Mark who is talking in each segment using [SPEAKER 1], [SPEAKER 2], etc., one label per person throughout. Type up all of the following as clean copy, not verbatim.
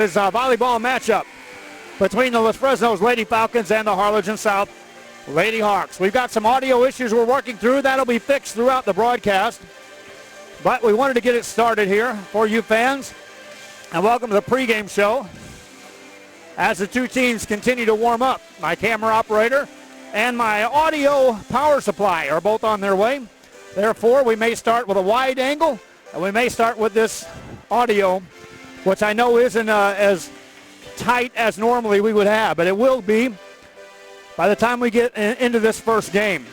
[SPEAKER 1] Is a volleyball matchup between the Fresnos Lady Falcons and the Harlingen South Lady Hawks. We've got some audio issues we're working through. That'll be fixed throughout the broadcast. But we wanted to get it started here for you fans. And welcome to the pregame show as the two teams continue to warm up. My camera operator and my audio power supply are both on their way. Therefore, we may start with a wide angle, and we may start with this audio, which I know isn't as tight as normally we would have, but it will be by the time we get into this first game.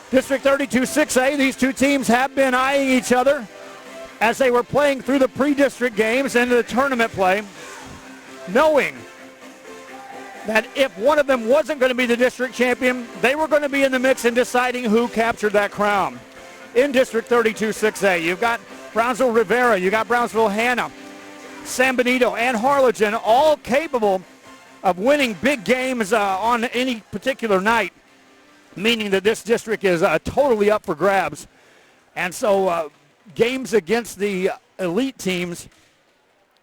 [SPEAKER 1] District 32 6A, these two teams have been eyeing each other as they were playing through the pre-district games into the tournament play, knowing that if one of them wasn't going to be the district champion, they were going to be in the mix in deciding who captured that crown. In District 32 6A, you've got Brownsville Rivera, you got Brownsville Hanna, San Benito, and Harlingen, all capable of winning big games on any particular night, meaning that this district is totally up for grabs. And so games against the elite teams,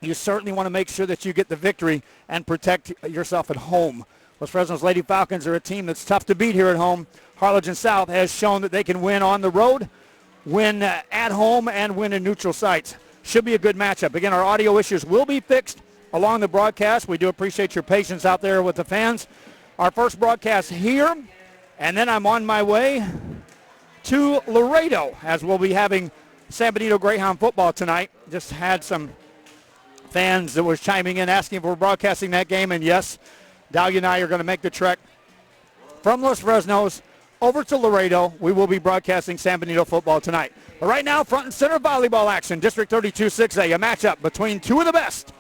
[SPEAKER 1] you certainly want to make sure that you get the victory and protect yourself at home. Los Fresnos Lady Falcons are a team that's tough to beat here at home. Harlingen South has shown that they can win on the road, win at home, and win in neutral sites. Should be a good matchup. Again, our audio issues will be fixed along the broadcast. We do appreciate your patience out there with the fans. Our first broadcast here, and then I'm on my way to Laredo as we'll be having San Benito Greyhound football tonight. Just had some fans that was chiming in asking if we're broadcasting that game, and yes, Dahlia and I are going to make the trek from Los Fresnos over to Laredo. We will be broadcasting San Benito football tonight. But right now, front and center volleyball action. District 32 6A, a matchup between two of the best,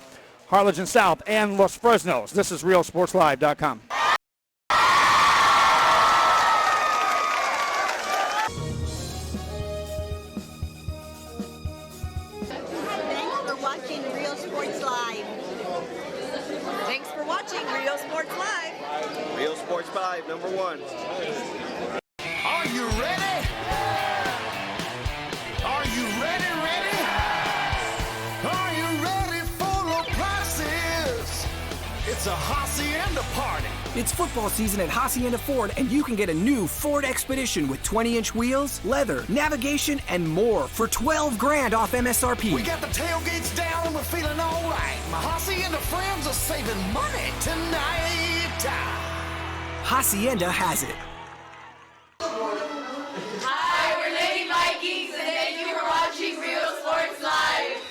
[SPEAKER 1] Harlingen South and Los Fresnos. This is RealSportsLive.com.
[SPEAKER 2] Thanks for watching Real Sports Live. Thanks for watching Real Sports Live.
[SPEAKER 3] Real Sports 5, number 1.
[SPEAKER 4] Are you ready? Are you ready? Are you ready for the prices? It's a Hacienda party.
[SPEAKER 5] It's football season at Hacienda Ford, and you can get a new Ford Expedition with 20-inch wheels, leather, navigation, and more for $12,000 off MSRP.
[SPEAKER 4] We got the tailgates down and we're feeling all right. My Hacienda friends are saving money tonight.
[SPEAKER 5] Hacienda has it.
[SPEAKER 6] Hi, we're Lady Vikings, and thank you for watching Real Sports Live.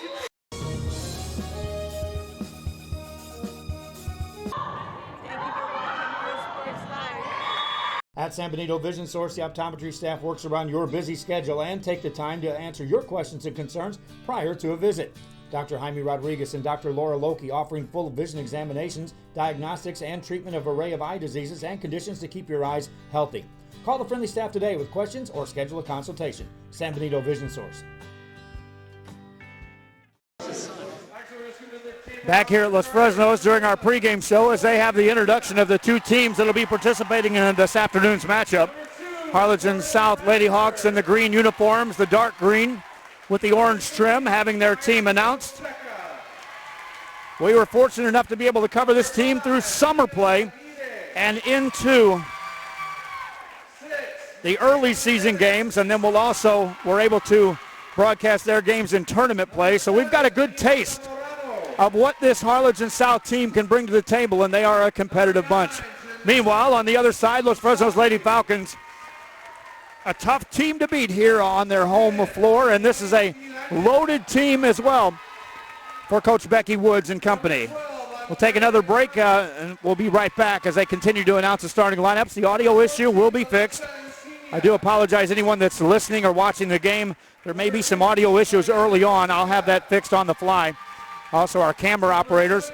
[SPEAKER 1] At San Benito Vision Source, the optometry staff works around your busy schedule and take the time to answer your questions and concerns prior to a visit. Dr. Jaime Rodriguez and Dr. Laura Loki offering full vision examinations, diagnostics, and treatment of an array of eye diseases and conditions to keep your eyes healthy. Call the friendly staff today with questions or schedule a consultation. San Benito Vision Source. Back here at Los Fresnos during our pregame show as they have the introduction of the two teams that will be participating in this afternoon's matchup. Harlingen South Lady Hawks in the green uniforms, the dark green with the orange trim, having their team announced. We were fortunate enough to be able to cover this team through summer play and into the early season games, and then we're able to broadcast their games in tournament play. So we've got a good taste of what this Harlingen South team can bring to the table, and they are a competitive bunch. Meanwhile, on the other side, Los Fresnos Lady Falcons, a tough team to beat here on their home floor, and this is a loaded team as well for Coach Becky Woods and company. We'll take another break, and we'll be right back as they continue to announce the starting lineups. The audio issue will be fixed. I do apologize anyone that's listening or watching the game. There may be some audio issues early on. I'll have that fixed on the fly. Also, our camera operators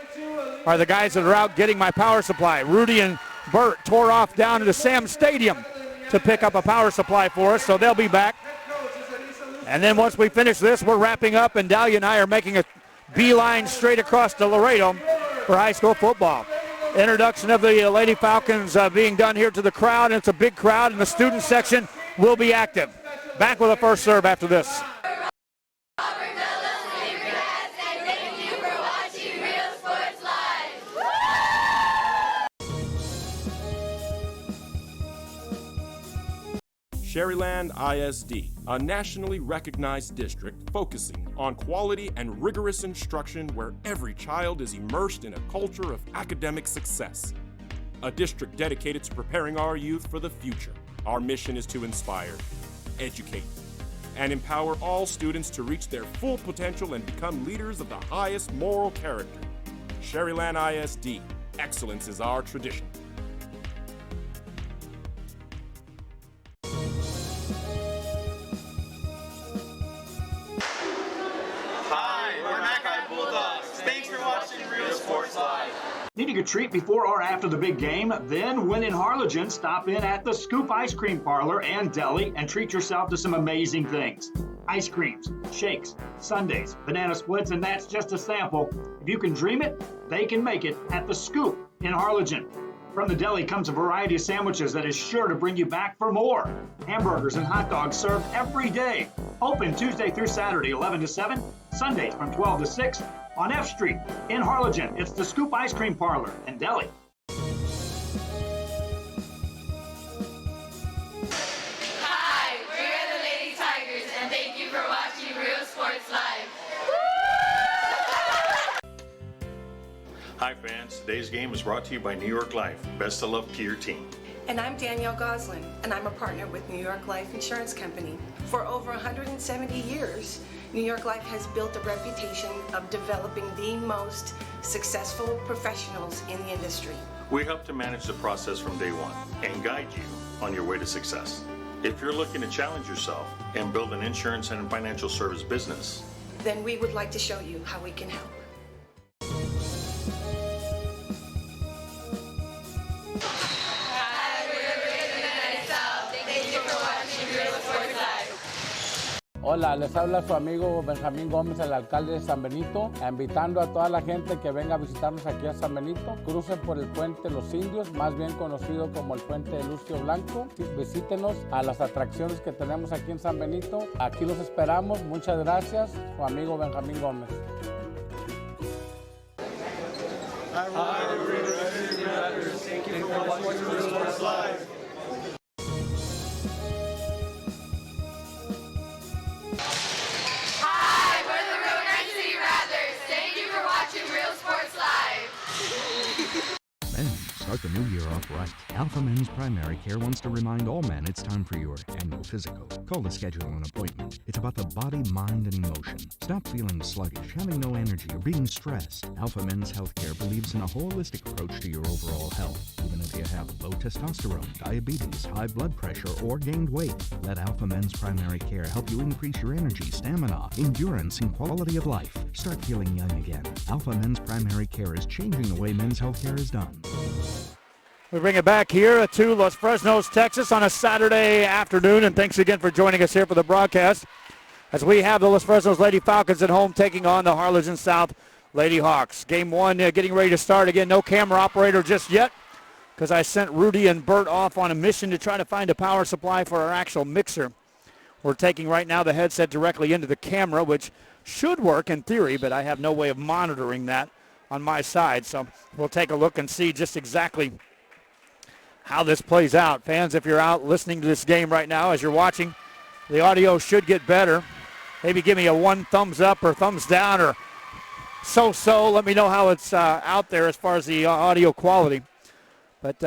[SPEAKER 1] are the guys that are out getting my power supply. Rudy and Bert tore off down to Sam Stadium to pick up a power supply for us, so they'll be back. And then once we finish this, we're wrapping up, and Dahlia and I are making a beeline straight across to Laredo for high school football. Introduction of the Lady Falcons being done here to the crowd. It's a big crowd, and the student section will be active. Back with a first serve after this.
[SPEAKER 6] Thank you for watching
[SPEAKER 3] Sherryland ISD, a nationally recognized district focusing on quality and rigorous instruction where every child is immersed in a culture of academic success. A district dedicated to preparing our youth for the future. Our mission is to inspire, educate, and empower all students to reach their full potential and become leaders of the highest moral character. Sherryland ISD, excellence is our tradition.
[SPEAKER 7] Hi, we're Mackay Bulldogs. Thanks for watching Real Sports Live.
[SPEAKER 8] Needing a treat before or after the big game? Then, when in Harlingen, stop in at the Scoop Ice Cream Parlor and Deli and treat yourself to some amazing things. Ice creams, shakes, sundaes, banana splits, and that's just a sample. If you can dream it, they can make it at the Scoop in Harlingen. From the deli comes a variety of sandwiches that is sure to bring you back for more. Hamburgers and hot dogs served every day. Open Tuesday through Saturday, 11 to 7, Sundays from 12 to 6. On F Street in Harlingen, it's the Scoop Ice Cream Parlor and Deli.
[SPEAKER 6] Hi, we're the Lady Tigers, and thank you for watching Real Sports Live.
[SPEAKER 9] Hi fans, today's game is brought to you by New York Life. Best of luck to your team.
[SPEAKER 10] And I'm Danielle Goslin, and I'm a partner with New York Life Insurance Company. For over 170 years, New York Life has built a reputation of developing the most successful professionals in the industry.
[SPEAKER 9] We help to manage the process from day one and guide you on your way to success. If you're looking to challenge yourself and build an insurance and financial service business,
[SPEAKER 10] Then we would like to show you how we can help.
[SPEAKER 6] Hi, we're the United South. Thank you for watching Real Sports Live.
[SPEAKER 11] Hola, les habla su amigo Benjamín Gómez, el alcalde de San Benito, invitando a toda la gente que venga a visitarnos aquí a San Benito. Crucen por el puente Los Indios, más bien conocido como el puente de Lucio Blanco. Visítenos a las atracciones que tenemos aquí en San Benito. Aquí los esperamos. Muchas gracias, su amigo Benjamín Gómez.
[SPEAKER 7] Hi, we're the United. Thank you for watching Real Sports Live.
[SPEAKER 6] Hi, we're the Roanoke City Rattlers. Thank you for watching Real Sports Live.
[SPEAKER 12] Men, start the new year off right. Alpha Men's Primary Care wants to remind all men it's time for your annual physical. Call to schedule an appointment. It's about the body, mind, and emotion. Stop feeling sluggish, having no energy, or being stressed. Alpha Men's Healthcare believes in a holistic approach to your overall health. Even if you have low testosterone, diabetes, high blood pressure, or gained weight, let Alpha Men's Primary Care help you increase your energy, stamina, endurance, and quality of life. Start feeling young again. Alpha Men's Primary Care is changing the way men's healthcare is done.
[SPEAKER 1] We bring it back here to Los Fresnos, Texas on a Saturday afternoon, and thanks again for joining us here for the broadcast as we have the Los Fresnos Lady Falcons at home taking on the Harlingen South Lady Hawks. Game one getting ready to start again. No camera operator just yet because I sent Rudy and Bert off on a mission to try to find a power supply for our actual mixer. We're taking right now the headset directly into the camera, which should work in theory, but I have no way of monitoring that on my side. So we'll take a look and see just exactly how this plays out. Fans, if you're out listening to this game right now as you're watching, the audio should get better. Maybe give me a one thumbs up or thumbs down or so-so. Let me know how it's out there as far as the audio quality. But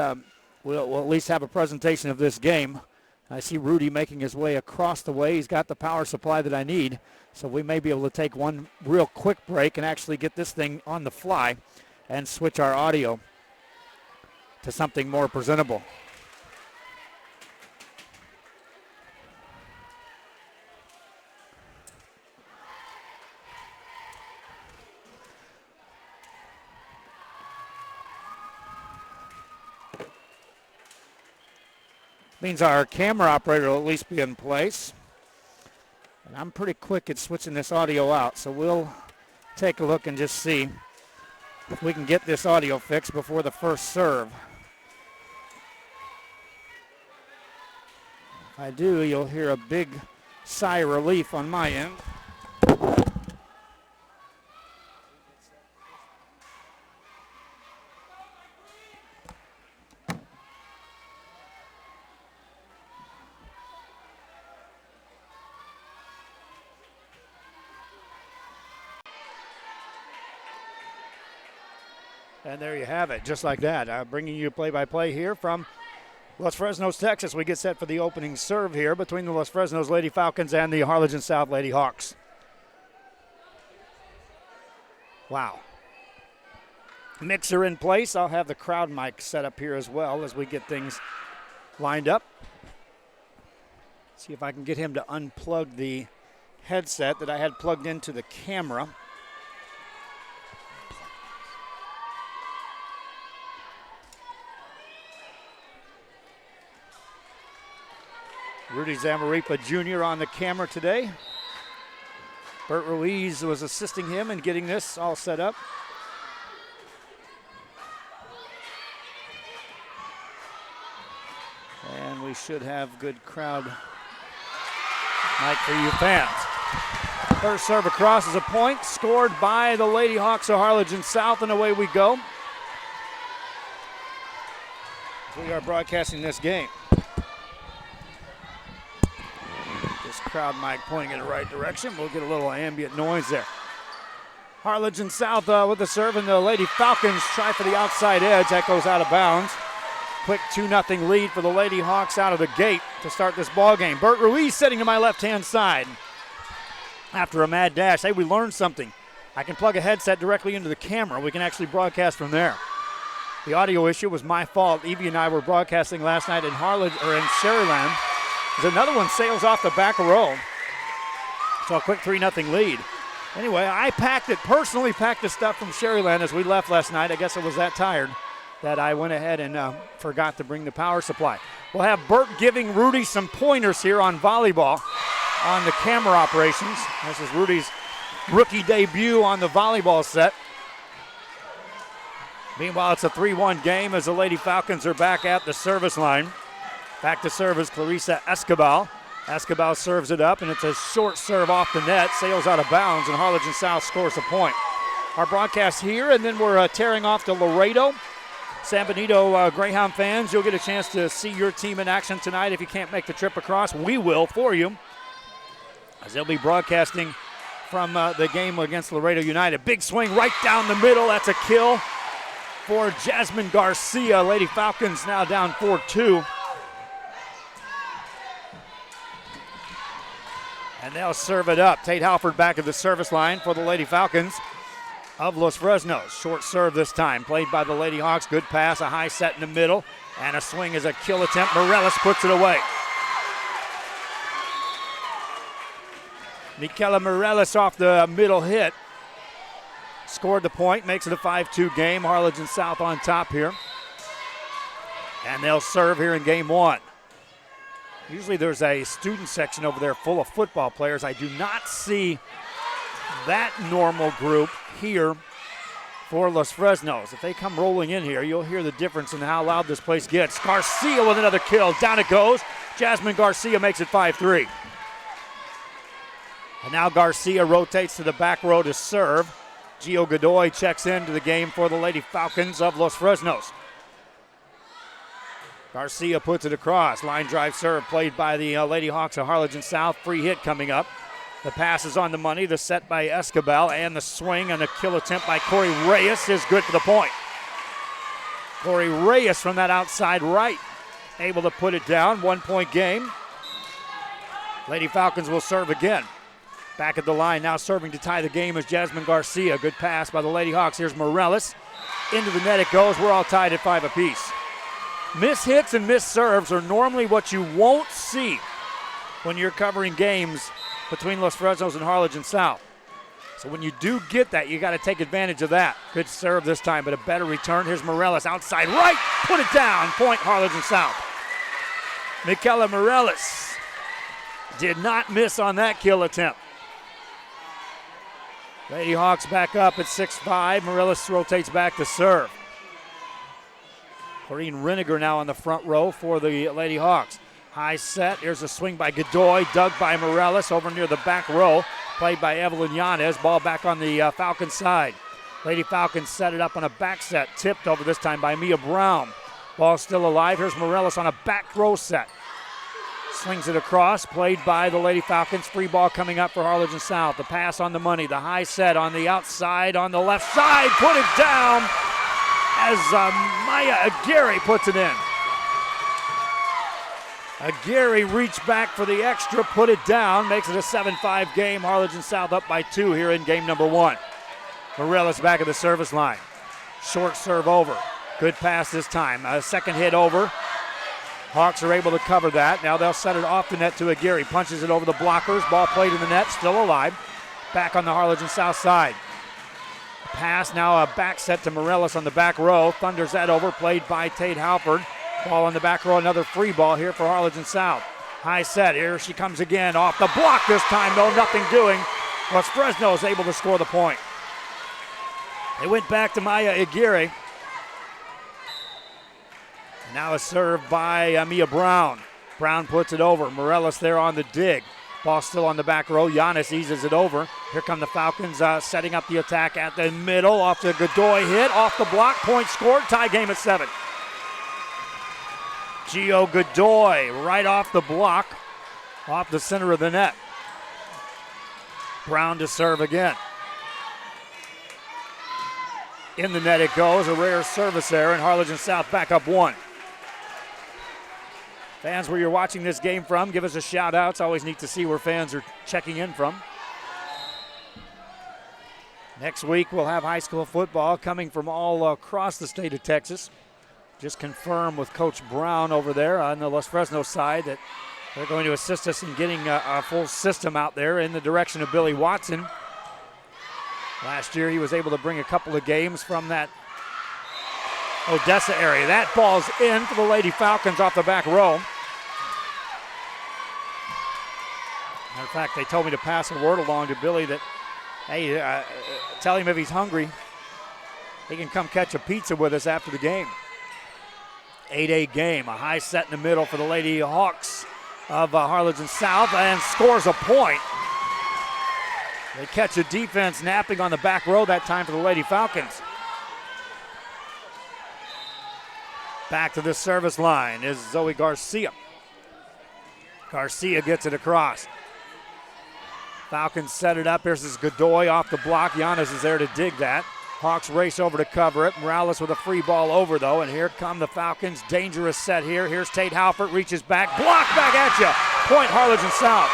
[SPEAKER 1] we'll at least have a presentation of this game. I see Rudy making his way across the way. He's got the power supply that I need. So we may be able to take one real quick break and actually get this thing on the fly and switch our audio to something more presentable. Means our camera operator will at least be in place. And I'm pretty quick at switching this audio out, so we'll take a look and just see if we can get this audio fixed before the first serve. If I do, you'll hear a big sigh of relief on my end. And there you have it, just like that. Bringing you play-by-play here from Los Fresnos, Texas. We get set for the opening serve here between the Los Fresnos Lady Falcons and the Harlingen South Lady Hawks. Wow. Mixer in place. I'll have the crowd mic set up here as well as we get things lined up. See if I can get him to unplug the headset that I had plugged into the camera. Rudy Zamaripa Jr. on the camera today. Bert Ruiz was assisting him in getting this all set up. And we should have good crowd mic for you fans. First serve across is a point, scored by the Lady Hawks of Harlingen South, and away we go. We are broadcasting this game. This crowd mic pointing in the right direction. We'll get a little ambient noise there. Harlingen South with the serve, and the Lady Falcons try for the outside edge. That goes out of bounds. Quick 2-0 lead for the Lady Hawks out of the gate to start this ball game. Bert Ruiz sitting to my left-hand side. After a mad dash, hey, we learned something. I can plug a headset directly into the camera. We can actually broadcast from there. The audio issue was my fault. Evie and I were broadcasting last night in Sherryland. There's another one sails off the back row. So a quick 3-0 lead. Anyway, I personally packed the stuff from Sherryland as we left last night. I guess I was that tired that I went ahead and forgot to bring the power supply. We'll have Bert giving Rudy some pointers here on volleyball on the camera operations. This is Rudy's rookie debut on the volleyball set. Meanwhile, it's a 3-1 game as the Lady Falcons are back at the service line. Back to serve is Clarissa Escobar. Escobar serves it up, and it's a short serve off the net, sails out of bounds, and Harlingen South scores a point. Our broadcast here, and then we're tearing off to Laredo. San Benito Greyhound fans, you'll get a chance to see your team in action tonight if you can't make the trip across. We will for you, as they'll be broadcasting from the game against Laredo United. Big swing right down the middle. That's a kill for Jasmine Garcia. Lady Falcons now down 4-2. And they'll serve it up. Tate Halford back at the service line for the Lady Falcons of Los Fresnos. Short serve this time, played by the Lady Hawks. Good pass, a high set in the middle, and a swing is a kill attempt. Morales puts it away. Michaela Morales off the middle hit. Scored the point, makes it a 5-2 game. Harlingen South on top here. And they'll serve here in game one. Usually there's a student section over there full of football players. I do not see that normal group here for Los Fresnos. If they come rolling in here, you'll hear the difference in how loud this place gets. Garcia with another kill. Down it goes. Jasmine Garcia makes it 5-3. And now Garcia rotates to the back row to serve. Gio Godoy checks into the game for the Lady Falcons of Los Fresnos. Garcia puts it across. Line drive serve played by the Lady Hawks of Harlingen South. Free hit coming up. The pass is on the money. The set by Escobar, and the swing and the kill attempt by Corey Reyes is good for the point. Corey Reyes from that outside right, able to put it down. 1 point game. Lady Falcons will serve again. Back at the line now, serving to tie the game is Jasmine Garcia. Good pass by the Lady Hawks. Here's Morales. Into the net it goes. We're all tied at 5 apiece. Miss hits and miss serves are normally what you won't see when you're covering games between Los Fresnos and Harlingen South. So when you do get that, you got to take advantage of that. Good serve this time, but a better return. Here's Morales outside right. Put it down. Point Harlingen South. Michaela Morales did not miss on that kill attempt. Lady Hawks back up at 6-5. Morales rotates back to serve. Corrine Riniger now on the front row for the Lady Hawks. High set. Here's a swing by Godoy. Dug by Morales over near the back row. Played by Evelyn Yanez. Ball back on the Falcon side. Lady Falcons set it up on a back set. Tipped over this time by Mia Brown. Ball still alive. Here's Morales on a back row set. Slings it across. Played by the Lady Falcons. Free ball coming up for Harlingen South. The pass on the money. The high set on the outside on the left side. Put it down. as Maya Aguirre puts it in. Aguirre reached back for the extra, put it down, makes it a 7-5 game. Harlingen South up by 2 here in game number 1. Morellis back at the service line. Short serve over. Good pass this time. A second hit over. Hawks are able to cover that. Now they'll set it off the net to Aguirre. Punches it over the blockers. Ball played in the net, still alive. Back on the Harlingen South side. Pass, now a back set to Morellis on the back row. Thunders that over, played by Tate Halford. Ball on the back row, another free ball here for Harlingen South. High set, here she comes again. Off the block this time, though, nothing doing. Was Fresnos able to score the point. They went back to Maya Aguirre. Now a serve by Mia Brown. Brown puts it over. Morellis there on the dig. Ball still on the back row. Giannis eases it over. Here come the Falcons setting up the attack at the middle. Off the Godoy hit. Off the block. Point scored. Tie game at 7. Gio Godoy right off the block. Off the center of the net. Brown to serve again. In the net it goes. A rare service error, and Harlingen South back up 1. Fans, where you're watching this game from, give us a shout out. It's always neat to see where fans are checking in from. Next week we'll have high school football coming from all across the state of Texas. Just confirmed with Coach Brown over there on the Los Fresnos side that they're going to assist us in getting a full system out there in the direction of Billy Watson. Last year he was able to bring a couple of games from that Odessa area. That ball's in for the Lady Falcons off the back row. Matter of fact, they told me to pass a word along to Billy that, hey, tell him if he's hungry, he can come catch a pizza with us after the game. 8-8 game, a high set in the middle for the Lady Hawks of Harlingen South, and scores a point. They catch a defense napping on the back row that time for the Lady Falcons. Back to the service line is Zoe Garcia. Garcia gets it across. Falcons set it up. Here's Godoy off the block. Giannis is there to dig that. Hawks race over to cover it. Morales with a free ball over, though, and here come the Falcons. Dangerous set here. Here's Tate Halford, reaches back. Block back at you. Point Harlingen South.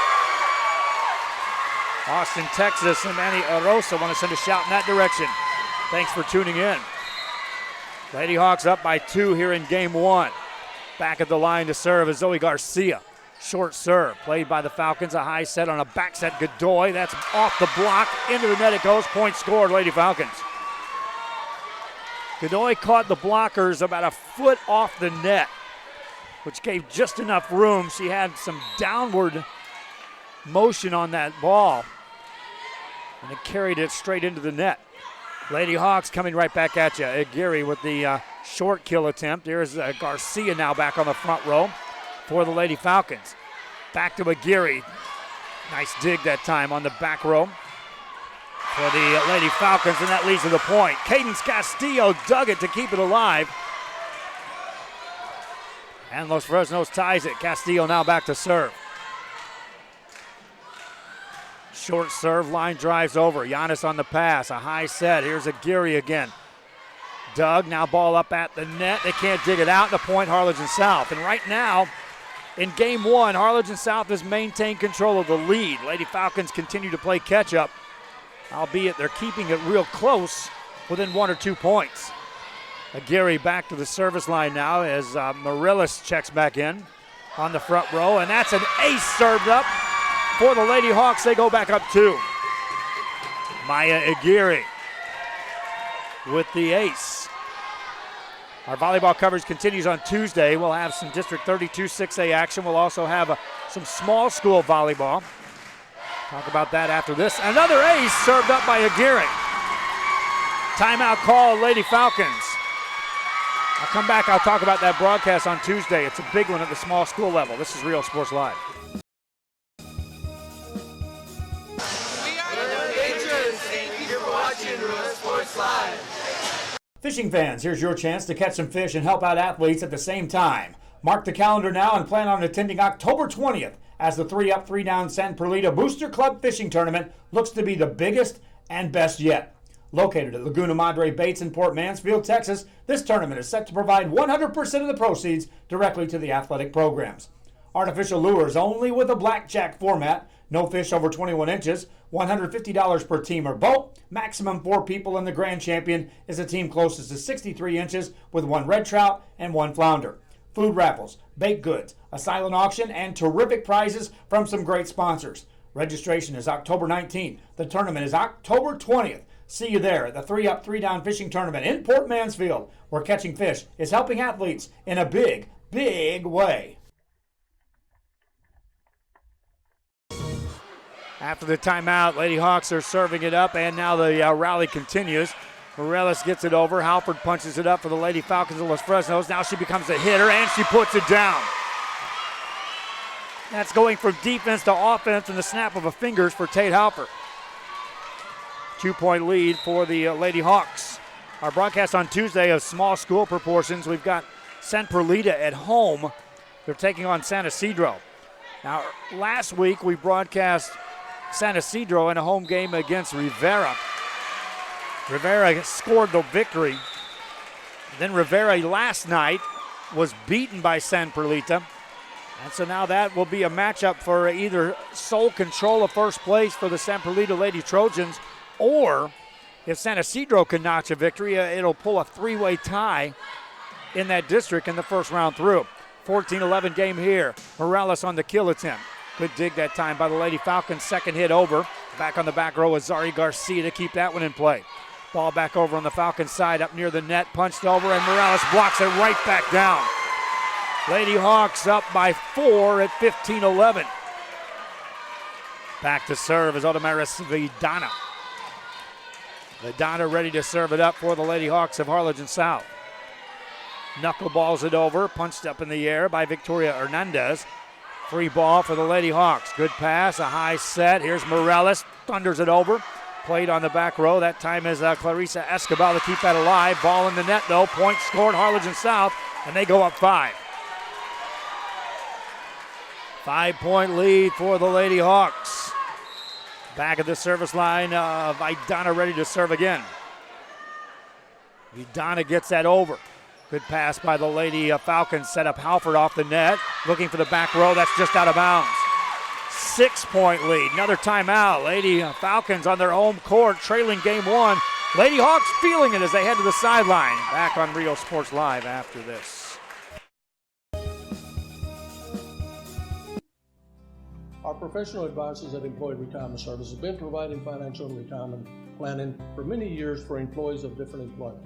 [SPEAKER 1] Austin, Texas, and Manny Arosa want to send a shout in that direction. Thanks for tuning in. Lady Hawks up by 2 here in game 1. Back at the line to serve is Zoe Garcia. Short serve, played by the Falcons. A high set on a back set. Godoy, that's off the block. Into the net it goes. Point scored, Lady Falcons. Godoy caught the blockers about a foot off the net, which gave just enough room. She had some downward motion on that ball, and it carried it straight into the net. Lady Hawks coming right back at you. Aguirre with the short kill attempt. Here's Garcia now back on the front row for the Lady Falcons. Back to Aguirre. Nice dig that time on the back row for the Lady Falcons, and that leads to the point. Cadence Castillo dug it to keep it alive. And Los Fresnos ties it. Castillo now back to serve. Short serve, line drives over. Giannis on the pass, a high set. Here's Aguirre again. Doug, now ball up at the net. They can't dig it out. The point, Harlingen South. And right now, in game 1, Harlingen South has maintained control of the lead. Lady Falcons continue to play catch-up, albeit they're keeping it real close within 1 or 2 points. Aguirre back to the service line now as Morellis checks back in on the front row, and that's an ace served up for the Lady Hawks. They go back up 2. Maya Aguirre with the ace. Our volleyball coverage continues on Tuesday. We'll have some District 32 6A action. We'll also have some small school volleyball. Talk about that after this. Another ace served up by Aguirre. Timeout call, Lady Falcons. I'll come back. I'll talk about that broadcast on Tuesday. It's a big one at the small school level. This is Real Sports Live. Fishing fans, here's your chance to catch some fish and help out athletes at the same time. Mark the calendar now and plan on attending October 20th as the 3 Up, 3 Down San Perlita Booster Club Fishing Tournament looks to be the biggest and best yet. Located at Laguna Madre Bates in Port Mansfield, Texas, this tournament is set to provide 100% of the proceeds directly to the athletic programs. Artificial lures only with a blackjack format, no fish over 21 inches, $150 per team or boat, maximum 4 people, and the grand champion is a team closest to 63 inches with 1 red trout and 1 flounder. Food raffles, baked goods, a silent auction, and terrific prizes from some great sponsors. Registration is October 19th. The tournament is October 20th. See you there at the 3-Up, 3-Down Fishing Tournament in Port Mansfield, where catching fish is helping athletes in a big, big way. After the timeout, Lady Hawks are serving it up, and now the rally continues. Morales gets it over. Halford punches it up for the Lady Falcons of Los Fresnos. Now she becomes a hitter, and she puts it down. That's going from defense to offense in the snap of a fingers for Tate Halford. 2-point lead for the Lady Hawks. Our broadcast on Tuesday of small school proportions. We've got San Perlita at home. They're taking on San Isidro. Now, last week we broadcast San Isidro in a home game against Rivera. Rivera scored the victory. Then Rivera last night was beaten by San Perlita. And so now that will be a matchup for either sole control of first place for the San Perlita Lady Trojans, or if San Isidro can notch a victory, it'll pull a 3-way tie in that district in the first round through. 14-11 game here. Morales on the kill attempt. Good dig that time by the Lady Falcons. Second hit over. Back on the back row is Zari Garcia to keep that one in play. Ball back over on the Falcons side, up near the net, punched over, and Morales blocks it right back down. Lady Hawks up by 4 at 15-11. Back to serve is Otamaris Vidana. Vidana ready to serve it up for the Lady Hawks of Harlingen South. Knuckleballs it over, punched up in the air by Victoria Hernandez. Free ball for the Lady Hawks. Good pass, a high set. Here's Morales, thunders it over. Played on the back row. That time is Clarissa Escobar to keep that alive. Ball in the net though. Point scored, Harlingen South, and they go up 5. 5-point lead for the Lady Hawks. Back at the service line, Vidana ready to serve again. Vidana gets that over. Good pass by the Lady Falcons. Set up Halford off the net. Looking for the back row. That's just out of bounds. 6-point lead. Another timeout. Lady Falcons on their home court, trailing game 1. Lady Hawks feeling it as they head to the sideline. Back on Rio Sports Live after this.
[SPEAKER 13] Our professional advisors at Employee Retirement Service have been providing financial and retirement planning for many years for employees of different employment.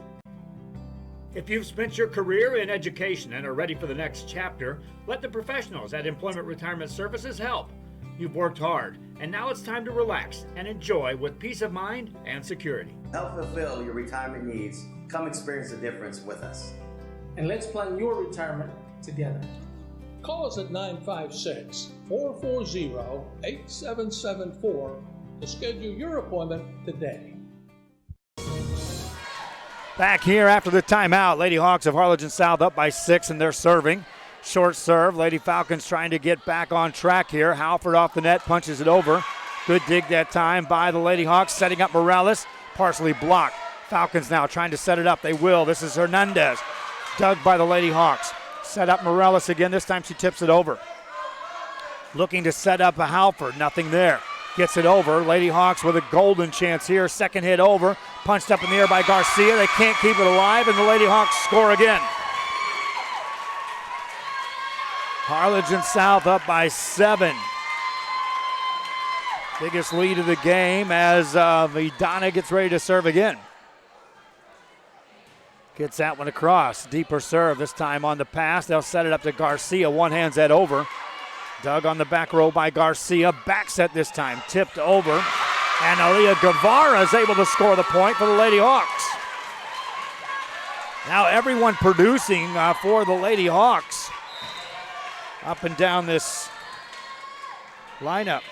[SPEAKER 1] If you've spent your career in education and are ready for the next chapter, let the professionals at Employment Retirement Services help. You've worked hard, and now it's time to relax and enjoy with peace of mind and security.
[SPEAKER 14] Help fulfill your retirement needs. Come experience the difference with us.
[SPEAKER 13] And let's plan your retirement together. Call us at 956-440-8774 to schedule your appointment today.
[SPEAKER 1] Back here after the timeout, Lady Hawks of Harlingen South up by 6, and they're serving. Short serve. Lady Falcons trying to get back on track here. Halford off the net, punches it over. Good dig that time by the Lady Hawks, setting up Morales. Partially blocked. Falcons now trying to set it up. They will. This is Hernandez. Dug by the Lady Hawks. Set up Morales again. This time she tips it over. Looking to set up a Halford. Nothing there. Gets it over. Lady Hawks with a golden chance here. Second hit over. Punched up in the air by Garcia. They can't keep it alive, and the Lady Hawks score again. Harlingen South up by 7. Biggest lead of the game as Vidana gets ready to serve again. Gets that one across. Deeper serve this time on the pass. They'll set it up to Garcia. One hands that over. Dug on the back row by Garcia. Back set this time. Tipped over. And Aaliyah Guevara is able to score the point for the Lady Hawks. Now everyone producing for the Lady Hawks. Up and down this lineup.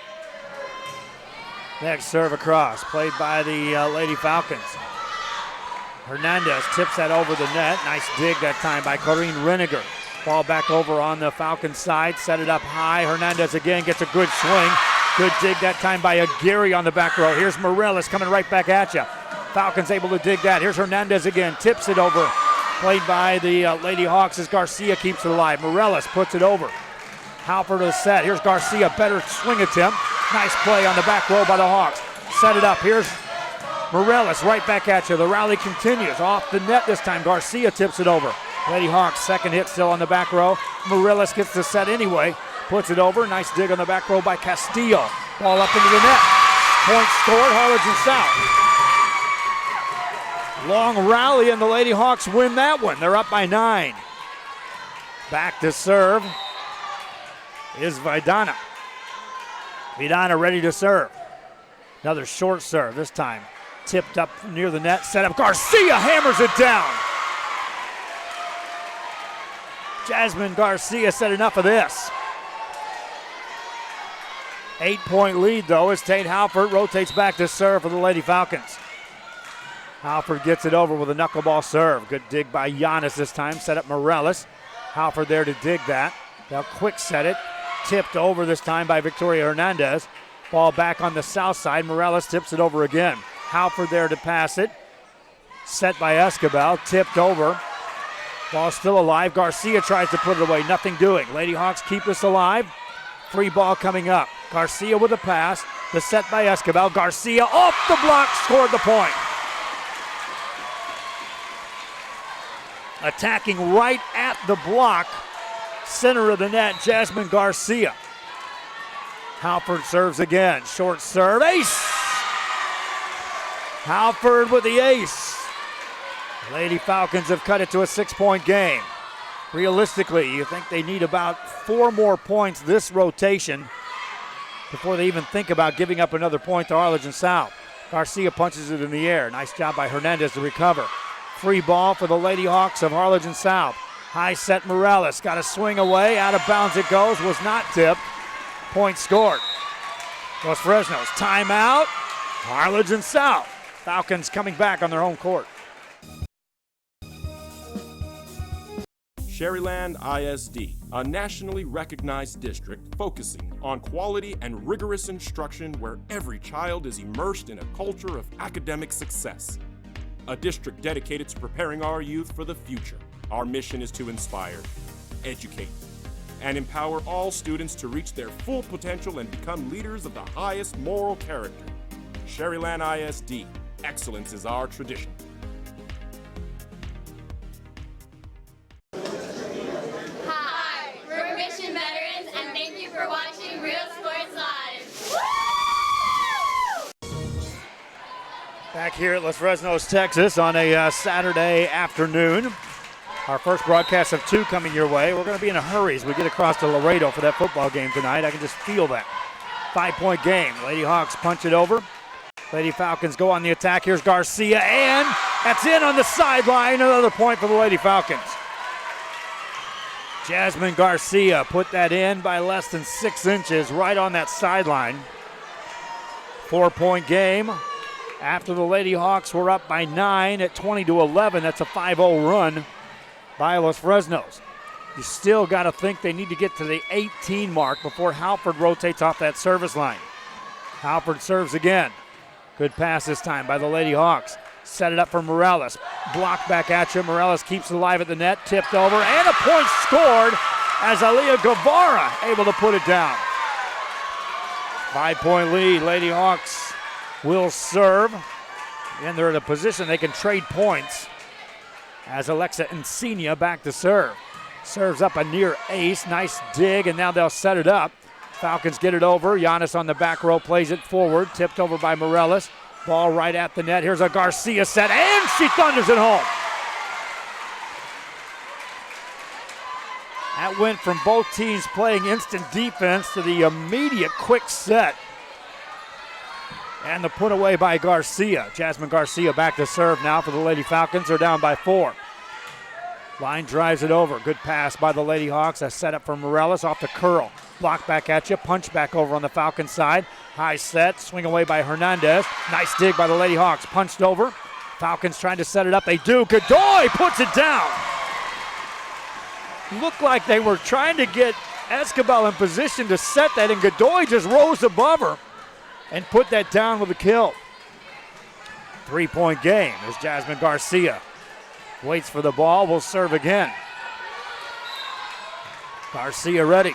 [SPEAKER 1] Next serve across. Played by the Lady Falcons. Hernandez tips that over the net. Nice dig that time by Corrine Reniger. Ball back over on the Falcons side. Set it up high. Hernandez again gets a good swing. Good dig that time by Aguirre on the back row. Here's Morales coming right back at you. Falcons able to dig that. Here's Hernandez again, tips it over. Played by the Lady Hawks as Garcia keeps it alive. Morales puts it over. Halford is set. Here's Garcia, better swing attempt. Nice play on the back row by the Hawks. Set it up. Here's Morales right back at you. The rally continues. Off the net this time. Garcia tips it over. Lady Hawks, second hit still on the back row. Morales gets the set anyway. Puts it over. Nice dig on the back row by Castillo. Ball up into the net. Point scored, Harlingen South. Long rally, and the Lady Hawks win that one. They're up by 9. Back to serve is Vidana. Vidana ready to serve. Another short serve this time. Tipped up near the net, set up. Garcia hammers it down. Jasmine Garcia said enough of this. 8-point lead though as Tate Halford rotates back to serve for the Lady Falcons. Halford gets it over with a knuckleball serve. Good dig by Giannis this time. Set up Morales. Halford there to dig that. They'll quick set it. Tipped over this time by Victoria Hernandez. Ball back on the south side. Morales tips it over again. Halford there to pass it. Set by Escobar. Tipped over. Ball still alive. Garcia tries to put it away. Nothing doing. Lady Hawks keep this alive. Free ball coming up. Garcia with a pass. The set by Escobar. Garcia off the block. Scored the point. Attacking right at the block. Center of the net, Jasmine Garcia. Halford serves again. Short serve. Ace! Halford with the ace. Lady Falcons have cut it to a 6-point game. Realistically, you think they need about 4 more points this rotation before they even think about giving up another point to Harlingen South. Garcia punches it in the air. Nice job by Hernandez to recover. Free ball for the Lady Hawks of Harlingen South. High set Morales. Got a swing away. Out of bounds it goes. Was not tipped. Point scored. Los Fresnos. Timeout. Harlingen South. Falcons coming back on their home court.
[SPEAKER 3] Sherryland ISD, a nationally recognized district focusing on quality and rigorous instruction where every child is immersed in a culture of academic success. A district dedicated to preparing our youth for the future. Our mission is to inspire, educate, and empower all students to reach their full potential and become leaders of the highest moral character. Sherryland ISD, excellence is our tradition.
[SPEAKER 6] Hi, we're Mission Veterans, and thank you for watching Real Sports Live.
[SPEAKER 1] Back here at Los Fresnos, Texas on a Saturday afternoon. Our first broadcast of 2 coming your way. We're going to be in a hurry as we get across to Laredo for that football game tonight. I can just feel that. 5-point game. Lady Hawks punch it over. Lady Falcons go on the attack. Here's Garcia, and that's in on the sideline. Another point for the Lady Falcons. Jasmine Garcia put that in by less than 6 inches right on that sideline. 4-point game. After the Lady Hawks were up by 9 at 20-11. That's a 5-0 run by Los Fresnos. You still got to think they need to get to the 18 mark before Halford rotates off that service line. Halford serves again. Good pass this time by the Lady Hawks. Set it up for Morales. Blocked back at you. Morales keeps it alive at the net. Tipped over, and a point scored as Aaliyah Guevara able to put it down. 5-point lead. Lady Hawks will serve. And they're in a position they can trade points as Alexa Encina back to serve. Serves up a near ace. Nice dig, and now they'll set it up. Falcons get it over. Giannis on the back row plays it forward. Tipped over by Morales. Ball right at the net. Here's a Garcia set, and she thunders it home. That went from both teams playing instant defense to the immediate quick set. And the put away by Garcia. Jasmine Garcia back to serve now for the Lady Falcons. They're down by 4. Line drives it over. Good pass by the Lady Hawks. A setup for Morales off the curl. Block back at you. Punch back over on the Falcon side. High set. Swing away by Hernandez. Nice dig by the Lady Hawks. Punched over. Falcons trying to set it up. They do. Godoy puts it down. Looked like they were trying to get Escobar in position to set that, and Godoy just rose above her and put that down with a kill. 3-point game. There's Jasmine Garcia. Waits for the ball, will serve again. Garcia ready.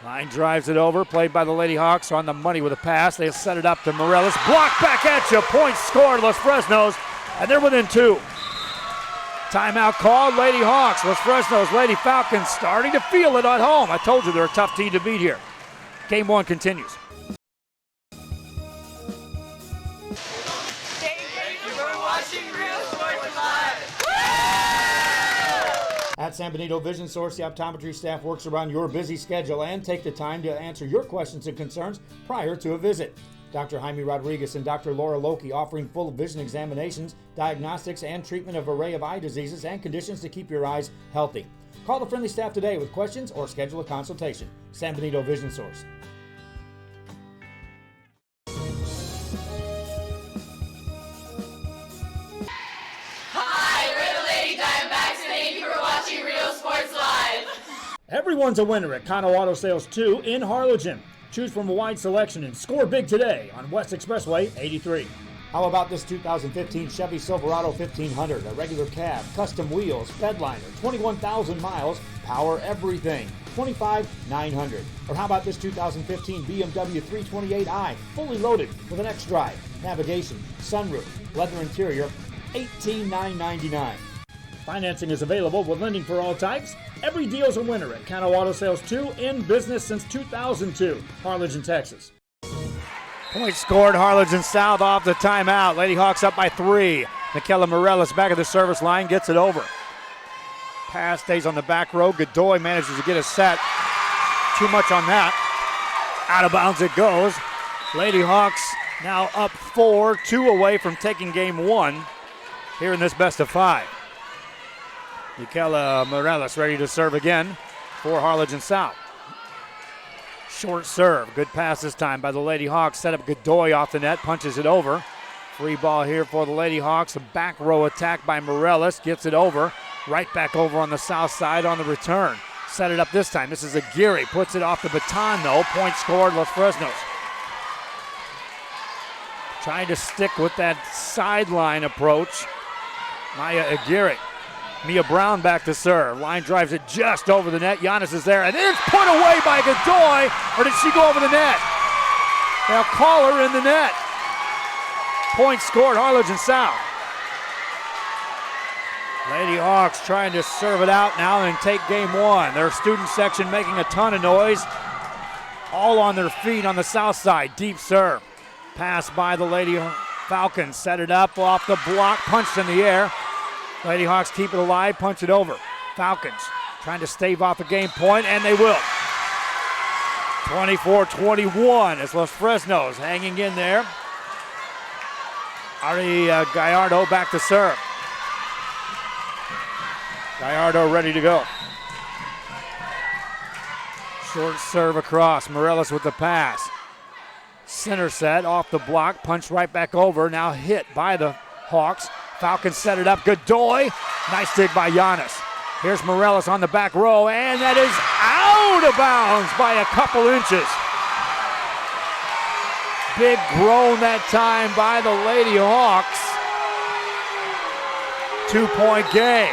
[SPEAKER 1] Line drives it over, played by the Lady Hawks on the money with a pass. They set it up to Morelos. Block back at you. Point scored, Los Fresnos, and they're within 2. Timeout called, Lady Hawks. Los Fresnos, Lady Falcons starting to feel it at home. I told you they're a tough team to beat here. Game 1 continues. At San Benito Vision Source, the optometry staff works around your busy schedule and take the time to answer your questions and concerns prior to a visit. Dr. Jaime Rodriguez and Dr. Laura Loki offering full vision examinations, diagnostics, and treatment of an array of eye diseases and conditions to keep your eyes healthy. Call the friendly staff today with questions or schedule a consultation. San Benito Vision Source. Everyone's a winner at Kano Auto Sales 2 in Harlingen. Choose from a wide selection and score big today on West Expressway 83. How about this 2015 Chevy Silverado 1500, a regular cab, custom wheels, bedliner, 21,000 miles, power everything, $25,900. Or how about this 2015 BMW 328i, fully loaded with an X-Drive, navigation, sunroof, leather interior, $18,999. Financing is available with lending for all types. Every deal's a winner at Kano Auto Sales 2, in business since 2002, Harlingen, Texas. Point scored, Harlingen South off the timeout. Lady Hawks up by 3. Michaela Morelos back at the service line, gets it over. Pass stays on the back row. Godoy manages to get a set. Too much on that. Out of bounds it goes. Lady Hawks now up 4, 2 away from taking game 1 here in this best of 5. Michaela Morelos ready to serve again for Harlingen South. Short serve. Good pass this time by the Lady Hawks. Set up Godoy off the net. Punches it over. Free ball here for the Lady Hawks. A back row attack by Morelos. Gets it over. Right back over on the south side on the return. Set it up this time. This is Aguirre. Puts it off the baton though. Point scored, Los Fresnos. Trying to stick with that sideline approach. Maya Aguirre. Mia Brown back to serve. Line drives it just over the net. Giannis is there, and it's put away by Godoy. Or did she go over the net? They'll call her in the net. Point scored, Harlingen South. Lady Hawks trying to serve it out now and take game 1. Their student section making a ton of noise. All on their feet on the south side. Deep serve. Pass by the Lady Falcons. Set it up off the block. Punched in the air. Lady Hawks keep it alive, punch it over. Falcons trying to stave off a game point, and they will. 24-21 as Los Fresnos hanging in there. Ari Gallardo back to serve. Gallardo ready to go. Short serve across. Morelos with the pass. Center set off the block, punch right back over. Now hit by the Hawks. Falcons set it up. Godoy. Nice dig by Giannis. Here's Morelos on the back row, and that is out of bounds by a couple inches. Big groan that time by the Lady Hawks. 2-point game.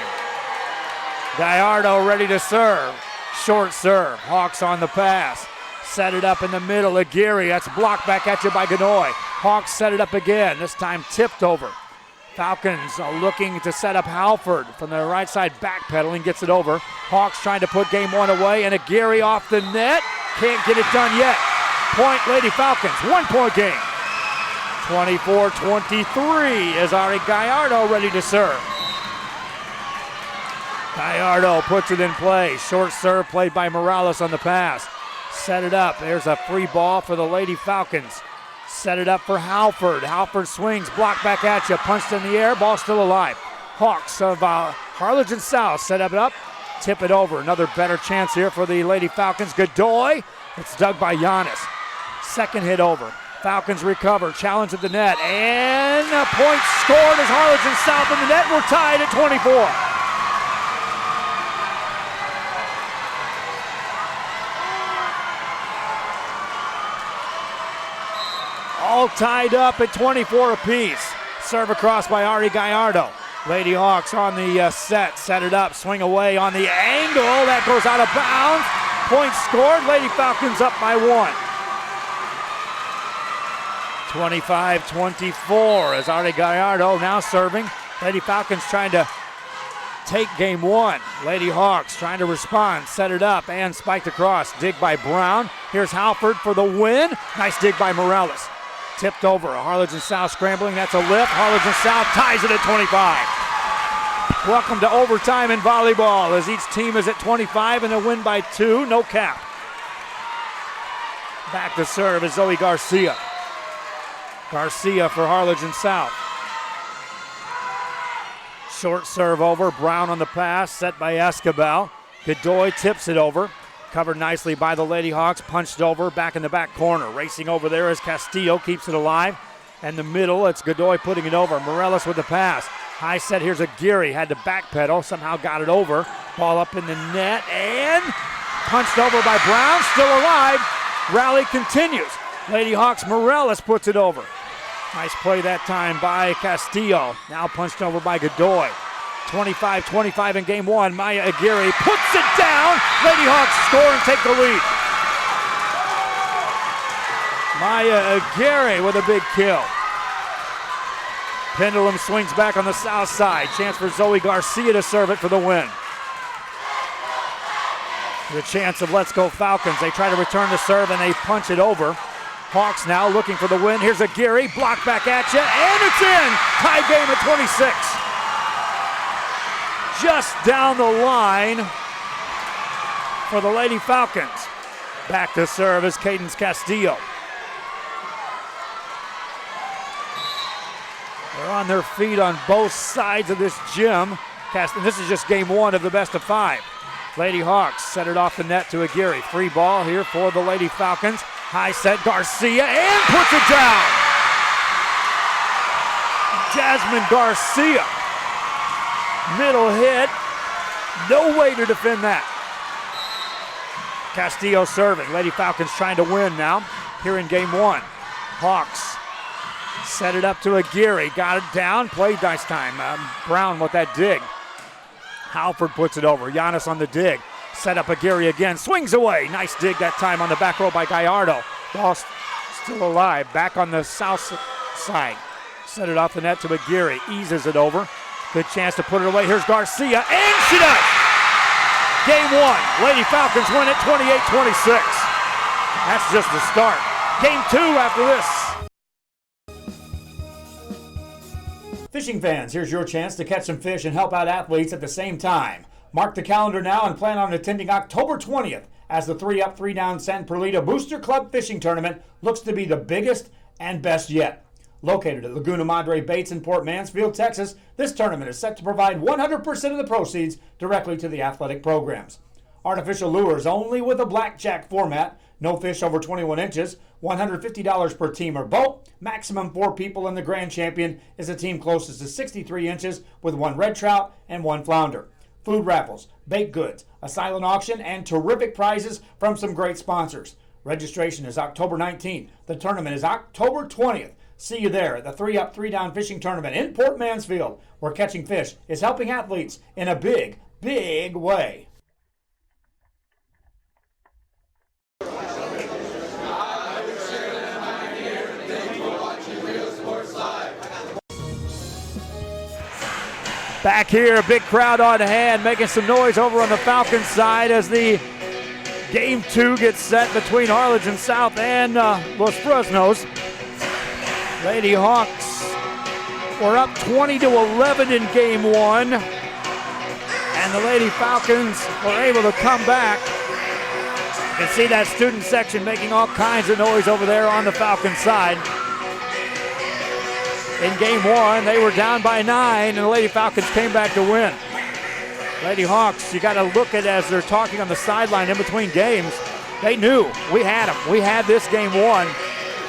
[SPEAKER 1] Gallardo ready to serve. Short serve. Hawks on the pass. Set it up in the middle. Aguirre. That's blocked back at you by Godoy. Hawks set it up again. This time tipped over. Falcons looking to set up Halford from the right side, backpedaling, gets it over. Hawks trying to put game 1 away, and Aguirre off the net. Can't get it done yet. Point, Lady Falcons, 1-point game. 24-23 as Ari Gallardo ready to serve. Gallardo puts it in play. Short serve played by Morales on the pass. Set it up. There's a free ball for the Lady Falcons. Set it up for Halford. Halford swings, block back at you, punched in the air, ball still alive. Hawks of Harlingen South set it up, tip it over. Another better chance here for the Lady Falcons. Godoy, it's dug by Giannis. Second hit over. Falcons recover, challenge at the net, and a point scored as Harlingen South in the net. We're tied at 24. All tied up at 24 apiece. Serve across by Ari Gallardo. Lady Hawks on the set it up, swing away on the angle. That goes out of bounds. Point scored. Lady Falcons up by 1. 25-24 as Ari Gallardo now serving. Lady Falcons trying to take game 1. Lady Hawks trying to respond, set it up, and spiked across. Dig by Brown. Here's Halford for the win. Nice dig by Morales. Tipped over. Harlingen South scrambling. That's a lift. Harlingen South ties it at 25. Welcome to overtime in volleyball as each team is at 25 and a win by 2. No cap. Back to serve is Zoe Garcia. Garcia for Harlingen South. Short serve over. Brown on the pass. Set by Escobar. Godoy tips it over. Covered nicely by the Lady Hawks. Punched over. Back in the back corner. Racing over there as Castillo keeps it alive. And the middle, it's Godoy putting it over. Morales with the pass. High set. Here's Aguirre. Had to backpedal. Somehow got it over. Ball up in the net. And punched over by Brown. Still alive. Rally continues. Lady Hawks Morales puts it over. Nice play that time by Castillo. Now punched over by Godoy. 25-25 in game 1. Maya Aguirre puts it down. Lady Hawks score and take the lead. Maya Aguirre with a big kill. Pendulum swings back on the south side. Chance for Zoe Garcia to serve it for the win. The chance of Let's Go Falcons. They try to return the serve and they punch it over. Hawks now looking for the win. Here's Aguirre, block back at you, and it's in! Tie game at 26. Just down the line for the Lady Falcons. Back to serve is Cadence Castillo. They're on their feet on both sides of this gym. This is just game 1 of the best of 5. Lady Hawks set it off the net to Aguirre. Free ball here for the Lady Falcons. High set Garcia and puts it down. Jasmine Garcia. Middle hit. No way to defend that. Castillo serving. Lady Falcons trying to win now here in game 1. Hawks set it up to Aguirre. Got it down. Played nice time. Brown with that dig. Halford puts it over. Giannis on the dig. Set up Aguirre again. Swings away. Nice dig that time on the back row by Gallardo. Ball still alive. Back on the south side. Set it off the net to Aguirre. Eases it over. Good chance to put it away. Here's Garcia. And she does. Game 1. Lady Falcons win it 28-26. That's just the start. Game 2 after this. Fishing fans, here's your chance to catch some fish and help out athletes at the same time. Mark the calendar now and plan on attending October 20th as the 3-Up, 3-Down San Perlita Booster Club Fishing Tournament looks to be the biggest and best yet. Located at Laguna Madre Baits in Port Mansfield, Texas, this tournament is set to provide 100% of the proceeds directly to the athletic programs. Artificial lures only with a blackjack format, no fish over 21 inches, $150 per team or boat, maximum 4 people, and the grand champion is a team closest to 63 inches with 1 red trout and 1 flounder. Food raffles, baked goods, a silent auction, and terrific prizes from some great sponsors. Registration is October 19th. The tournament is October 20th. See you there at the 3-Up, 3-Down Fishing Tournament in Port Mansfield, where catching fish is helping athletes in a big, big way. Back here, big crowd on hand, making some noise over on the Falcons side as the game 2 gets set between Harlingen South and Los Fresnos. Lady Hawks were up 20-11 in game 1, and the Lady Falcons were able to come back. You can see that student section making all kinds of noise over there on the Falcons side. In game 1, they were down by 9, and the Lady Falcons came back to win. Lady Hawks, you got to look at as they're talking on the sideline in between games. They knew we had them. We had this game 1.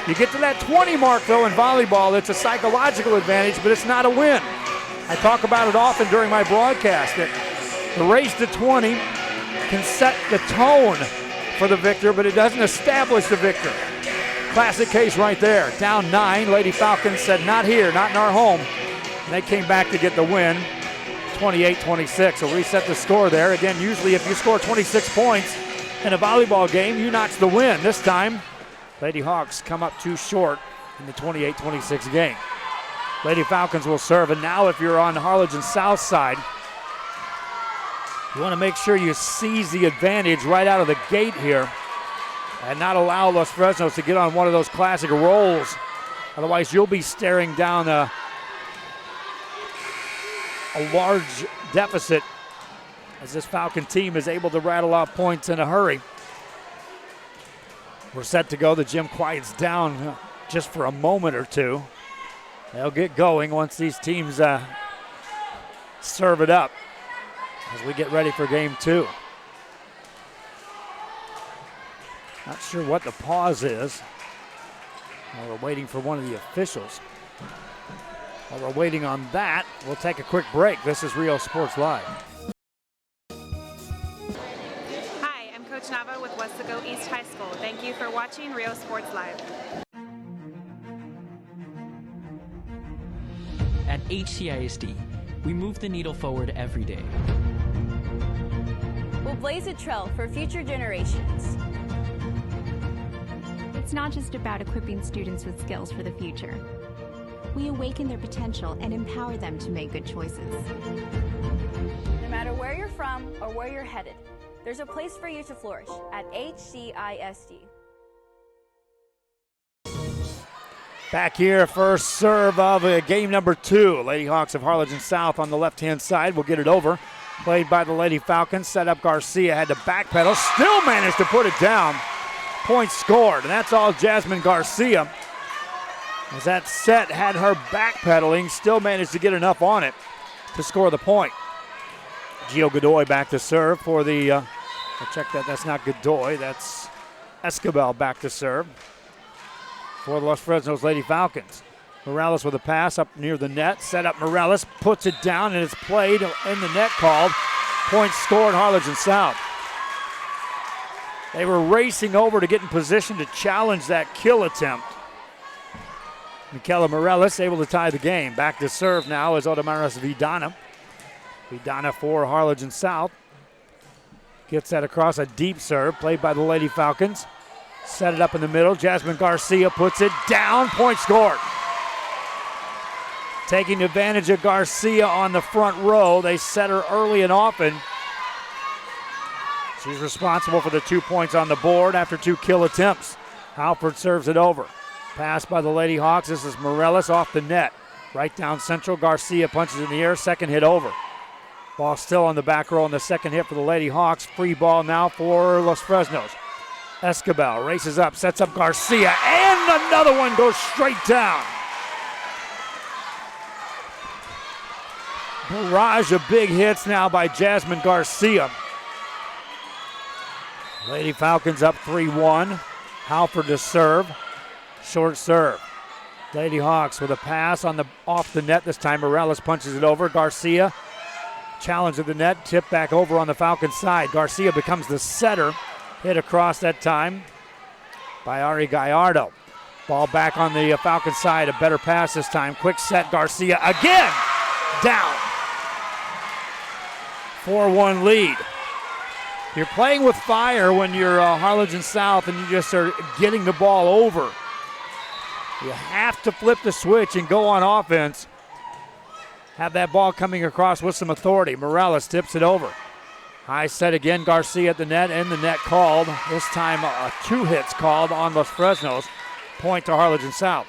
[SPEAKER 1] You get to that 20 mark, though, in volleyball, it's a psychological advantage, but it's not a win. I talk about it often during my broadcast that the race to 20 can set the tone for the victor, but it doesn't establish the victor. Classic case right there. Down 9. Lady Falcons said, not here, not in our home. And they came back to get the win, 28-26. So reset the score there. Again, usually if you score 26 points in a volleyball game, you notch the win. This time, Lady Hawks come up too short in the 28-26 game. Lady Falcons will serve. And now if you're on Harlingen's south side, you want to make sure you seize the advantage right out of the gate here and not allow Los Fresnos to get on one of those classic rolls. Otherwise, you'll be staring down a large deficit as this Falcon team is able to rattle off points in a hurry. We're set to go. The gym quiets down just for a moment or two. They'll get going once these teams serve it up as we get ready for game 2. Not sure what the pause is. While we're waiting for one of the officials. While we're waiting on that, we'll take a quick break. This is Rio Sports Live.
[SPEAKER 15] Hi, I'm Coach Nava with Westaco East High School. Thank you for watching Rio Sports Live.
[SPEAKER 16] At HCISD, we move the needle forward every day.
[SPEAKER 17] We'll blaze a trail for future generations.
[SPEAKER 18] It's not just about equipping students with skills for the future. We awaken their potential and empower them to make good choices.
[SPEAKER 17] No matter where you're from or where you're headed, there's a place for you to flourish at HCISD.
[SPEAKER 1] Back here, first serve of game number 2. Lady Hawks of Harlingen South on the left-hand side will get it over. Played by the Lady Falcons. Set up Garcia, had to backpedal. Still managed to put it down. Point scored, and that's all Jasmine Garcia. As that set had her backpedaling, still managed to get enough on it to score the point. Gio Godoy back to serve for the, I'll check that, that's not Godoy, that's Escobar back to serve for the Los Fresnos Lady Falcons. Morales with a pass up near the net, set up Morales, puts it down, and it's played in the net called. Point scored, Harlingen South. They were racing over to get in position to challenge that kill attempt. Michaela Morales able to tie the game. Back to serve now is Otamaris Vidana. Vidana for Harlingen South. Gets that across, a deep serve played by the Lady Falcons. Set it up in the middle. Jasmine Garcia puts it down. Point scored. Taking advantage of Garcia on the front row. They set her early and often. She's responsible for the 2 points on the board after 2 kill attempts. Halford serves it over. Pass by the Lady Hawks. This is Morales off the net. Right down central. Garcia punches in the air. Second hit over. Ball still on the back row on the second hit for the Lady Hawks. Free ball now for Los Fresnos. Escobar races up, sets up Garcia, and another one goes straight down. Barrage of big hits now by Jasmine Garcia. Lady Falcons up 3-1. Halford to serve. Short serve. Lady Hawks with a pass on the off the net. This time Morales punches it over. Garcia challenge of the net. Tip back over on the Falcons side. Garcia becomes the setter. Hit across that time by Ari Gallardo. Ball back on the Falcons side. A better pass this time. Quick set. Garcia again. Down. 4-1 lead. You're playing with fire when you're Harlingen South and you just are getting the ball over. You have to flip the switch and go on offense. Have that ball coming across with some authority. Morales tips it over. High set again. Garcia at the net and the net called. This time 2 hits called on Los Fresnos. Point to Harlingen South.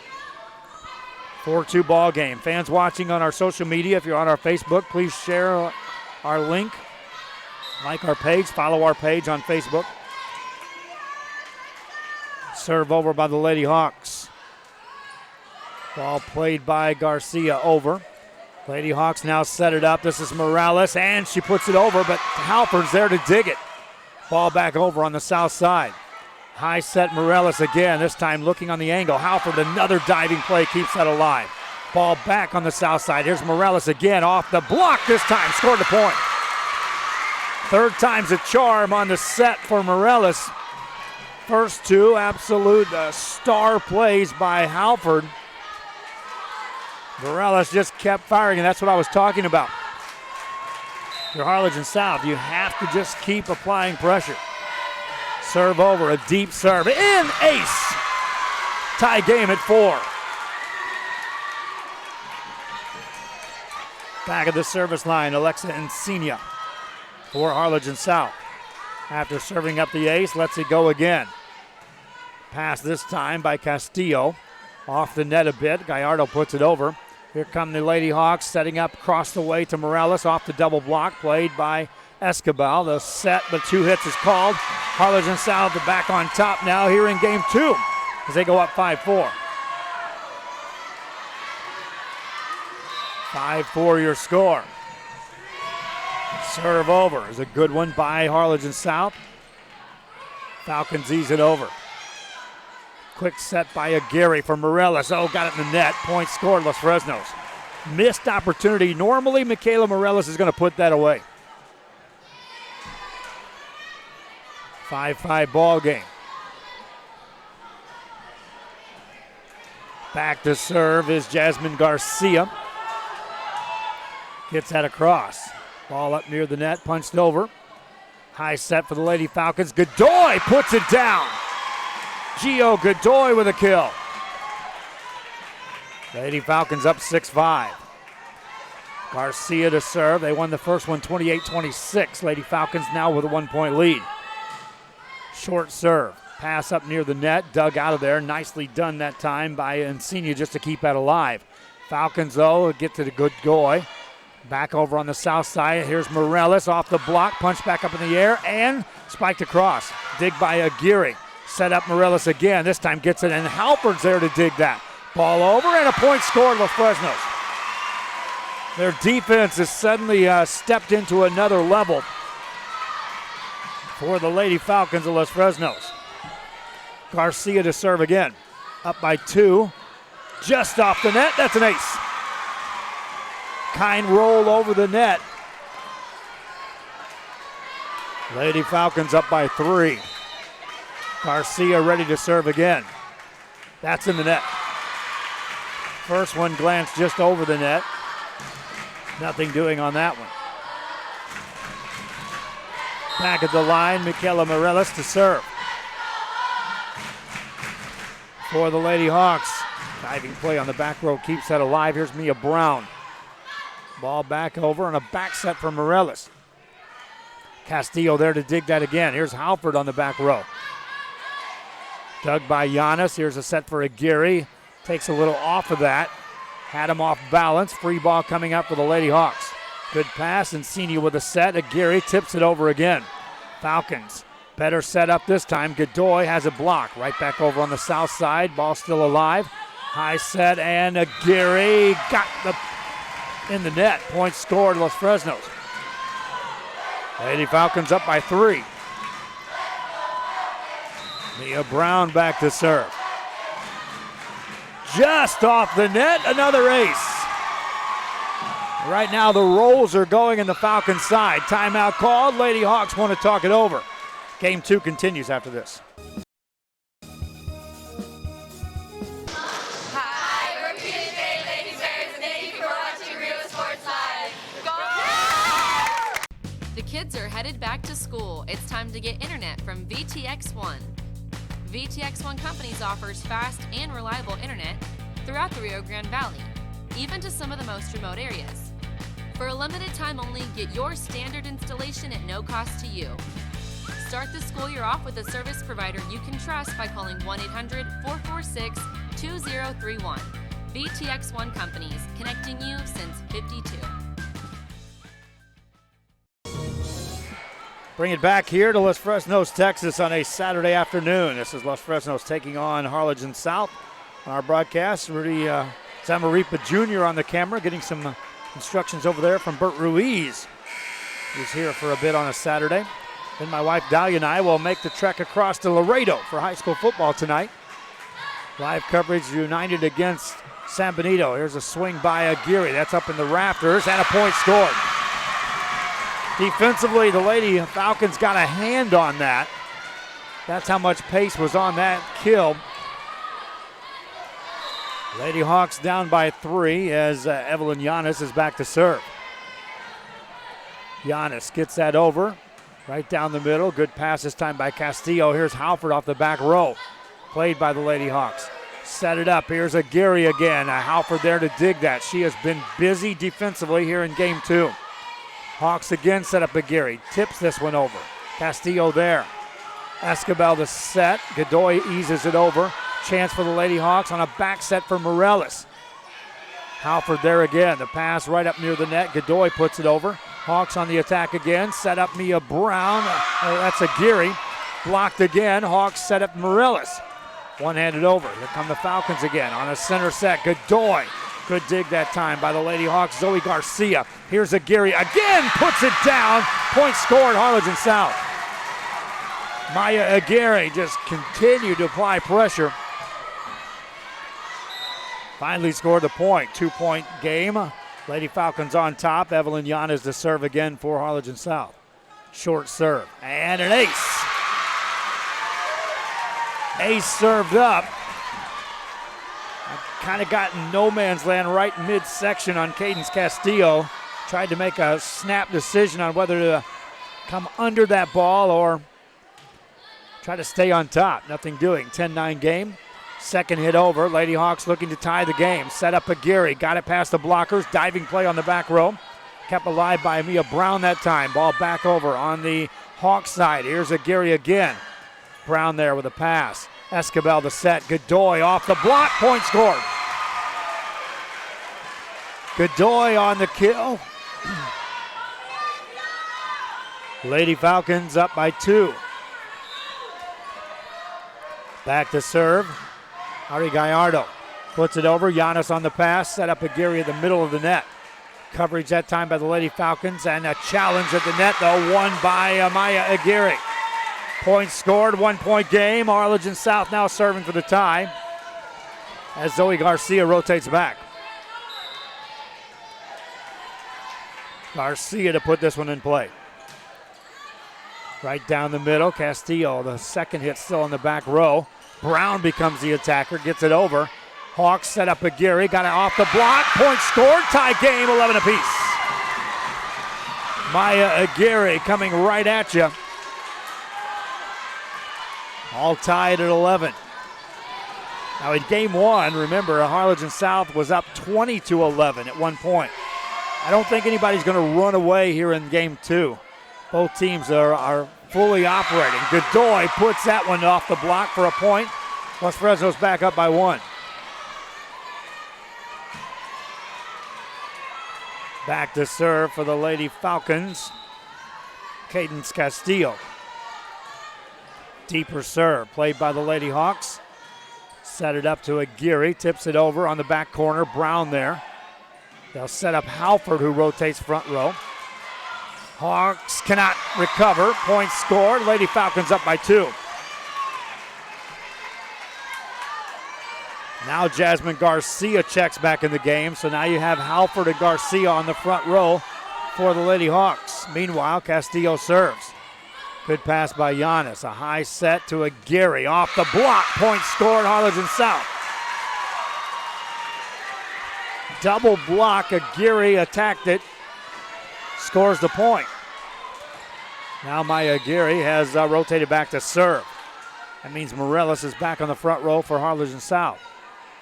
[SPEAKER 1] 4-2 ball game. Fans watching on our social media, if you're on our Facebook, please share our link. Like our page, follow our page on Facebook. Serve over by the Lady Hawks. Ball played by Garcia over. Lady Hawks now set it up. This is Morales, and she puts it over, but Halford's there to dig it. Ball back over on the south side. High set Morales again, this time looking on the angle. Halford, another diving play, keeps that alive. Ball back on the south side. Here's Morales again, off the block this time, scored the point. Third time's a charm on the set for Morales. First two absolute star plays by Halford. Morales just kept firing, and that's what I was talking about. Your Harlingen South, you have to just keep applying pressure. Serve over, a deep serve, in, ace. Tie game at 4. Back of the service line, Alexa Encina for Harlingen South. After serving up the ace, lets it go again. Pass this time by Castillo. Off the net a bit, Gallardo puts it over. Here come the Lady Hawks, setting up across the way to Morales, off the double block, played by Escobar. The set, but 2 hits is called. Harlingen South back on top now here in game 2 as they go up 5-4. 5-4 your score. Serve over is a good one by Harlingen South. Falcons ease it over. Quick set by Aguirre for Morales. Oh, got it in the net. Point scored, Los Fresnos. Missed opportunity. Normally, Michaela Morales is going to put that away. 5-5 ball game. Back to serve is Jasmine Garcia. Gets that across. Ball up near the net, punched over. High set for the Lady Falcons. Godoy puts it down. Gio Godoy with a kill. Lady Falcons up 6-5. Garcia to serve. They won the first one 28-26. Lady Falcons now with a 1-point lead. Short serve. Pass up near the net. Dug out of there. Nicely done that time by Encina just to keep that alive. Falcons, though, get to the Godoy. Back over on the south side. Here's Morales off the block. Punch back up in the air and spiked across. Dig by Aguirre. Set up Morales again. This time gets it, and Halford's there to dig that. Ball over, and a point scored, Los Fresnos. Their defense has suddenly stepped into another level for the Lady Falcons of Los Fresnos. Garcia to serve again. Up by 2. Just off the net. That's an ace. Kind roll over the net. Lady Falcons up by 3. Garcia ready to serve again. That's in the net. First one glanced just over the net. Nothing doing on that one. Back at the line, Michaela Morales to serve. For the Lady Hawks. Diving play on the back row keeps that alive. Here's Mia Brown. Ball back over and a back set for Morales. Castillo there to dig that again. Here's Halford on the back row. Dug by Giannis. Here's a set for Aguirre. Takes a little off of that. Had him off balance. Free ball coming up for the Lady Hawks. Good pass. Encina with a set. Aguirre tips it over again. Falcons. Better set up this time. Godoy has a block. Right back over on the south side. Ball still alive. High set and Aguirre got in the net. Point scored, Los Fresnos. Lady Falcons up by 3. Mia Brown back to serve. Just off the net, another ace. Right now the rolls are going in the Falcons side. Timeout called. Lady Hawks want to talk it over. Game 2 continues after this.
[SPEAKER 6] Hi, we're PJ Lady Bears, and thank you for watching Real Sports Live.
[SPEAKER 19] The kids are headed back to school. It's time to get internet from VTX1. VTX1 Companies offers fast and reliable internet throughout the Rio Grande Valley, even to some of the most remote areas. For a limited time only, get your standard installation at no cost to you. Start the school year off with a service provider you can trust by calling 1-800-446-2031. VTX1 Companies, connecting you since '52.
[SPEAKER 1] Bring it back here to Los Fresnos, Texas on a Saturday afternoon. This is Los Fresnos taking on Harlingen South. On our broadcast, Rudy Zamaripa Jr. on the camera, getting some instructions over there from Bert Ruiz, who's here for a bit on a Saturday. Then my wife Dahlia and I will make the trek across to Laredo for high school football tonight. Live coverage United against San Benito. Here's a swing by Aguirre. That's up in the rafters and a point scored. Defensively, the Lady Falcons got a hand on that. That's how much pace was on that kill. Lady Hawks down by 3 as Evelyn Giannis is back to serve. Giannis gets that over. Right down the middle. Good pass this time by Castillo. Here's Halford off the back row. Played by the Lady Hawks. Set it up. Here's Aguirre again. Halford there to dig that. She has been busy defensively here in game 2. Hawks again set up Aguirre. Tips this one over. Castillo there. Escobar the set. Godoy eases it over. Chance for the Lady Hawks on a back set for Morales. Halford there again. The pass right up near the net. Godoy puts it over. Hawks on the attack again. Set up Mia Brown. That's Aguirre. Blocked again. Hawks set up Morales. One-handed over. Here come the Falcons again on a center set. Godoy. Good dig that time by the Lady Hawks. Zoe Garcia. Here's Aguirre again. Puts it down. Point scored, Harlingen South. Maya Aguirre just continued to apply pressure. Finally scored the point. 2-point game. Lady Falcons on top. Evelyn Giannis to serve again for Harlingen South. Short serve. And an ace. Ace served up. Kind of got in no man's land right midsection on Cadence Castillo. Tried to make a snap decision on whether to come under that ball or try to stay on top. Nothing doing. 10-9 game. Second hit over. Lady Hawks looking to tie the game. Set up Aguirre. Got it past the blockers. Diving play on the back row. Kept alive by Mia Brown that time. Ball back over on the Hawks side. Here's Aguirre again. Brown there with a pass. Escobar the set. Godoy off the block. Point scored. Godoy on the kill. Lady Falcons up by 2. Back to serve. Ari Gallardo puts it over. Giannis on the pass. Set up Aguirre in the middle of the net. Coverage that time by the Lady Falcons. And a challenge at the net, though, won by Maya Aguirre. Points scored. 1-point game. Harlingen South now serving for the tie as Zoe Garcia rotates back. Garcia to put this one in play. Right down the middle. Castillo, the second hit still in the back row. Brown becomes the attacker, gets it over. Hawks set up Aguirre, got it off the block. Point scored, tie game, 11 apiece. Maya Aguirre coming right at you. All tied at 11. Now in game 1, remember, Harlingen South was up 20-11 at one point. I don't think anybody's going to run away here in game 2. Both teams are fully operating. Godoy puts that one off the block for a point. Los Fresnos back up by 1. Back to serve for the Lady Falcons. Cadence Castillo. Deeper serve played by the Lady Hawks. Set it up to Aguirre. Tips it over on the back corner. Brown there. They'll set up Halford, who rotates front row. Hawks cannot recover. Points scored. Lady Falcons up by 2. Now Jasmine Garcia checks back in the game. So now you have Halford and Garcia on the front row for the Lady Hawks. Meanwhile, Castillo serves. Good pass by Giannis. A high set to Aguirre. Off the block. Point scored. Harlingen South. Double block. Aguirre attacked it. Scores the point. Now Maya Aguirre has rotated back to serve. That means Morales is back on the front row for Harlingen South.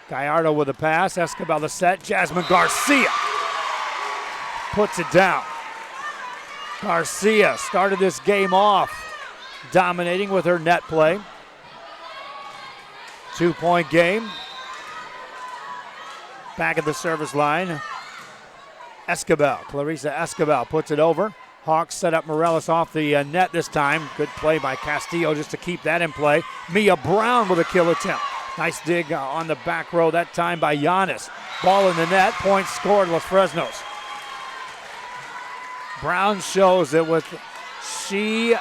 [SPEAKER 1] Gallardo with a pass. Escobar the set. Jasmine Garcia puts it down. Garcia started this game off dominating with her net play. 2-point game. Back at the service line. Escobar, Clarissa Escobar puts it over. Hawks set up Morales off the net this time. Good play by Castillo just to keep that in play. Mia Brown with a kill attempt. Nice dig on the back row that time by Giannis. Ball in the net. Point scored, Los Fresnos. Brown shows that with she,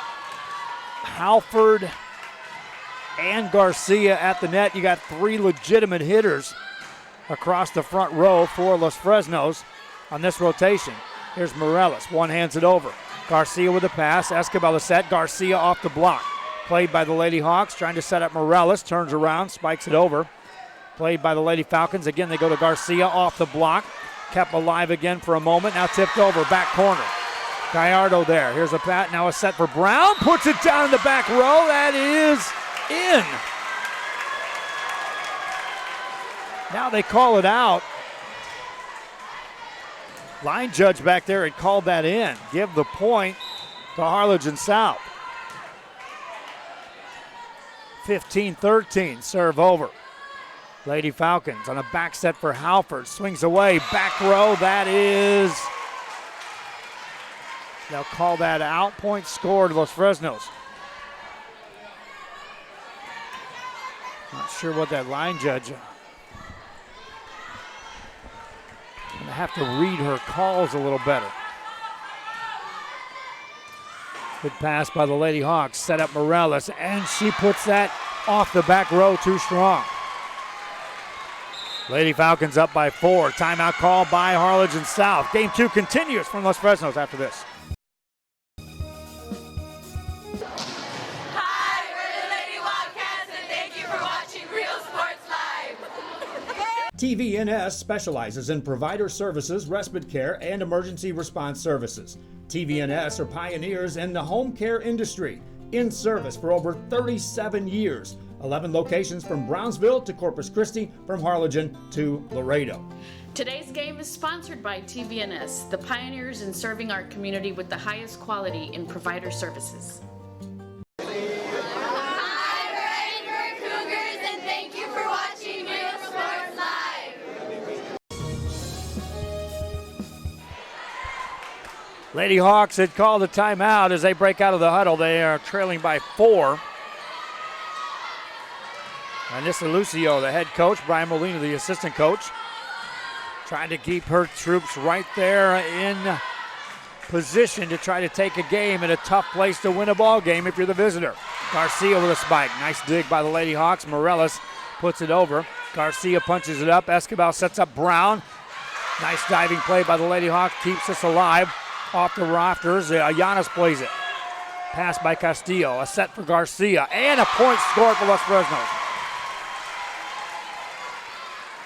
[SPEAKER 1] Halford, and Garcia at the net, you got 3 legitimate hitters across the front row for Los Fresnos on this rotation. Here's Morales. One hands it over. Garcia with a pass. Escobar the set. Garcia off the block. Played by the Lady Hawks, trying to set up Morales. Turns around, spikes it over. Played by the Lady Falcons. Again, they go to Garcia off the block. Kept alive again for a moment. Now tipped over, back corner. Gallardo there. Here's a pat. Now a set for Brown. Puts it down in the back row. That is in. Now they call it out. Line judge back there had called that in. Give the point to Harlingen South. 15-13. Serve over. Lady Falcons on a back set for Halford. Swings away. Back row. That is. They'll call that out. Point scored, Los Fresnos. Not sure what that line judge. I'm going to have to read her calls a little better. Good pass by the Lady Hawks. Set up Morales, and she puts that off the back row too strong. Lady Falcons up by 4. Timeout call by Harlingen South. Game 2 continues from Los Fresnos after this.
[SPEAKER 20] TVNS specializes in provider services, respite care, and emergency response services. TVNS are pioneers in the home care industry, in service for over 37 years. 11 locations from Brownsville to Corpus Christi, from Harlingen to Laredo.
[SPEAKER 21] Today's game is sponsored by TVNS, the pioneers in serving our community with the highest quality in provider services.
[SPEAKER 1] Lady Hawks had called a timeout as they break out of the huddle. They are trailing by 4. Anissa Lucio, the head coach, Brian Molina, the assistant coach, trying to keep her troops right there in position to try to take a game in a tough place to win a ball game if you're the visitor. Garcia with a spike. Nice dig by the Lady Hawks. Morales puts it over. Garcia punches it up. Escobar sets up Brown. Nice diving play by the Lady Hawks. Keeps us alive. Off the rafters, Giannis plays it. Pass by Castillo, a set for Garcia, and a point scored for Los Fresnos.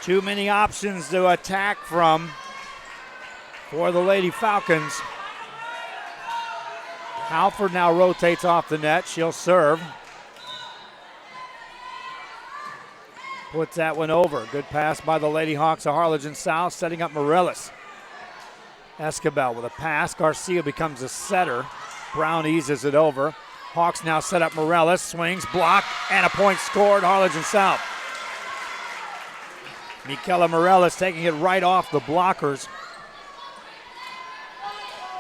[SPEAKER 1] Too many options to attack from for the Lady Falcons. Halford now rotates off the net. She'll serve. Puts that one over. Good pass by the Lady Hawks of Harlingen South, setting up Morales. Escobar with a pass. Garcia becomes a setter. Brown eases it over. Hawks now set up Morales. Swings, block, and a point scored. Harlingen South. Michaela Morales taking it right off the blockers.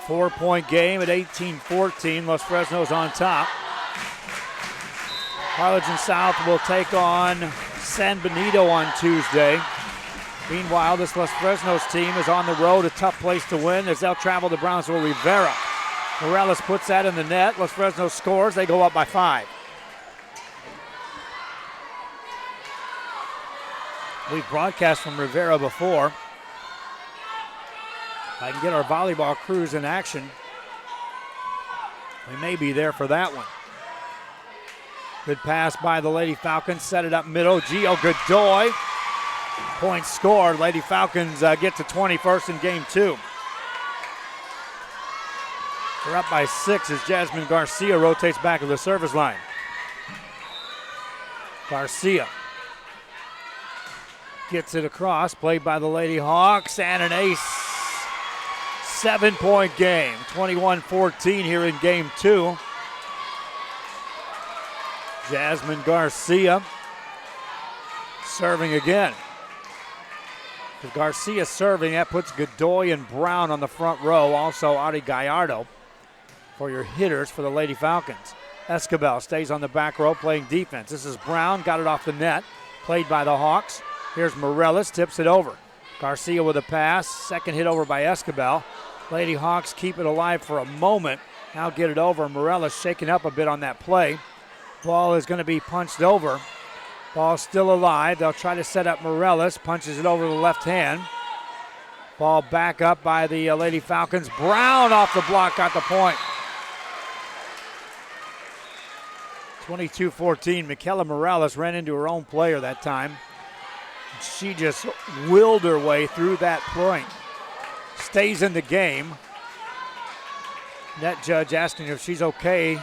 [SPEAKER 1] 4-point game at 18-14. Los Fresnos on top. Harlingen South will take on San Benito on Tuesday. Meanwhile, this Los Fresnos team is on the road, a tough place to win as they'll travel to Brownsville Rivera. Morales puts that in the net. Los Fresnos scores. They go up by 5. We've broadcast from Rivera before. If I can get our volleyball crews in action, we may be there for that one. Good pass by the Lady Falcons. Set it up middle. Gio Godoy. Point scored. Lady Falcons get to 21st in game 2. They're up by 6 as Jasmine Garcia rotates back to the service line. Garcia gets it across. Played by the Lady Hawks, and an ace. 7-point game. 21-14 here in game 2. Jasmine Garcia serving again. With Garcia serving, that puts Godoy and Brown on the front row. Also, Ari Gallardo for your hitters for the Lady Falcons. Escobar stays on the back row playing defense. This is Brown, got it off the net. Played by the Hawks. Here's Morales, tips it over. Garcia with a pass. Second hit over by Escobar. Lady Hawks keep it alive for a moment. Now get it over. Morales shaking up a bit on that play. Ball is going to be punched over. Ball still alive. They'll try to set up Morales. Punches it over the left hand. Ball back up by the Lady Falcons. Brown off the block got the point. 22-14. Michaela Morales ran into her own player that time. She just willed her way through that point. Stays in the game. Net judge asking if she's okay.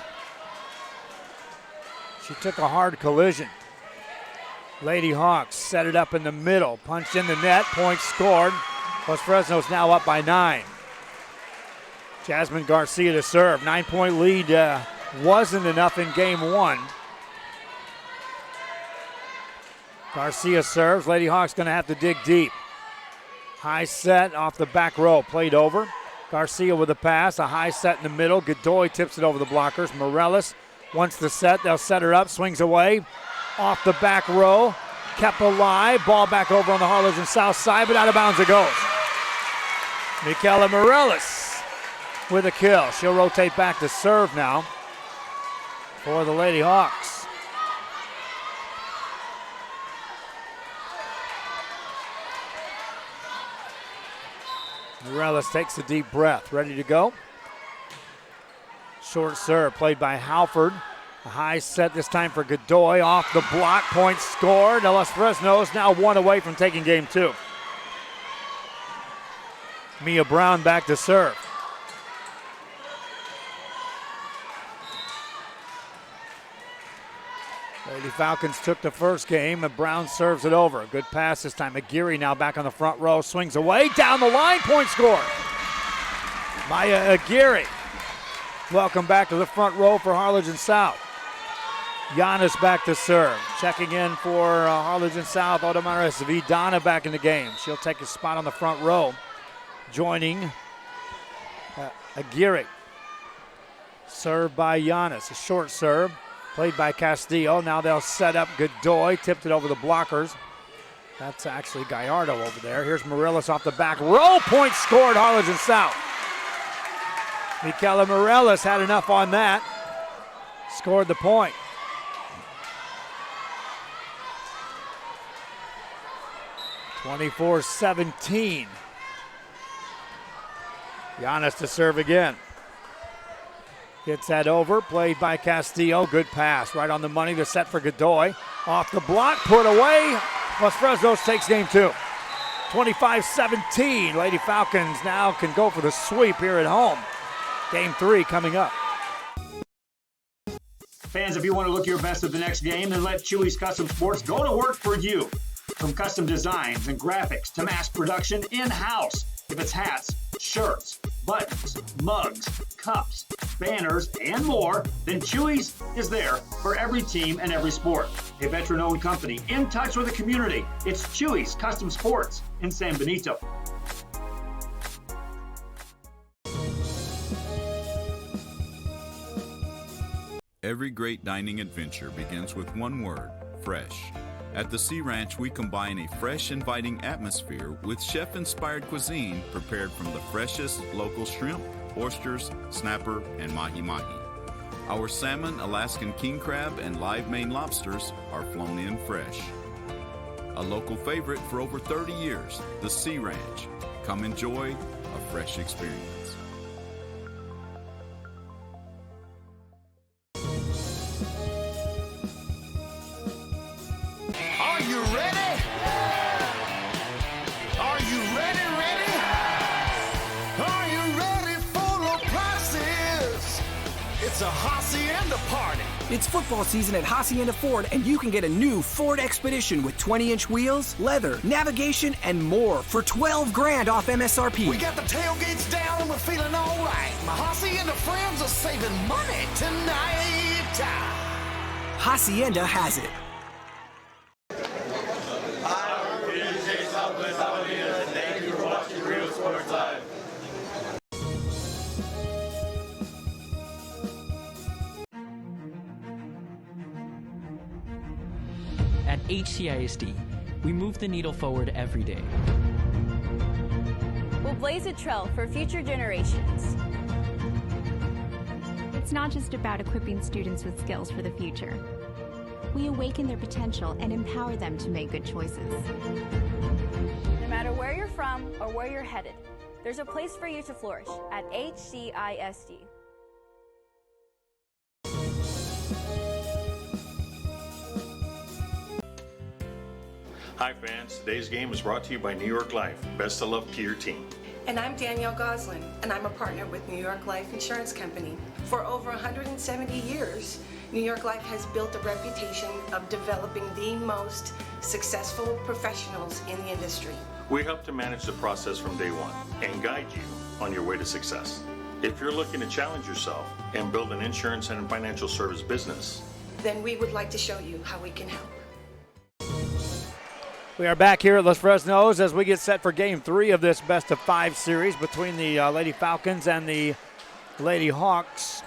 [SPEAKER 1] She took a hard collision. Lady Hawks set it up in the middle. Punched in the net. Point scored. Los Fresnos now up by 9. Jasmine Garcia to serve. 9-point lead wasn't enough in game 1. Garcia serves. Lady Hawks going to have to dig deep. High set off the back row. Played over. Garcia with a pass. A high set in the middle. Godoy tips it over the blockers. Morales wants the set. They'll set her up. Swings away. Off the back row. Kept alive. Ball back over on the Harlingen south side, but out of bounds it goes. Michaela Morales with a kill. She'll rotate back to serve now for the Lady Hawks. Morales takes a deep breath, ready to go. Short serve played by Halford. A high set this time for Godoy. Off the block, point scored. Los Fresnos now 1 away from taking game 2. Mia Brown back to serve. Lady Falcons took the first game, and Brown serves it over. Good pass this time. Aguirre now back on the front row. Swings away, down the line, point score. Maya Aguirre. Welcome back to the front row for Harlingen South. Giannis back to serve. Checking in for Harlingen South. Otomaris Vidana back in the game. She'll take a spot on the front row. Joining Aguirre. Served by Giannis. A short serve. Played by Castillo. Now they'll set up Godoy. Tipped it over the blockers. That's actually Gallardo over there. Here's Morales off the back row. Point scored, Harlingen South. Michaela Morales had enough on that. Scored the point. (24-17). Giannis to serve again. Gets that over, played by Castillo. Good pass, right on the money. The set for Godoy. Off the block, put away. Los Fresnos takes game 2. 25-17. Lady Falcons now can go for the sweep here at home. Game 3 coming up.
[SPEAKER 8] Fans, if you want to look your best at the next game, then let Chewy's Custom Sports go to work for you. From custom designs and graphics to mass production in-house. If it's hats, shirts, buttons, mugs, cups, banners, and more, then Chewy's is there for every team and every sport. A veteran-owned company in touch with the community. It's Chewy's Custom Sports in San Benito.
[SPEAKER 2] Every great dining adventure begins with one word: fresh. At the Sea Ranch, we combine a fresh, inviting atmosphere with chef-inspired cuisine prepared from the freshest local shrimp, oysters, snapper, and mahi-mahi. Our salmon, Alaskan king crab, and live Maine lobsters are flown in fresh. A local favorite for over 30 years, the Sea Ranch. Come enjoy a fresh experience.
[SPEAKER 4] Are you ready? Are you ready? Are you ready for the prices? It's a Hacienda party.
[SPEAKER 5] It's football season at Hacienda Ford, and you can get a new Ford Expedition with 20-inch wheels, leather, navigation, and more for $12,000 off MSRP.
[SPEAKER 4] We got the tailgates down and we're feeling all right. My Hacienda friends are saving money tonight.
[SPEAKER 5] Hacienda has it.
[SPEAKER 7] Thank you for watching Real Sports Live.
[SPEAKER 16] At HCISD, we move the needle forward every day.
[SPEAKER 17] We'll blaze a trail for future generations.
[SPEAKER 18] It's not just about equipping students with skills for the future. We awaken their potential and empower them to make good choices.
[SPEAKER 17] No matter where you're from or where you're headed, there's a place for you to flourish at HCISD.
[SPEAKER 9] Hi fans, today's game is brought to you by New York Life. Best of luck to your team.
[SPEAKER 10] And I'm Danielle Goslin, and I'm a partner with New York Life Insurance Company. For over 170 years, New York Life has built a reputation of developing the most successful professionals in the industry.
[SPEAKER 9] We help to manage the process from day one and guide you on your way to success. If you're looking to challenge yourself and build an insurance and financial service business,
[SPEAKER 10] then we would like to show you how we can help.
[SPEAKER 1] We are back here at Los Fresnos as we get set for Game 3 of this best-of-5 series between the Lady Falcons and the Lady Hawks.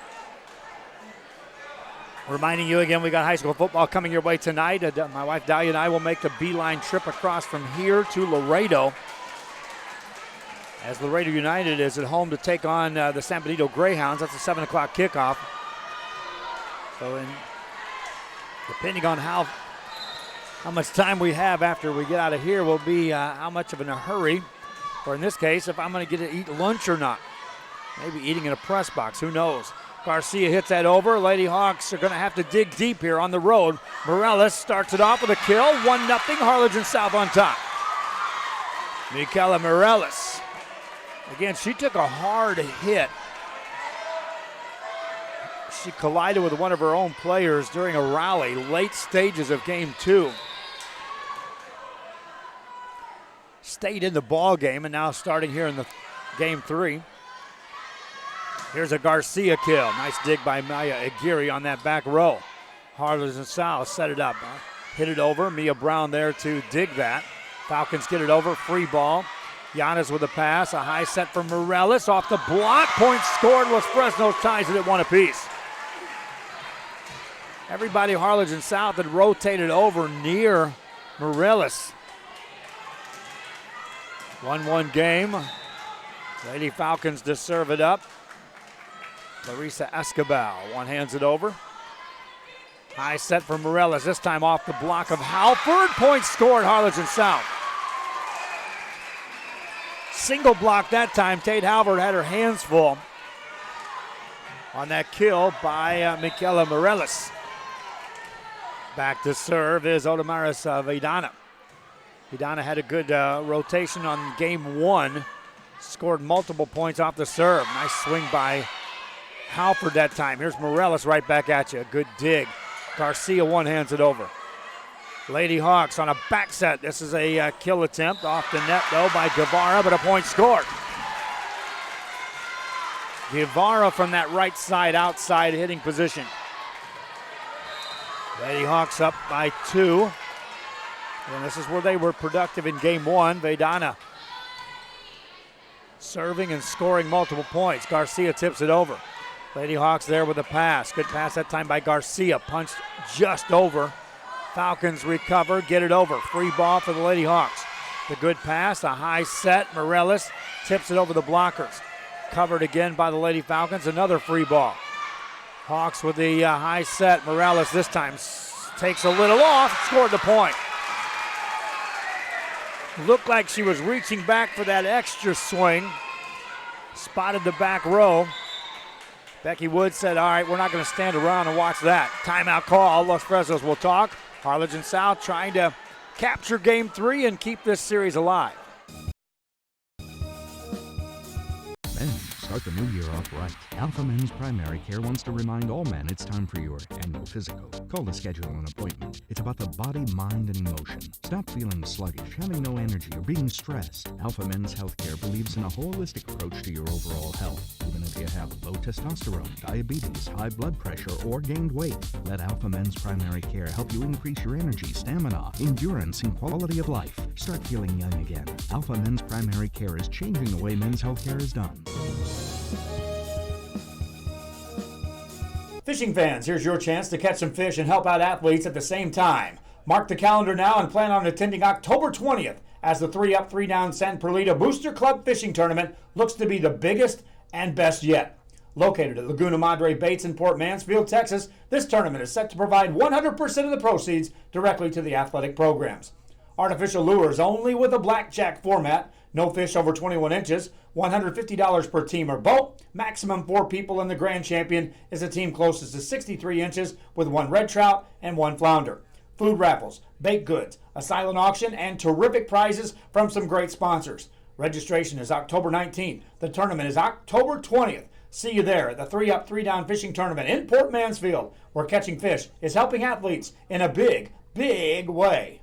[SPEAKER 1] Reminding you again, we got high school football coming your way tonight. My wife Dahlia and I will make the beeline trip across from here to Laredo, as Laredo United is at home to take on the San Benito Greyhounds. That's a 7 o'clock kickoff. So depending on how much time we have after we get out of here will be how much of in a hurry, or in this case, if I'm going to get to eat lunch or not. Maybe eating in a press box, who knows. Garcia hits that over. Lady Hawks are going to have to dig deep here on the road. Morales starts it off with a kill. 1-0, Harlingen South on top. Michaela Morales. Again, she took a hard hit. She collided with one of her own players during a rally, late stages of Game 2. Stayed in the ball game, and now starting here in the Game 3. Here's a Garcia kill. Nice dig by Maya Aguirre on that back row. Harlingen South set it up. Hit it over. Mia Brown there to dig that. Falcons get it over. Free ball. Giannis with a pass. A high set from Morales off the block. Point scored. Los Fresnos ties it at 1 apiece. Everybody Harlingen South had rotated over near Morales. 1-1 game. Lady Falcons to serve it up. Larissa Escobar one-hands it over. High set for Morales, this time off the block of Halford. Point scored, Harlingen South. Single block that time. Tate Halford had her hands full on that kill by Michaela Morales. Back to serve is Otamaris Vidana. Vidana had a good rotation on Game 1. Scored multiple points off the serve. Nice swing by Halford that time. Here's Morales right back at you. Good dig. Garcia one-hands it over. Lady Hawks on a back set. This is a kill attempt. Off the net, though, by Guevara, but a point scored. Guevara from that right side, outside hitting position. Lady Hawks up by 2. And this is where they were productive in Game 1. Vedana serving and scoring multiple points. Garcia tips it over. Lady Hawks there with a pass. Good pass that time by Garcia. Punched just over. Falcons recover, get it over. Free ball for the Lady Hawks. The good pass, a high set. Morales tips it over the blockers. Covered again by the Lady Falcons. Another free ball. Hawks with the high set. Morales this time takes a little off. Scored the point. Looked like she was reaching back for that extra swing. Spotted the back row. Becky Wood said, all right, we're not going to stand around and watch that. Timeout call. Los Fresnos will talk. Harlingen South trying to capture Game 3 and keep this series alive.
[SPEAKER 12] Men, start the new year off right. Alpha Men's Primary Care wants to remind all men it's time for your annual physical. Call to schedule an appointment. It's about the body, mind, and emotion. Stop feeling sluggish, having no energy, or being stressed. Alpha Men's Healthcare believes in a holistic approach to your overall health. Even if you have low testosterone, diabetes, high blood pressure, or gained weight, let Alpha Men's Primary Care help you increase your energy, stamina, endurance, and quality of life. Start feeling young again. Alpha Men's Primary Care is changing the way men's healthcare is done.
[SPEAKER 20] Fishing fans, here's your chance to catch some fish and help out athletes at the same time. Mark the calendar now and plan on attending October 20th as the 3-Up, 3-Down San Perlita Booster Club Fishing Tournament looks to be the biggest and best yet. Located at Laguna Madre Baits in Port Mansfield, Texas, this tournament is set to provide 100% of the proceeds directly to the athletic programs. Artificial lures only with a blackjack format, no fish over 21 inches, $150 per team or boat, maximum 4 people, and the grand champion is a team closest to 63 inches with 1 red trout and 1 flounder. food raffles, baked goods, a silent auction, and terrific prizes from some great sponsors. Registration is October 19th. The tournament is October 20th. See you there at the 3-Up, 3-Down Fishing Tournament in Port Mansfield, where catching fish is helping athletes in a big, big way.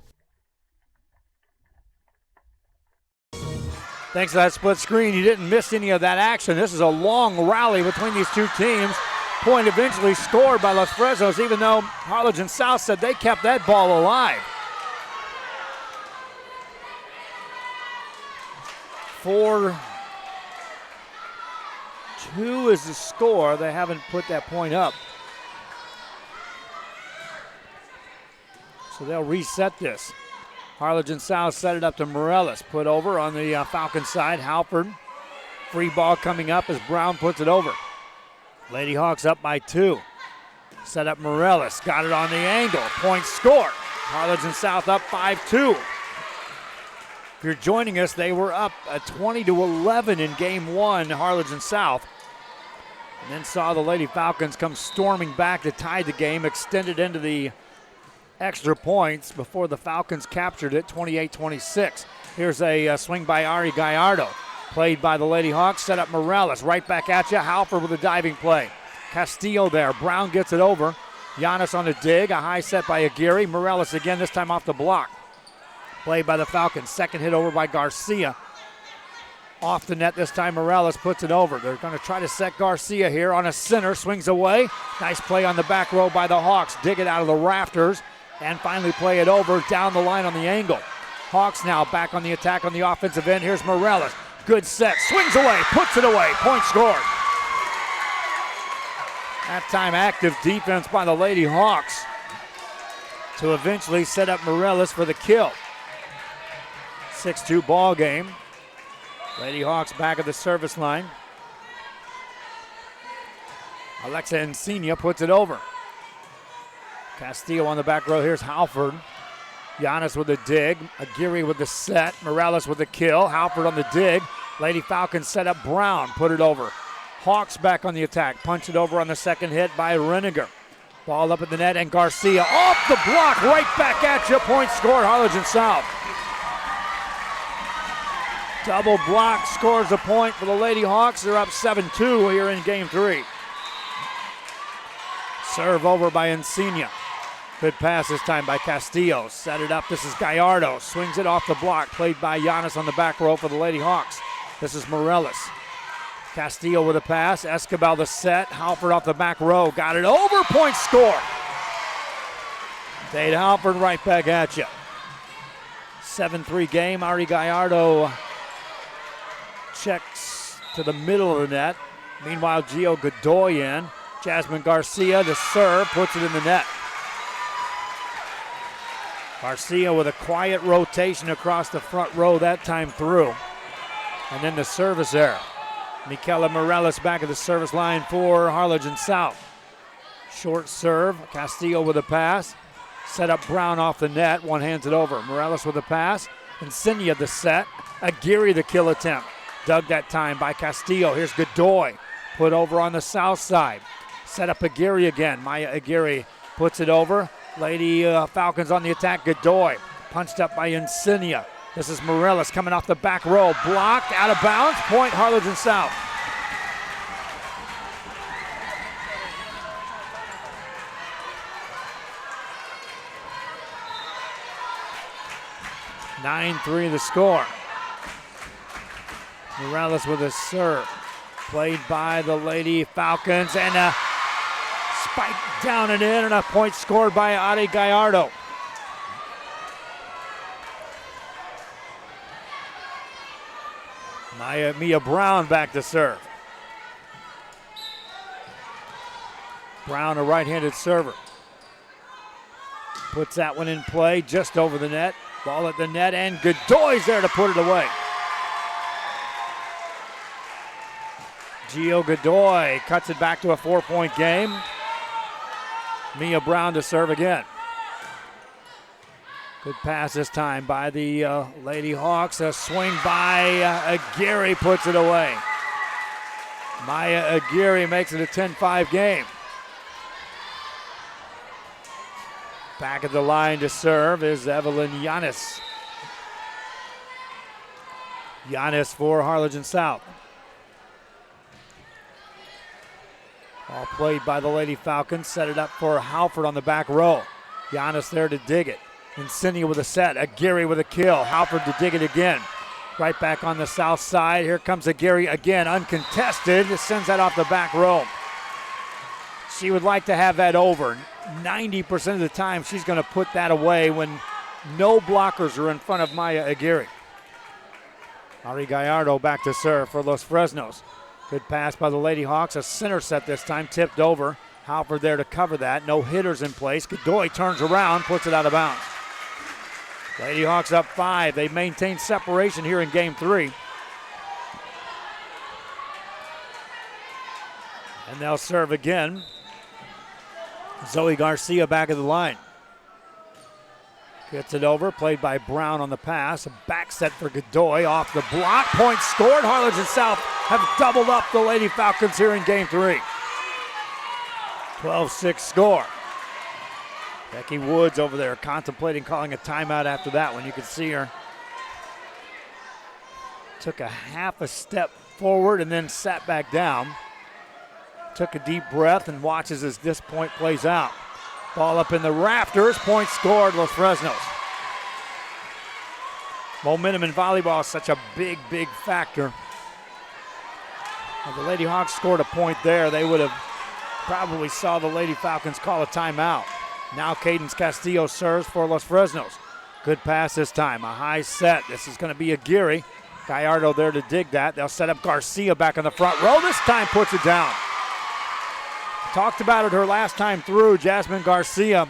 [SPEAKER 1] Thanks to that split screen, you didn't miss any of that action. This is a long rally between these two teams. Point eventually scored by Los Fresnos, even though Harlingen South said they kept that ball alive. 4-2 is the score. They haven't put that point up. So they'll reset this. Harlingen South set it up to Morales. Put over on the Falcon side. Halford. Free ball coming up as Brown puts it over. Lady Hawks up by 2. Set up Morales. Got it on the angle. Point scored. Harlingen South up 5-2. If you're joining us, they were up 20-11 in game 1, Harlingen South. And then saw the Lady Falcons come storming back to tie the game, extended into the extra points before the Falcons captured it 28-26. Here's a swing by Ari Gallardo. Played by the Lady Hawks, set up Morales. Right back at you, Halford with a diving play. Castillo there, Brown gets it over. Giannis on the dig, a high set by Aguirre. Morales again, this time off the block. Played by the Falcons, second hit over by Garcia. Off the net this time, Morales puts it over. They're going to try to set Garcia here on a center, swings away. Nice play on the back row by the Hawks. Dig it out of the rafters and finally play it over down the line on the angle. Hawks now back on the attack on the offensive end. Here's Morales. Good set, swings away, puts it away, point scored. That time active defense by the Lady Hawks to eventually set up Morales for the kill. 6-2 ball game. Lady Hawks back at the service line. Alexa Encina puts it over. Castillo on the back row. Here's Halford. Giannis with the dig. Aguirre with the set. Morales with the kill. Halford on the dig. Lady Falcons set up Brown. Put it over. Hawks back on the attack. Punch it over on the second hit by Reniger. Ball up at the net and Garcia off the block. Right back at you. Point scored. Harlingen South. Double block scores a point for the Lady Hawks. They're up 7-2 here in game 3. Serve over by Encina. Good pass this time by Castillo. Set it up. This is Gallardo. Swings it off the block. Played by Giannis on the back row for the Lady Hawks. This is Morales. Castillo with a pass. Escobar the set. Halford off the back row. Got it over. Point score. Dade Halford right back at you. 7-3 game. Ari Gallardo checks to the middle of the net. Meanwhile, Gio Godoy in. Jasmine Garcia, the serve, puts it in the net. Garcia with a quiet rotation across the front row that time through. And then the service error. Michaela Morales back at the service line for Harlingen South. Short serve, Castillo with a pass. Set up Brown off the net, one hands it over. Morales with a pass, Encina the set. Aguirre the kill attempt. Dug that time by Castillo. Here's Godoy, put over on the south side. Set up Aguirre again. Maya Aguirre puts it over. Lady Falcons on the attack. Godoy punched up by Encina. This is Morales coming off the back row. Blocked, out of bounds. Point Harlingen South. (9-3) the score. Morales with a serve. Played by the Lady Falcons, and a spike down and in, and a point scored by Ari Gallardo. Mia Brown back to serve. Brown, a right-handed server. Puts that one in play just over the net. Ball at the net, and Godoy's there to put it away. Gio Godoy cuts it back to a 4-point game. Mia Brown to serve again. Good pass this time by the Lady Hawks. A swing by Aguirre puts it away. Maya Aguirre makes it a 10-5 game. Back at the line to serve is Evelyn Yanis. Yanis for Harlingen South. All played by the Lady Falcons. Set it up for Halford on the back row. Yanis there to dig it. Insignia with a set. Aguirre with a kill. Halford to dig it again. Right back on the south side. Here comes Aguirre again, uncontested. Sends that off the back row. She would like to have that over. 90% of the time she's going to put that away when no blockers are in front of Maya Aguirre. Ari Gallardo back to serve for Los Fresnos. Good pass by the Lady Hawks. A center set this time, tipped over. Halford there to cover that. No hitters in place. Godoy turns around, puts it out of bounds. Lady Hawks up 5. They maintain separation here in game 3. And they'll serve again. Zoe Garcia back of the line. Gets it over, played by Brown on the pass. A back set for Godoy off the block. Point scored. Harlingen South have doubled up the Lady Falcons here in game 3. 12-6 score. Becky Woods over there contemplating calling a timeout after that one. You can see her. Took a half a step forward and then sat back down. Took a deep breath and watches as this point plays out. Ball up in the rafters. Point scored, Los Fresnos. Momentum in volleyball is such a big, big factor. If the Lady Hawks scored a point there, they would have probably saw the Lady Falcons call a timeout. Now Cadence Castillo serves for Los Fresnos. Good pass this time. A high set. This is going to be Aguirre. Gallardo there to dig that. They'll set up Garcia back on the front row. This time puts it down. Talked about it her last time through, Jasmine Garcia.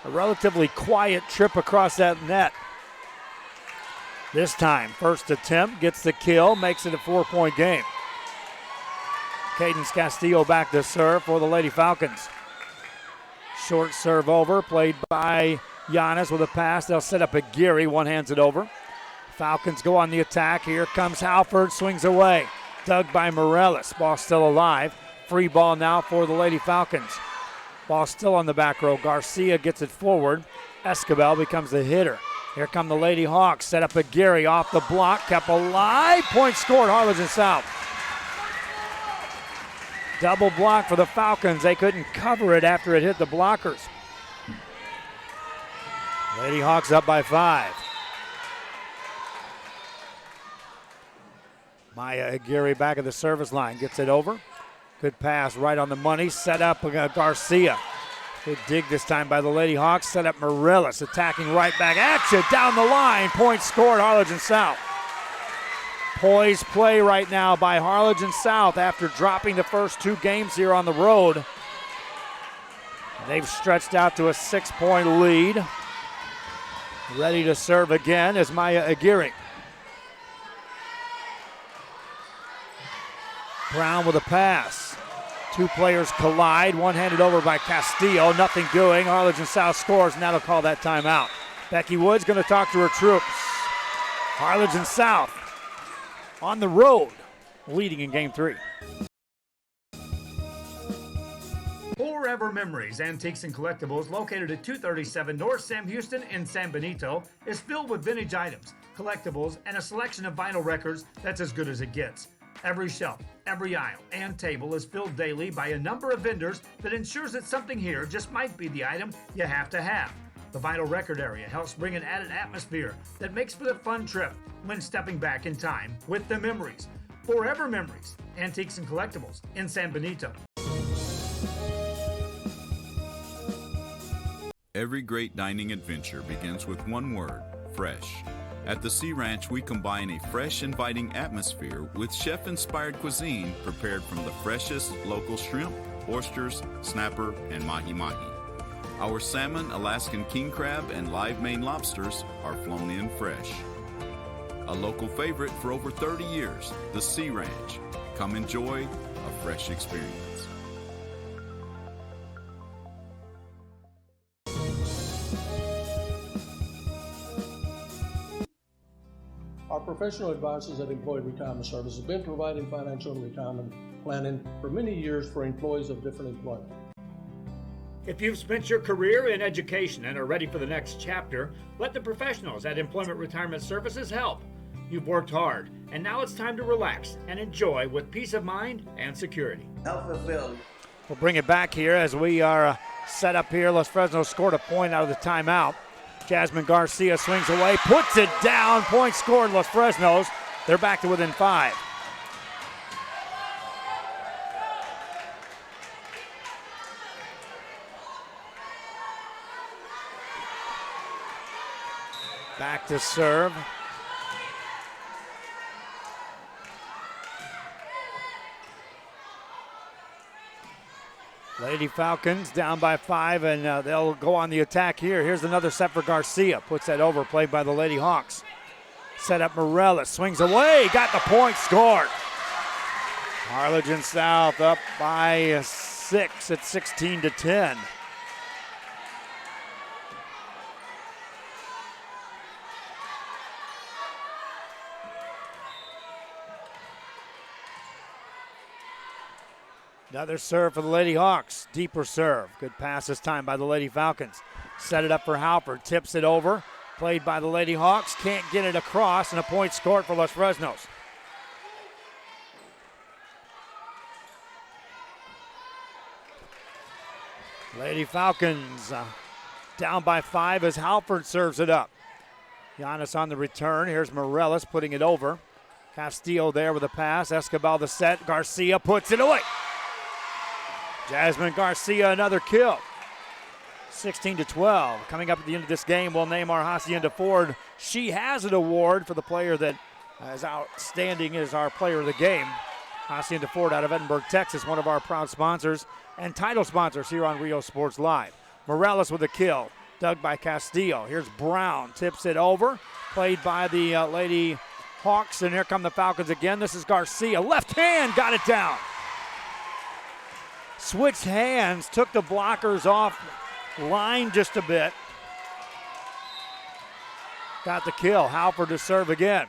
[SPEAKER 1] A relatively quiet trip across that net. This time, first attempt, gets the kill, makes it a 4-point game. Cadence Castillo back to serve for the Lady Falcons. Short serve over, played by Yanis with a pass. They'll set up Aguirre, one hands it over. Falcons go on the attack. Here comes Halford, swings away. Dug by Morales, ball still alive. Free ball now for the Lady Falcons. Ball still on the back row. Garcia gets it forward. Escobar becomes the hitter. Here come the Lady Hawks. Set up Aguirre off the block. Kept alive. Point scored, Harlingen South. Double block for the Falcons. They couldn't cover it after it hit the blockers. Lady Hawks up by 5. Maya Aguirre back at the service line. Gets it over. Good pass right on the money. Set up Garcia. Good dig this time by the Lady Hawks. Set up Morales attacking right back at you down the line. Point scored, Harlingen South. Poised play right now by Harlingen South after dropping the first 2 games here on the road. They've stretched out to a 6-point lead. Ready to serve again is Maya Aguirre. Brown with a pass. 2 players collide. One handed over by Castillo. Nothing doing. Harlingen South scores, and that'll call that timeout. Becky Woods going to talk to her troops. Harlingen South on the road, leading in game 3.
[SPEAKER 20] Forever Memories, Antiques and Collectibles, located at 237 North Sam Houston in San Benito, is filled with vintage items, collectibles, and a selection of vinyl records that's as good as it gets. Every shelf, every aisle, and table is filled daily by a number of vendors that ensures that something here just might be the item you have to have. The vinyl record area helps bring an added atmosphere that makes for the fun trip when stepping back in time with the memories. Forever Memories, Antiques and Collectibles in San Benito.
[SPEAKER 2] Every great dining adventure begins with one word, fresh. At the Sea Ranch, we combine a fresh, inviting atmosphere with chef-inspired cuisine prepared from the freshest local shrimp, oysters, snapper, and mahi-mahi. Our salmon, Alaskan king crab, and live Maine lobsters are flown in fresh. A local favorite for over 30 years, the Sea Ranch. Come enjoy a fresh experience.
[SPEAKER 13] Our professional advisors at Employee Retirement Service have been providing financial and retirement planning for many years for employees of different employment.
[SPEAKER 20] If you've spent your career in education and are ready for the next chapter, let the professionals at Employment Retirement Services help. You've worked hard, and now it's time to relax and enjoy with peace of mind and security.
[SPEAKER 14] Help fulfill.
[SPEAKER 1] We'll bring it back here as we are set up here. Los Fresnos scored a point out of the timeout. Jasmine Garcia swings away, puts it down. Point scored, Los Fresnos. They're back to within 5. Back to serve. Lady Falcons down by 5, and they'll go on the attack here. Here's another set for Garcia. Puts that over, played by the Lady Hawks. Set up Morales, swings away, got the point, scored. Harlingen South up by 6 at 16-10. Another serve for the Lady Hawks. Deeper serve. Good pass this time by the Lady Falcons. Set it up for Halford. Tips it over. Played by the Lady Hawks. Can't get it across, and a point scored for Los Fresnos. Lady Falcons down by 5 as Halford serves it up. Giannis on the return. Here's Morales putting it over. Castillo there with a pass. Escobar the set. Garcia puts it away. Jasmine Garcia, another kill. 16-12. Coming up at the end of this game, we'll name our Hacienda Ford She Has It award for the player that is outstanding as our player of the game. Hacienda Ford out of Edinburgh, Texas, one of our proud sponsors and title sponsors here on Rio Sports Live. Morales with a kill, dug by Castillo. Here's Brown, tips it over, played by the Lady Hawks, and here come the Falcons again. This is Garcia, left hand, got it down. Switched hands, took the blockers off line just a bit. Got the kill. Halford to serve again.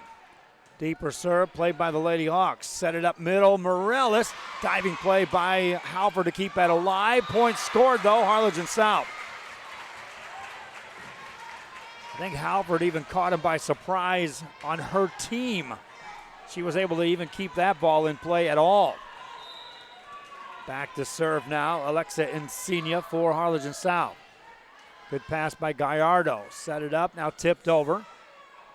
[SPEAKER 1] Deeper serve, played by the Lady Hawks. Set it up middle. Morales, diving play by Halford to keep that alive. Point scored, though, Harlingen South. I think Halford even caught him by surprise on her team. She was able to even keep that ball in play at all. Back to serve now, Alexa Insignia for Harlingen South. Good pass by Gallardo. Set it up, now tipped over.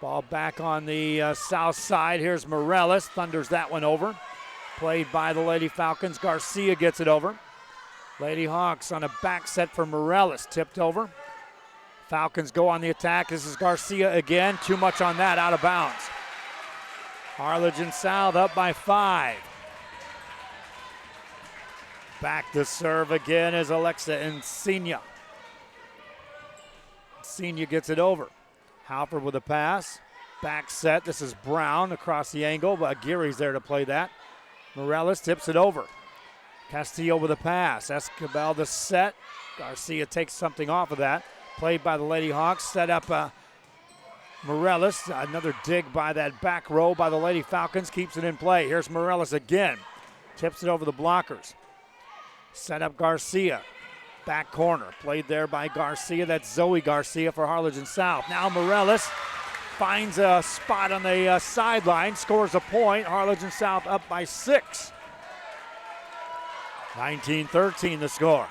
[SPEAKER 1] Ball back on the south side. Here's Morales, thunders that one over. Played by the Lady Falcons. Garcia gets it over. Lady Hawks on a back set for Morales, tipped over. Falcons go on the attack. This is Garcia again. Too much on that, out of bounds. Harlingen South up by 5. Back to serve again is Alexa Insignia. Insignia gets it over. Halford with a pass. Back set. This is Brown across the angle, but Geary's there to play that. Morales tips it over. Castillo with a pass. Escobar the set. Garcia takes something off of that. Played by the Lady Hawks. Set up Morales. Another dig by that back row by the Lady Falcons. Keeps it in play. Here's Morales again. Tips it over the blockers. Set up Garcia. Back corner. Played there by Garcia. That's Zoe Garcia for Harlingen South. Now Morales finds a spot on the sideline. Scores a point. Harlingen South up by 6. 19-13 the score.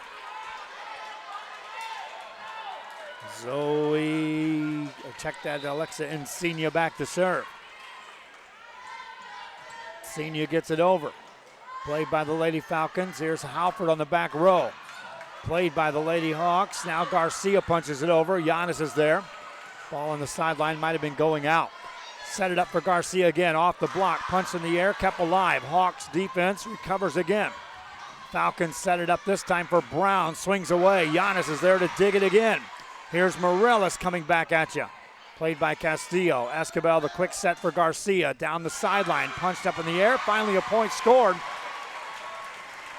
[SPEAKER 1] Zoe, check that, Alexa Insignia back to serve. Insignia gets it over. Played by the Lady Falcons. Here's Halford on the back row. Played by the Lady Hawks. Now Garcia punches it over. Giannis is there. Ball on the sideline might have been going out. Set it up for Garcia again. Off the block. Punch in the air. Kept alive. Hawks defense recovers again. Falcons set it up this time for Brown. Swings away. Giannis is there to dig it again. Here's Morales coming back at you. Played by Castillo. Escobar the quick set for Garcia. Down the sideline. Punched up in the air. Finally a point scored.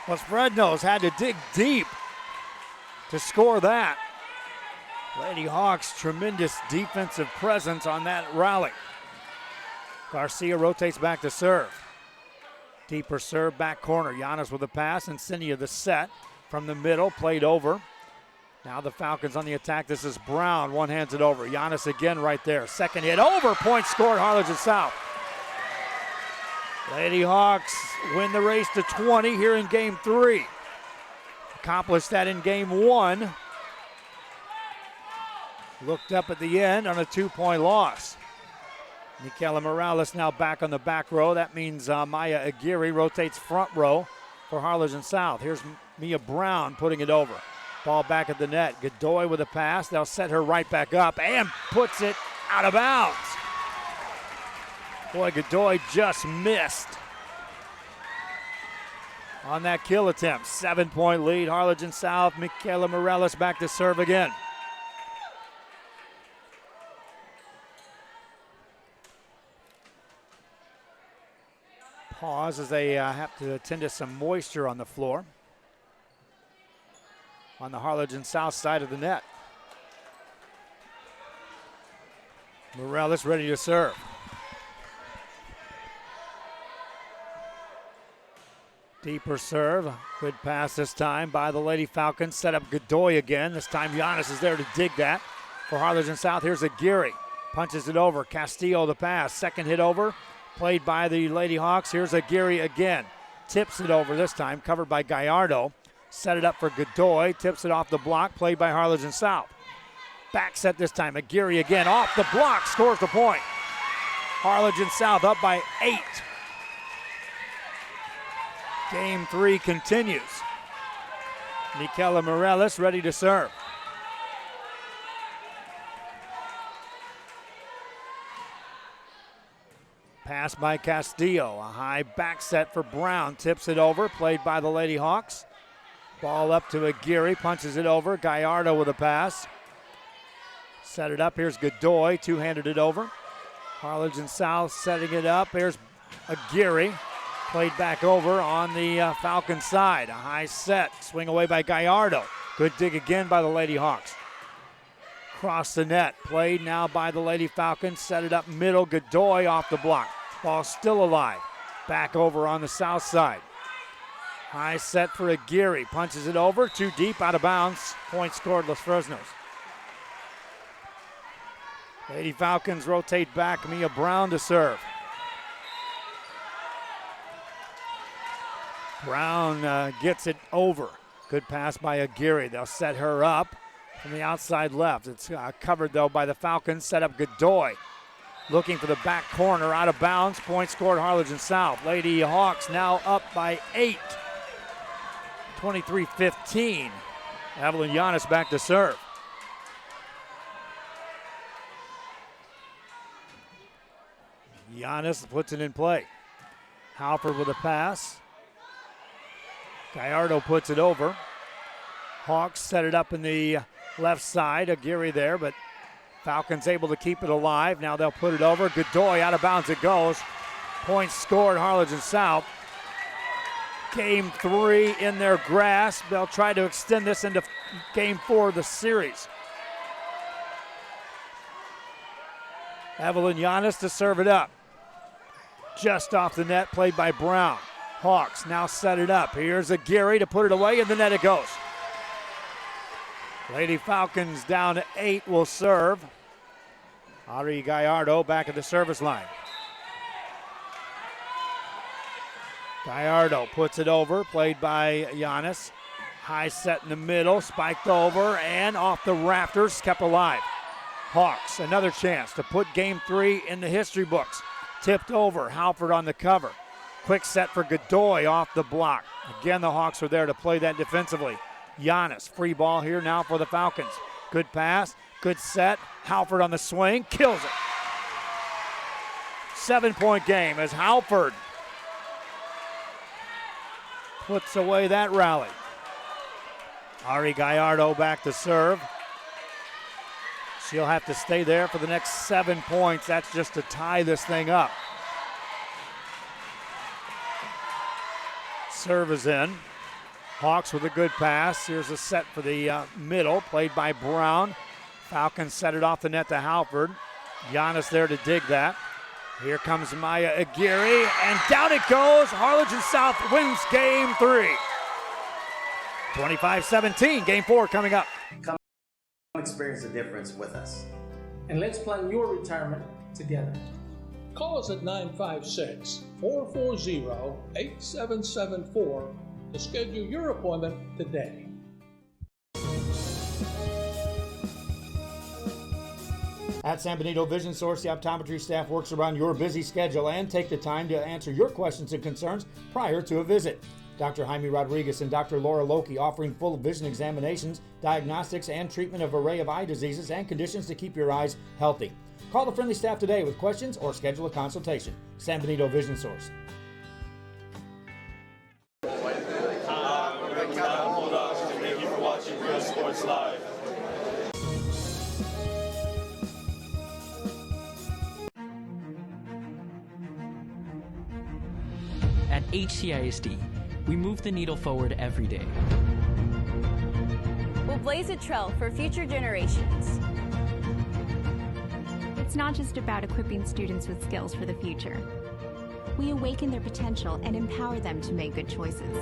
[SPEAKER 1] Los Fresnos had to dig deep to score that. Lady Hawks, tremendous defensive presence on that rally. Garcia rotates back to serve. Deeper serve, back corner. Giannis with a pass. Insignia the set from the middle, played over. Now the Falcons on the attack. This is Brown. One hands it over. Giannis again right there. Second hit over. Point scored, Harlingen South. Lady Hawks win the race to 20 here in game 3. Accomplished that in game 1. Looked up at the end on a 2-point loss. Michaela Morales now back on the back row. That means Maya Aguirre rotates front row for Harlingen South. Here's Mia Brown putting it over. Ball back at the net. Godoy with a pass. They'll set her right back up and puts it out of bounds. Boy, Godoy just missed on that kill attempt. 7-point lead. Harlingen South. Michaela Morales back to serve again. Pause as they have to attend to some moisture on the floor on the Harlingen South side of the net. Morales ready to serve. Deeper serve. Good pass this time by the Lady Falcons. Set up Godoy again. This time Giannis is there to dig that for Harlingen South. Here's Aguirre. Punches it over. Castillo the pass. Second hit over. Played by the Lady Hawks. Here's Aguirre again. Tips it over this time. Covered by Gallardo. Set it up for Godoy. Tips it off the block. Played by Harlingen South. Back set this time. Aguirre again. Off the block. Scores the point. Harlingen South up by 8. Game 3 continues. Michaela Morales ready to serve. Pass by Castillo. A high back set for Brown. Tips it over. Played by the Lady Hawks. Ball up to Aguirre. Punches it over. Gallardo with a pass. Set it up. Here's Godoy. Two-handed it over. Harlingen South setting it up. Here's Aguirre. Played back over on the Falcon side. A high set. Swing away by Gallardo. Good dig again by the Lady Hawks. Cross the net. Played now by the Lady Falcons. Set it up middle. Godoy off the block. Ball still alive. Back over on the south side. High set for Aguirre. Punches it over. Too deep. Out of bounds. Point scored, Los Fresnos. Lady Falcons rotate back. Mia Brown to serve. Brown gets it over. Good pass by Aguirre. They'll set her up from the outside left. It's covered, though, by the Falcons. Set up Godoy. Looking for the back corner. Out of bounds. Point scored, Harlingen South. Lady Hawks now up by 8. 23-15. Evelyn Giannis back to serve. Giannis puts it in play. Halford with a pass. Gallardo puts it over. Hawks set it up in the left side. Aguirre there, but Falcons able to keep it alive. Now they'll put it over. Godoy, out of bounds it goes. Points scored, Harlingen South. Game 3 in their grasp. They'll try to extend this into game 4 of the series. Evelyn Giannis to serve it up. Just off the net, played by Brown. Hawks now set it up. Here's Aguirre to put it away, and the net it goes. Lady Falcons down to 8 will serve. Ari Gallardo back at the service line. Gallardo puts it over, played by Giannis. High set in the middle, spiked over, and off the rafters, kept alive. Hawks, another chance to put game 3 in the history books. Tipped over, Halford on the cover. Quick set for Godoy off the block. Again, the Hawks are there to play that defensively. Giannis, free ball here now for the Falcons. Good pass, good set. Halford on the swing, kills it. 7-point game as Halford puts away that rally. Ari Gallardo back to serve. She'll have to stay there for the next 7 points. That's just to tie this thing up. Serve is in. Hawks with a good pass. Here's a set for the middle, played by Brown. Falcons set it off the net to Halford. Giannis there to dig that. Here comes Maya Aguirre, and down it goes. Harlingen South wins game 3. 25-17, game 4 coming up
[SPEAKER 14] Come experience the difference with us.
[SPEAKER 13] And let's plan your retirement together. Call us at 956-440-8774 to schedule your appointment today.
[SPEAKER 20] At San Benito Vision Source, the optometry staff works around your busy schedule and take the time to answer your questions and concerns prior to a visit. Dr. Jaime Rodriguez and Dr. Laura Loki offering full vision examinations, diagnostics, and treatment of an array of eye diseases and conditions to keep your eyes healthy. Call the friendly staff today with questions or schedule a consultation. San Benito Vision Source.
[SPEAKER 3] Thank you for watching Real Sports Live.
[SPEAKER 16] At HCISD, we move the needle forward every day.
[SPEAKER 17] We'll blaze a trail for future generations.
[SPEAKER 18] It's not just about equipping students with skills for the future. We awaken their potential and empower them to make good choices.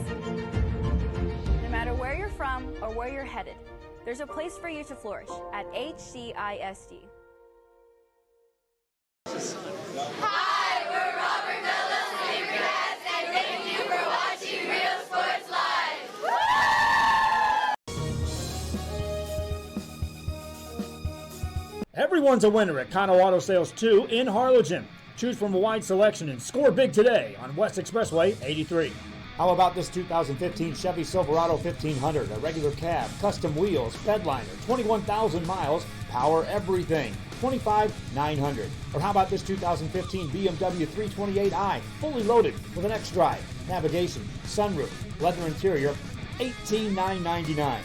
[SPEAKER 17] No matter where you're from or where you're headed, there's a place for you to flourish at HCISD.
[SPEAKER 6] Hi, we're Robert Bella's favorite cats, and thank you for watching Real Sports Live.
[SPEAKER 20] Everyone's a winner at Kano Auto Sales 2 in Harlingen. Choose from a wide selection and score big today on West Expressway 83. How about this 2015 Chevy Silverado 1500, a regular cab, custom wheels, bedliner, 21,000 miles, power everything, $25,900. Or how about this 2015 BMW 328i, fully loaded with an X-Drive, navigation, sunroof, leather interior, $18,999.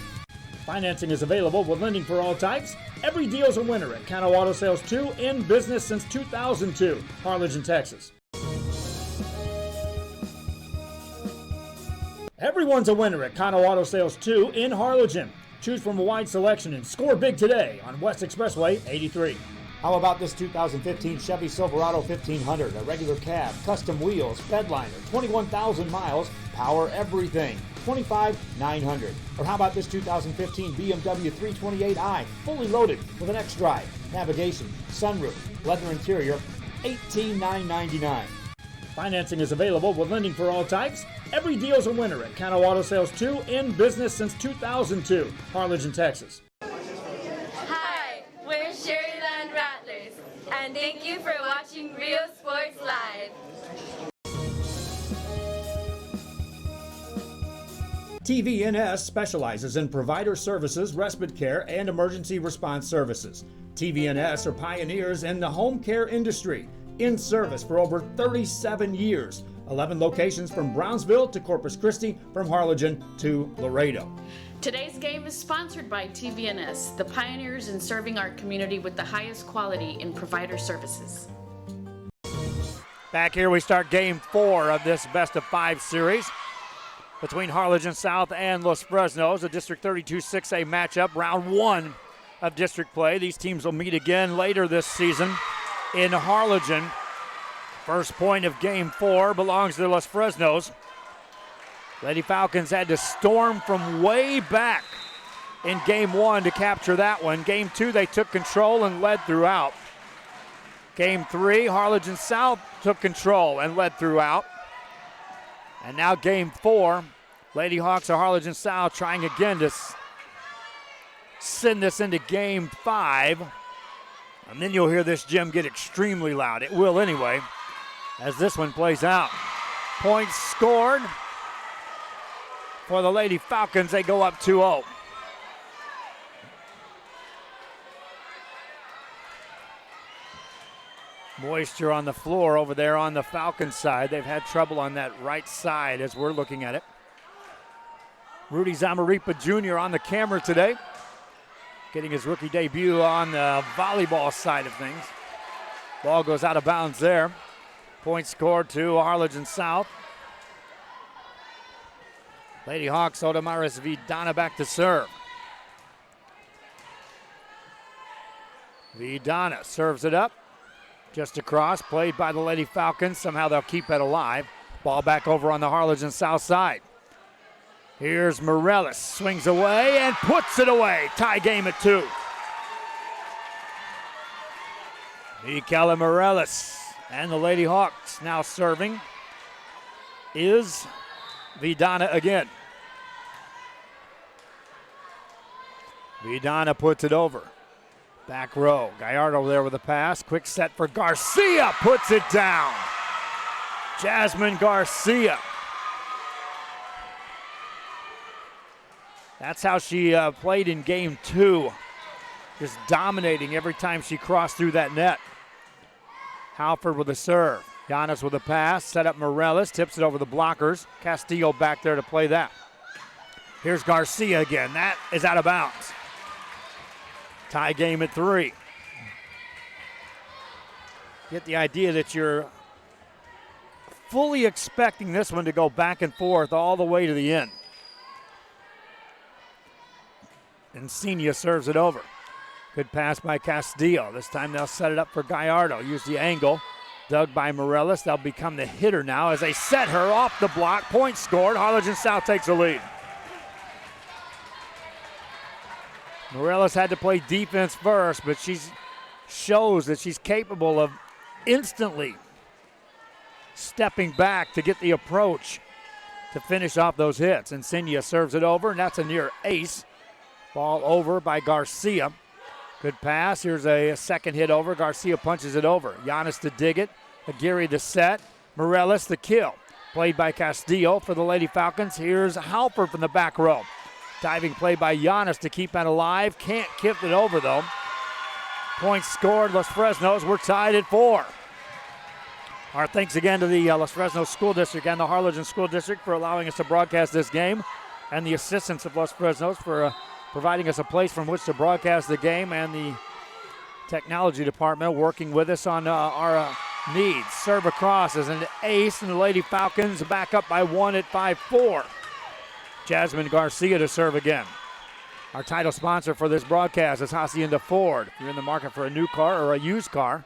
[SPEAKER 20] Financing is available with lending for all types. Every deal's a winner at Kano Auto Sales 2, in business since 2002, Harlingen, Texas. Everyone's a winner at Kano Auto Sales 2 in Harlingen. Choose from a wide selection and score big today on West Expressway 83. How about this 2015 Chevy Silverado 1500, a regular cab, custom wheels, bedliner, 21,000 miles, power everything, $25,900. Or how about this 2015 BMW 328i, fully loaded with an X-Drive, navigation, sunroof, leather interior, $18,999. Financing is available with lending for all types. Every deal's a winner at Kano Auto Sales 2, in business since 2002, Harlingen, Texas.
[SPEAKER 6] Hi, we're Sherryland Rattlers, and thank you for watching Real Sports Live.
[SPEAKER 20] TVNS specializes in provider services, respite care, and emergency response services. TVNS are pioneers in the home care industry, in service for over 37 years. 11 locations from Brownsville to Corpus Christi, from Harlingen to Laredo.
[SPEAKER 21] Today's game is sponsored by TVNS, the pioneers in serving our community with the highest quality in provider services.
[SPEAKER 1] Back here we start game 4 of this best-of-5 series between Harlingen South and Los Fresnos, a District 32 6A matchup, round 1 of district play. These teams will meet again later this season in Harlingen. First point of game 4 belongs to Los Fresnos. Lady Falcons had to storm from way back in game 1 to capture that one. Game 2, they took control and led throughout. Game 3, Harlingen South took control and led throughout. And now game 4, Lady Hawks of Harlingen South trying again to send this into game 5. And then you'll hear this gym get extremely loud. It will anyway, as this one plays out. Points scored for the Lady Falcons. They go up 2-0. Moisture on the floor over there on the Falcons side. They've had trouble on that right side as we're looking at it. Rudy Zamaripa Jr. on the camera today, getting his rookie debut on the volleyball side of things. Ball goes out of bounds there. Point scored to Harlingen South. Lady Hawks, Odamaris Vidana back to serve. Vidana serves it up. Just across, played by the Lady Falcons. Somehow they'll keep it alive. Ball back over on the Harlingen South side. Here's Morales, swings away and puts it away. Tie game at 2. Michaela Morales and the Lady Hawks now serving is Vidana again. Vidana puts it over. Back row, Gallardo there with a pass. Quick set for Garcia, puts it down. Jasmine Garcia. That's how she played in game 2. Just dominating every time she crossed through that net. Halford with a serve. Giannis with a pass, set up Morales, tips it over the blockers. Castillo back there to play that. Here's Garcia again. That is out of bounds. Tie game at 3. Get the idea that you're fully expecting this one to go back and forth all the way to the end. Insignia serves it over. Good pass by Castillo. This time they'll set it up for Gallardo. Use the angle. Dug by Morales. They'll become the hitter now as they set her off the block. Point scored. Harlingen South takes the lead. Morales had to play defense first, but she shows that she's capable of instantly stepping back to get the approach to finish off those hits. Insignia serves it over, and that's a near ace. Ball over by Garcia. Good pass. Here's a second hit over. Garcia punches it over. Giannis to dig it. Aguirre the set. Morales the kill. Played by Castillo for the Lady Falcons. Here's Halford from the back row. Diving play by Giannis to keep that alive. Can't kick it over, though. Points scored. Los Fresnos. We're tied at 4. Our thanks again to the Los Fresnos School District and the Harlingen School District for allowing us to broadcast this game, and the assistance of Los Fresnos for providing us a place from which to broadcast the game, and the technology department working with us on our needs. Serve across as an ace, and the Lady Falcons back up by 1 at 5-4. Jasmine Garcia to serve again. Our title sponsor for this broadcast is Hacienda Ford. If you're in the market for a new car or a used car,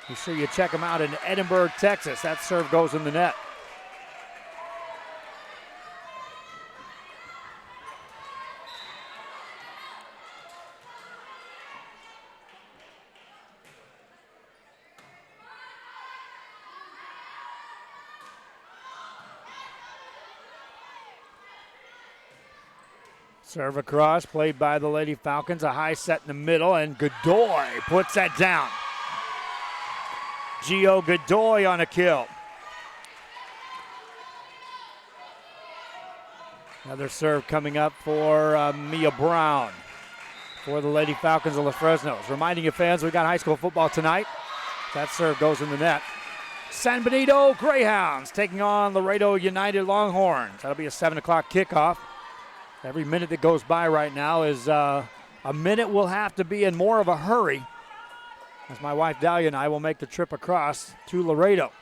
[SPEAKER 1] be sure you check them out in Edinburgh, Texas. That serve goes in the net. Serve across, played by the Lady Falcons. A high set in the middle, and Godoy puts that down. Gio Godoy on a kill. Another serve coming up for Mia Brown for the Lady Falcons of Los Fresnos. Reminding you fans, we've got high school football tonight. That serve goes in the net. San Benito Greyhounds taking on Laredo United Longhorns. That'll be a 7 o'clock kickoff. Every minute that goes by right now is a minute we'll have to be in more of a hurry, as my wife Dahlia and I will make the trip across to Laredo.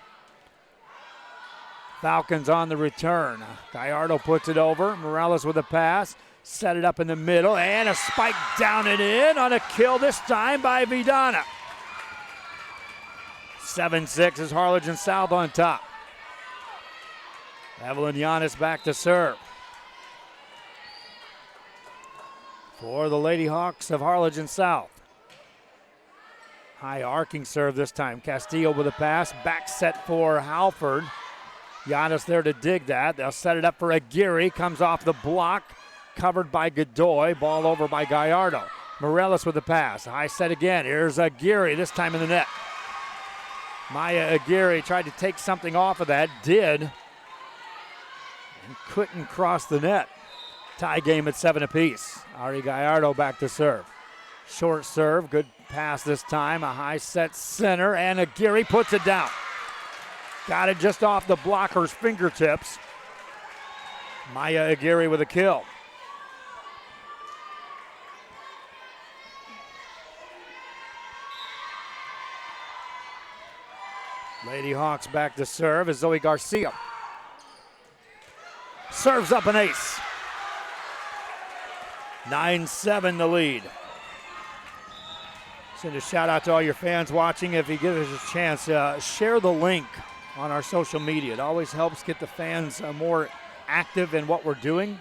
[SPEAKER 1] Falcons on the return. Gallardo puts it over. Morales with a pass. Set it up in the middle, and a spike down and in on a kill this time by Vidana. 7-6 is Harlingen South on top. Evelyn Giannis back to serve. For the Lady Hawks of Harlingen South. High arcing serve this time. Castillo with a pass. Back set for Halford. Giannis there to dig that. They'll set it up for Aguirre. Comes off the block. Covered by Godoy. Ball over by Gallardo. Morales with the pass. High set again. Here's Aguirre, this time in the net. Maya Aguirre tried to take something off of that. Did. And couldn't cross the net. Tie game at 7 apiece. Ari Gallardo back to serve. Short serve, good pass this time. A high set center, and Aguirre puts it down. Got it just off the blocker's fingertips. Maya Aguirre with a kill. Lady Hawks back to serve as Zoe Garcia serves up an ace. 9-7 the lead. Send a shout out to all your fans watching. If you give us a chance, share the link on our social media. It always helps get the fans more active in what we're doing.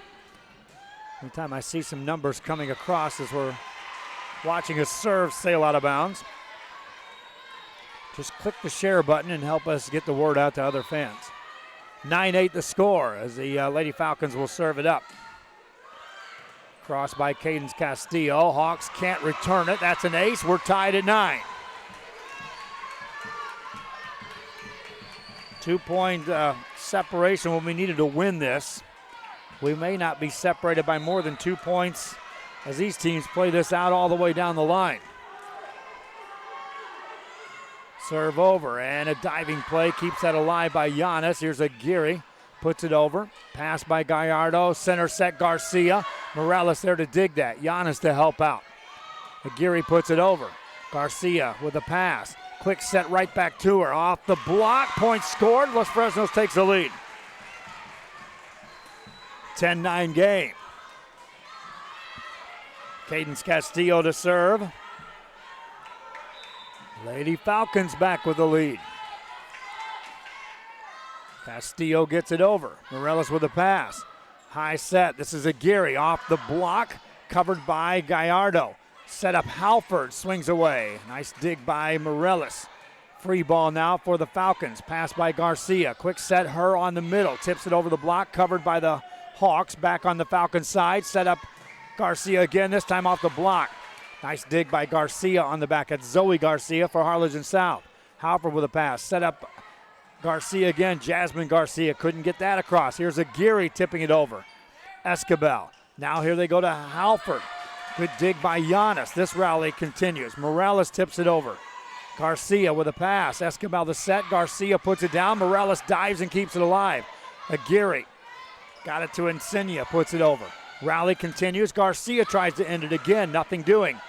[SPEAKER 1] Anytime I see some numbers coming across as we're watching a serve sail out of bounds, just click the share button and help us get the word out to other fans. 9-8 the score as the Lady Falcons will serve it up. Cross by Cadence Castillo. Hawks can't return it. That's an ace. We're tied at 9. 2-point separation when we needed to win this. We may not be separated by more than 2 points as these teams play this out all the way down the line. Serve over and a diving play keeps that alive by Giannis. Here's Aguirre, puts it over. Pass by Gallardo, center set Garcia. Morales there to dig that. Giannis to help out. Aguirre puts it over. Garcia with a pass. Quick set right back to her. Off the block, point scored. Los Fresnos takes the lead. 10-9 game. Cadence Castillo to serve. Lady Falcons back with the lead. Castillo gets it over. Morales with a pass. High set. This is Aguirre off the block. Covered by Gallardo. Set up Halford. Swings away. Nice dig by Morales. Free ball now for the Falcons. Pass by Garcia. Quick set. Her on the middle. Tips it over the block. Covered by the Hawks. Back on the Falcons side. Set up Garcia again. This time off the block. Nice dig by Garcia on the back. It's Zoe Garcia for Harlingen South. Halford with a pass. Set up Garcia again. Jasmine Garcia couldn't get that across. Here's Aguirre tipping it over. Escobar. Now here they go to Halford. Good dig by Giannis. This rally continues. Morales tips it over. Garcia with a pass. Escobar the set. Garcia puts it down. Morales dives and keeps it alive. Aguirre got it to Insignia. Puts it over. Rally continues. Garcia tries to end it again. Nothing doing.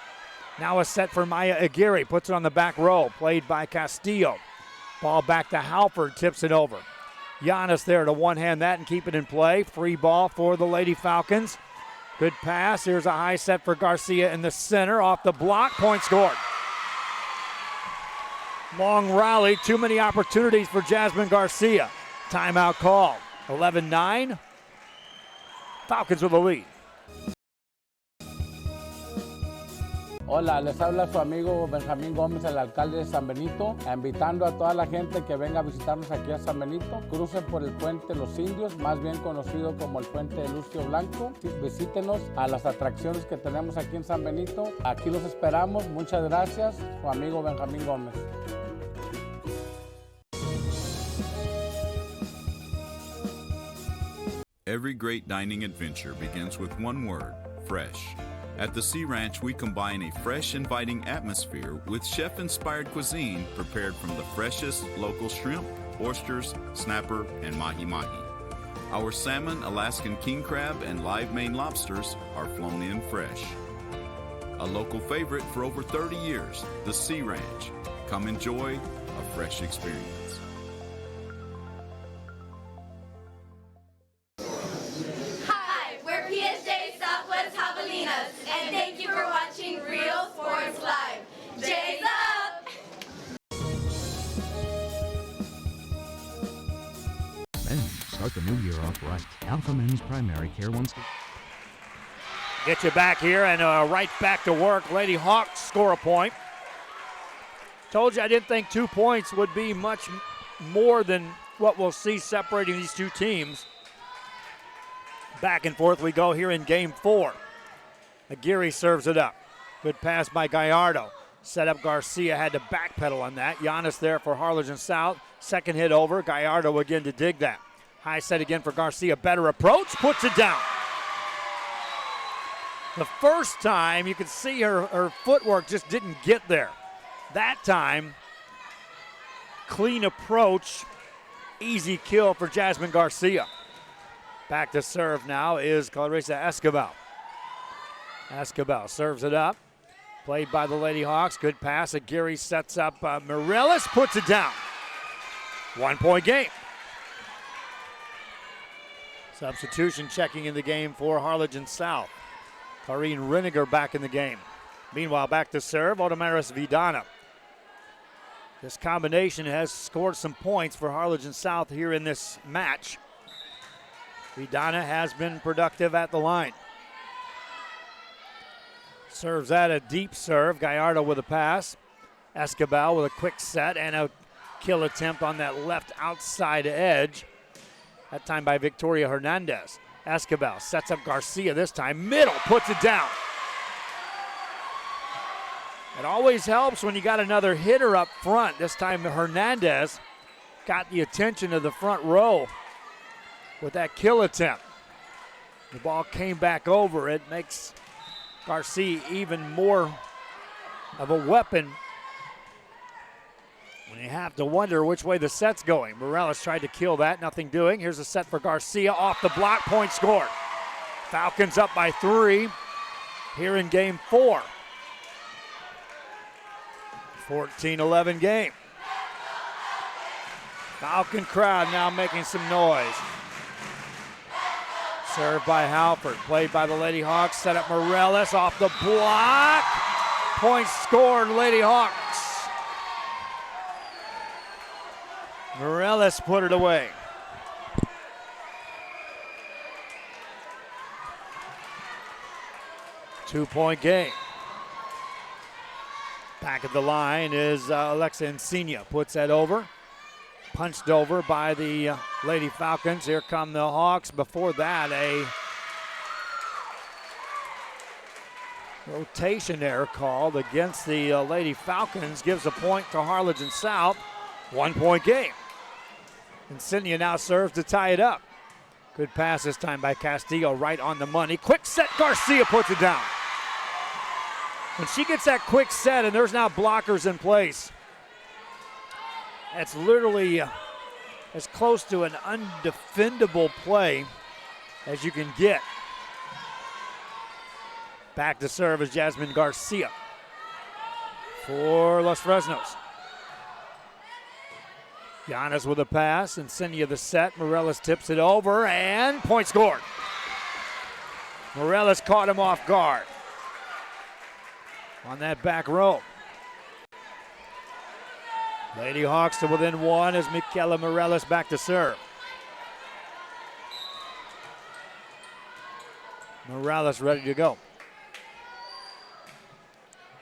[SPEAKER 1] Now a set for Maya Aguirre. Puts it on the back row. Played by Castillo. Ball back to Halford. Tips it over. Giannis there to one-hand that and keep it in play. Free ball for the Lady Falcons. Good pass. Here's a high set for Garcia in the center. Off the block. Point scored. Long rally. Too many opportunities for Jasmine Garcia. Timeout call. 11-9. Falcons with the lead.
[SPEAKER 11] Hola, les habla su amigo Benjamín Gómez, el alcalde de San Benito, invitando a toda la gente que venga a visitarnos aquí a San Benito. Crucen por el puente Los Indios, más bien conocido como el puente de Lucio Blanco. Visítenos a las atracciones que tenemos aquí en San Benito. Aquí los esperamos. Muchas gracias. Su amigo Benjamín Gómez.
[SPEAKER 2] Every great dining adventure begins with one word: fresh. At the Sea Ranch, we combine a fresh, inviting atmosphere with chef-inspired cuisine prepared from the freshest local shrimp, oysters, snapper, and mahi-mahi. Our salmon, Alaskan king crab, and live Maine lobsters are flown in fresh. A local favorite for over 30 years, the Sea Ranch. Come enjoy a fresh experience.
[SPEAKER 6] And thank you for watching Real Sports Live. Jay's up!
[SPEAKER 12] Men, start the new year off right. Alpha Men's Primary Care wants to
[SPEAKER 1] get you back here and right back to work. Lady Hawks score a point. Told you I didn't think 2 points would be much more than what we'll see separating these two teams. Back and forth we go here in game 4. Aguirre serves it up. Good pass by Gallardo. Set up Garcia, had to backpedal on that. Giannis there for Harlingen South. Second hit over. Gallardo again to dig that. High set again for Garcia. Better approach. Puts it down. The first time you could see her footwork just didn't get there. That time, clean approach. Easy kill for Jasmine Garcia. Back to serve now is Clarissa Escobar. Escobar serves it up. Played by the Lady Hawks. Good pass. Aguirre sets up Morales. Puts it down. 1 point game. Substitution checking in the game for Harlingen South. Karine Riniger back in the game. Meanwhile, back to serve. Otamaris Vidana. This combination has scored some points for Harlingen South here in this match. Vidana has been productive at the line. Serves that a deep serve. Gallardo with a pass. Escobar with a quick set and a kill attempt on that left outside edge. That time by Victoria Hernandez. Escobar sets up Garcia this time. Middle, puts it down. It always helps when you got another hitter up front. This time Hernandez got the attention of the front row with that kill attempt. The ball came back over. It makes Garcia even more of a weapon when you have to wonder which way the set's going. Morales tried to kill that, nothing doing. Here's a set for Garcia off the block, point scored. Falcons up by 3 here in game 4. 14-11 game. Falcon crowd now making some noise. Served by Halford, played by the Lady Hawks, set up Morales off the block. Point scored, Lady Hawks. Morales put it away. Two-point game. Back at the line is Alexa Insignia, puts that over. Punched over by the Lady Falcons. Here come the Hawks. Before that, a rotation error called against the Lady Falcons. Gives a point to Harlingen South. 1-point game. Insignia now serves to tie it up. Good pass this time by Castillo, right on the money. Quick set, Garcia puts it down. When she gets that quick set and there's now blockers in place, that's literally as close to an undefendable play as you can get. Back to serve is Jasmine Garcia for Los Fresnos. Giannis with a pass, Insignia the set. Morales tips it over and point scored. Morales caught him off guard on that back row. Lady Hawks to within 1 as Michaela Morales back to serve. Morales ready to go.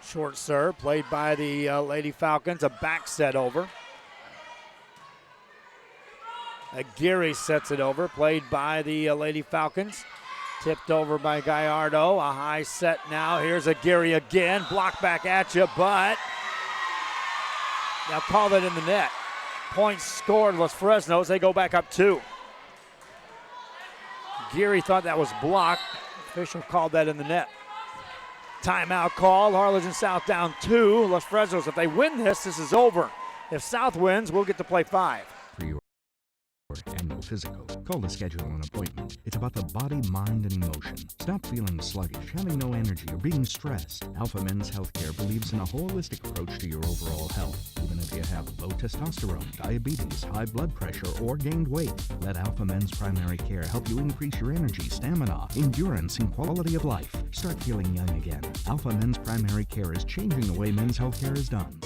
[SPEAKER 1] Short serve played by the Lady Falcons, a back set over. Aguirre sets it over, played by the Lady Falcons. Tipped over by Gallardo, a high set now. Here's Aguirre again, block back at you, but they'll call that in the net. Points scored, Los Fresnos. They go back up 2. Geary thought that was blocked. Official called that in the net. Timeout call. Harlingen South down 2. Los Fresnos, if they win this is over. If South wins, we'll get to play 5.
[SPEAKER 12] For your annual physical, call to schedule an appointment. It's about the body, mind, and emotion. Stop feeling sluggish, having no energy, or being stressed. Alpha Men's Healthcare believes in a holistic approach to your overall health. Even if you have low testosterone, diabetes, high blood pressure, or gained weight, let Alpha Men's Primary Care help you increase your energy, stamina, endurance, and quality of life. Start feeling young again. Alpha Men's Primary Care is changing the way men's healthcare is done.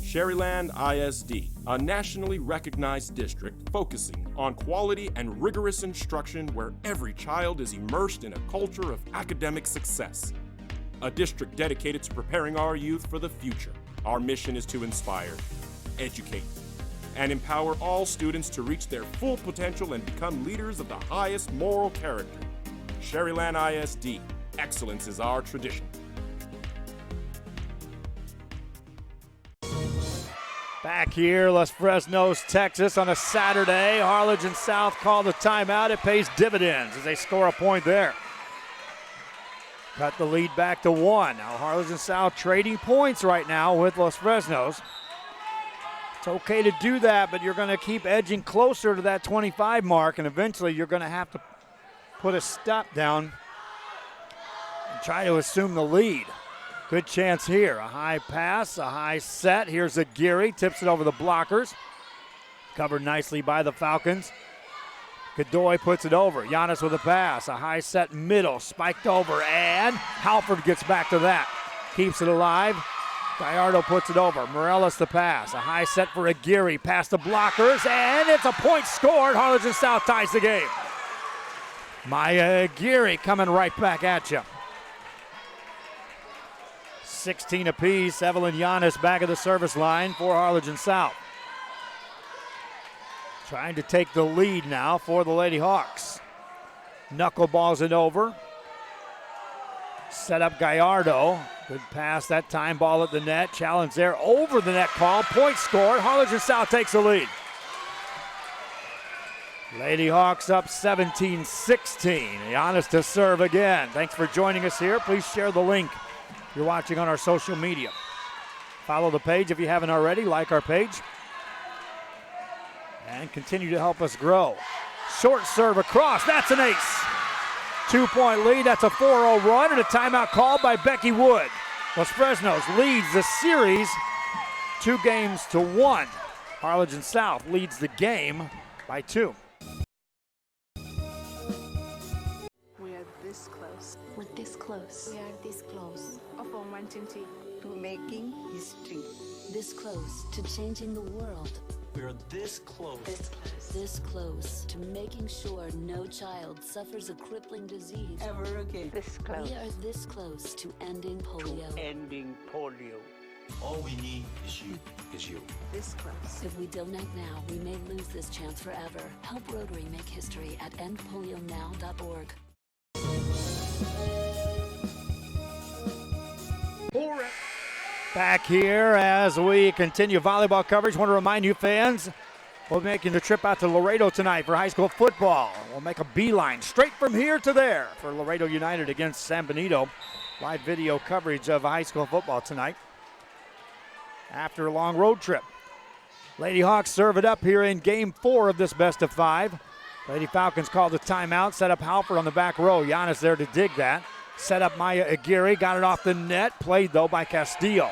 [SPEAKER 3] Sherryland ISD, a nationally recognized district focusing on quality and rigorous instruction where every child is immersed in a culture of academic success. A district dedicated to preparing our youth for the future. Our mission is to inspire, educate, and empower all students to reach their full potential and become leaders of the highest moral character. Sherryland ISD, excellence is our tradition.
[SPEAKER 1] Back here, Los Fresnos, Texas on a Saturday. Harlingen South called a timeout. It pays dividends as they score a point there. Cut the lead back to 1. Now Harlingen South trading points right now with Los Fresnos. It's okay to do that, but you're going to keep edging closer to that 25 mark, and eventually you're going to have to put a stop down and try to assume the lead. Good chance here. A high pass, a high set. Here's Aguirre, tips it over the blockers. Covered nicely by the Falcons. Godoy puts it over. Giannis with a pass, a high set middle, spiked over, and Halford gets back to that. Keeps it alive. Gallardo puts it over. Morales the pass, a high set for Aguirre, past the blockers, and it's a point scored. Harlingen South ties the game. Maya Aguirre coming right back at you. 16 apiece. Evelyn Giannis back at the service line for Harlingen South. Trying to take the lead now for the Lady Hawks. Knuckleballs it over. Set up Gallardo. Good pass that time. Ball at the net. Challenge there. Over the net call. Point scored. Harlingen South takes the lead. Lady Hawks up 17-16. Giannis to serve again. Thanks for joining us here. Please share the link if you're watching on our social media. Follow the page if you haven't already. Like our page. And continue to help us grow. Short serve across. That's an ace. 2-point lead. That's a 4-0 run and a timeout called by Becky Wood. Los Fresnos leads the series 2-1. Harlingen South leads the game by 2.
[SPEAKER 10] We are this close.
[SPEAKER 18] We're this close.
[SPEAKER 10] We are this close. Of wanting to making history.
[SPEAKER 15] This close to changing the world.
[SPEAKER 7] We're this close.
[SPEAKER 10] This close.
[SPEAKER 15] This close to making sure no child suffers a crippling disease.
[SPEAKER 10] Ever again. This close.
[SPEAKER 15] We are this close to ending polio.
[SPEAKER 10] Ending polio.
[SPEAKER 7] All we need is you.
[SPEAKER 10] This close.
[SPEAKER 15] If we donate now, we may lose this chance forever. Help Rotary make history at endpolionow.org.
[SPEAKER 1] Back here as we continue volleyball coverage. Want to remind you fans, we're making the trip out to Laredo tonight for high school football. We'll make a beeline straight from here to there for Laredo United against San Benito. Live video coverage of high school football tonight after a long road trip. Lady Hawks serve it up here in game 4 of this best of 5. Lady Falcons called the timeout, set up Halford on the back row. Giannis there to dig that. Set up Maya Aguirre, got it off the net. Played, though, by Castillo.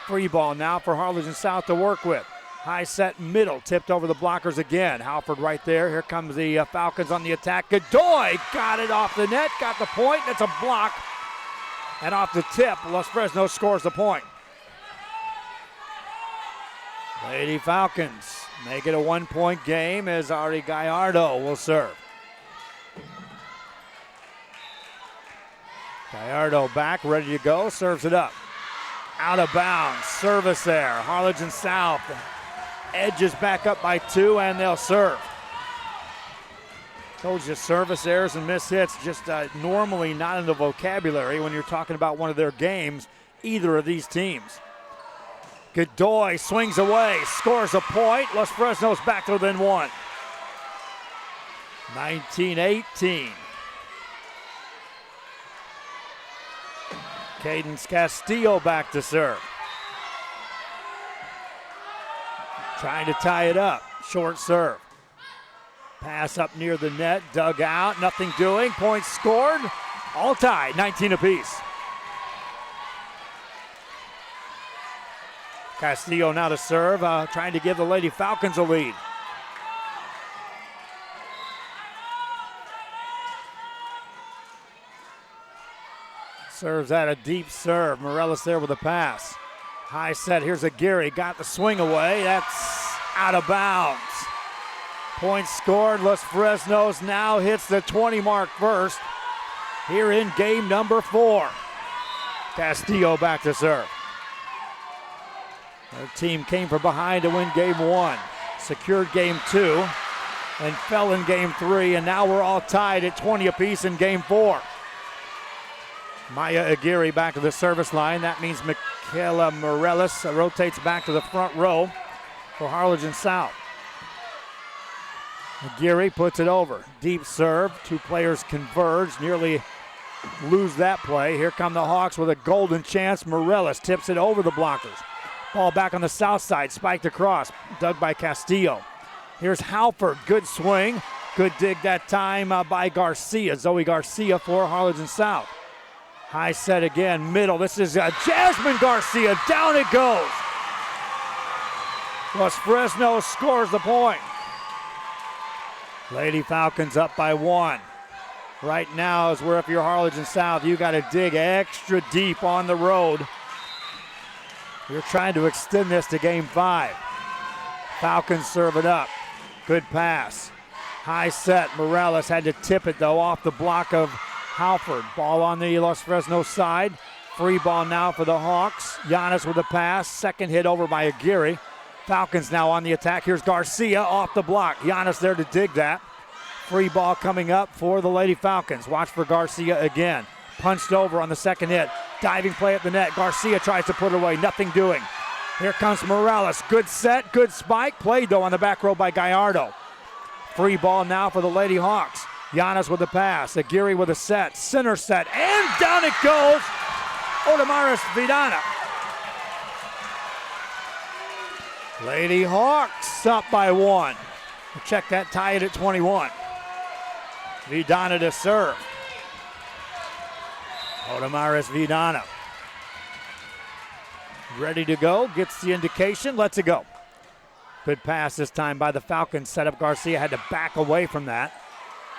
[SPEAKER 1] Free ball now for Harlingen South to work with. High set middle, tipped over the blockers again. Halford right there. Here comes the Falcons on the attack. Godoy got it off the net, got the point. That's a block. And off the tip, Los Fresnos scores the point. Lady Falcons make it a 1-point game as Ari Gallardo will serve. Gallardo back, ready to go, serves it up. Out of bounds, service there. Harlingen South edges back up by 2, and they'll serve. Told you service errors and missed hits just normally not in the vocabulary when you're talking about one of their games, either of these teams. Godoy swings away, scores a point. Los Fresnos back to within 1. 19-18. Cadence Castillo back to serve. Trying to tie it up. Short serve. Pass up near the net. Dug out. Nothing doing. Points scored. All tied. 19 apiece. Castillo now to serve. Trying to give the Lady Falcons a lead. Serves at a deep serve. Morales there with a pass. High set. Here's Aguirre. Got the swing away. That's out of bounds. Points scored. Los Fresnos now hits the 20 mark first here in game number 4. Castillo back to serve. Their team came from behind to win game 1. Secured game 2 and fell in game 3. And now we're all tied at 20 apiece in game 4. Maya Aguirre back to the service line. That means Michaela Morales rotates back to the front row for Harlingen South. Aguirre puts it over. Deep serve. 2 players converge. Nearly lose that play. Here come the Hawks with a golden chance. Morales tips it over the blockers. Ball back on the south side. Spiked across. Dug by Castillo. Here's Halford. Good swing. Good dig that time by Garcia. Zoe Garcia for Harlingen South. High set again, middle. This is Jasmine Garcia. Down it goes. Los Fresnos scores the point. Lady Falcons up by 1. Right now is where if you're Harlingen South, you got to dig extra deep on the road. You're trying to extend this to game 5. Falcons serve it up. Good pass. High set. Morales had to tip it, though, off the block of Halford. Ball on the Los Fresnos side. Free ball now for the Hawks. Giannis with a pass. Second hit over by Aguirre. Falcons now on the attack. Here's Garcia off the block. Giannis there to dig that. Free ball coming up for the Lady Falcons. Watch for Garcia again. Punched over on the second hit. Diving play at the net. Garcia tries to put it away. Nothing doing. Here comes Morales. Good set, good spike. Played, though, on the back row by Gallardo. Free ball now for the Lady Hawks. Giannis with the pass. Aguirre with a set. Center set. And down it goes. Odamaris Vidana. Lady Hawks up by 1. Check that, tie it at 21. Vidana to serve. Odamaris Vidana. Ready to go, gets the indication, lets it go. Good pass this time by the Falcons. Set up Garcia, had to back away from that.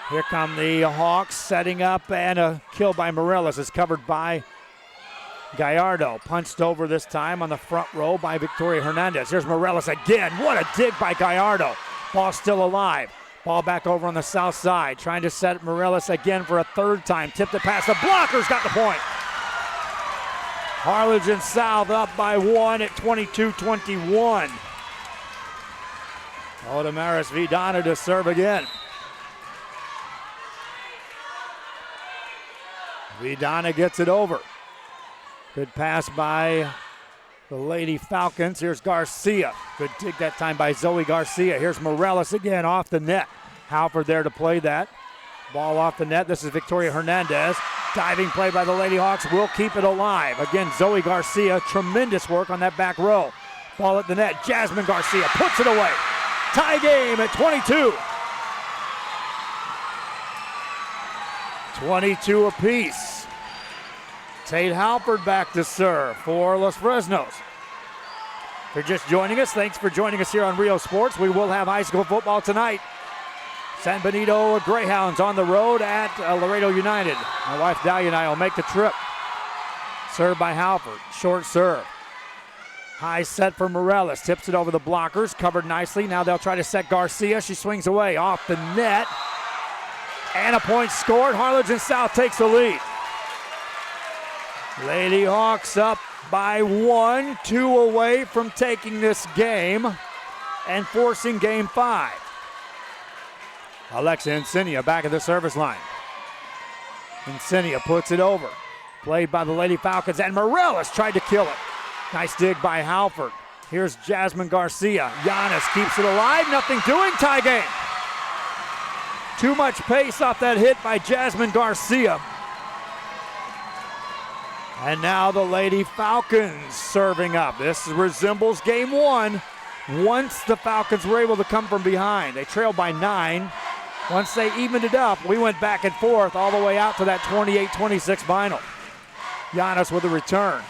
[SPEAKER 1] Here come the Hawks setting up, and a kill by Morales is covered by Gallardo. Punched over this time on the front row by Victoria Hernandez. Here's Morales again. What a dig by Gallardo. Ball still alive. Ball back over on the south side. Trying to set Morales again for a third time. Tipped it past the blockers. Got the point. Harlingen South up by 1 at 22-21. Odamaris Vidana to serve again. Vidana gets it over. Good pass by the Lady Falcons. Here's Garcia. Good dig that time by Zoe Garcia. Here's Morales again off the net. Halford there to play that. Ball off the net. This is Victoria Hernandez. Diving play by the Lady Hawks will keep it alive. Again, Zoe Garcia. Tremendous work on that back row. Ball at the net. Jasmine Garcia puts it away. Tie game at 22. 22 apiece. Tate Halford back to serve for Los Fresnos. If you're just joining us, thanks for joining us here on Rio Sports. We will have high school football tonight. San Benito Greyhounds on the road at Laredo United. My wife Dahlia and I will make the trip. Served by Halford. Short serve. High set for Morales. Tips it over the blockers. Covered nicely. Now they'll try to set Garcia. She swings away off the net. And a point scored. Harlingen South takes the lead. Lady Hawks up by 1, 2 away from taking this game and forcing game 5. Alexa Insignia back at the service line. Insignia puts it over. Played by the Lady Falcons, and Morales tried to kill it. Nice dig by Halford. Here's Jasmine Garcia. Giannis keeps it alive. Nothing doing. Tie game. Too much pace off that hit by Jasmine Garcia. And now the Lady Falcons serving up. This resembles game 1. Once the Falcons were able to come from behind. They trailed by 9. Once they evened it up, we went back and forth all the way out to that 28-26 final. Giannis with a return.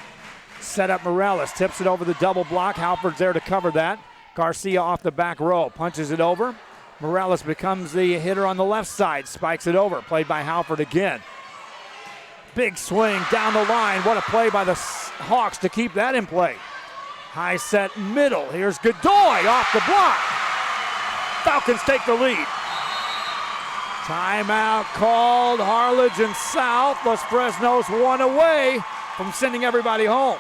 [SPEAKER 1] Set up Morales. Tips it over the double block. Halford's there to cover that. Garcia off the back row. Punches it over. Morales becomes the hitter on the left side. Spikes it over. Played by Halford again. Big swing down the line. What a play by the Hawks to keep that in play. High set middle. Here's Godoy off the block. Falcons take the lead. Timeout called. Harlingen South. Los Fresnos 1 away from sending everybody home.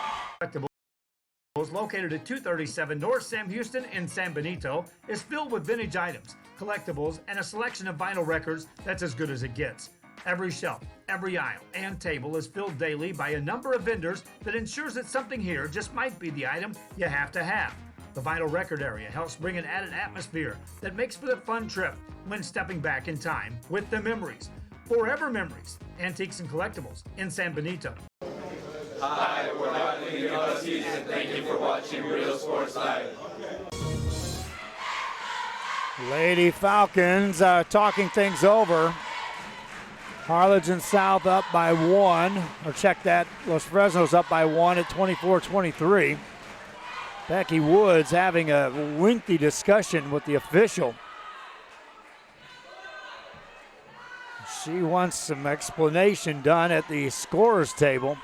[SPEAKER 20] Located at 237 North Sam Houston in San Benito, is filled with vintage items, collectibles, and a selection of vinyl records that's as good as it gets. Every shelf, every aisle, and table is filled daily by a number of vendors that ensures that something here just might be the item you have to have. The vinyl record area helps bring an added atmosphere that makes for the fun trip when stepping back in time with the memories. Forever Memories, Antiques and Collectibles in San Benito.
[SPEAKER 7] Hi, we're Harlingen Huskies, and thank you for watching Real Sports Live.
[SPEAKER 1] Lady Falcons talking things over. Harlingen South up by 1, or check that, Los Fresnos up by 1 at 24-23. Becky Woods having a lengthy discussion with the official. She wants some explanation done at the scorer's table.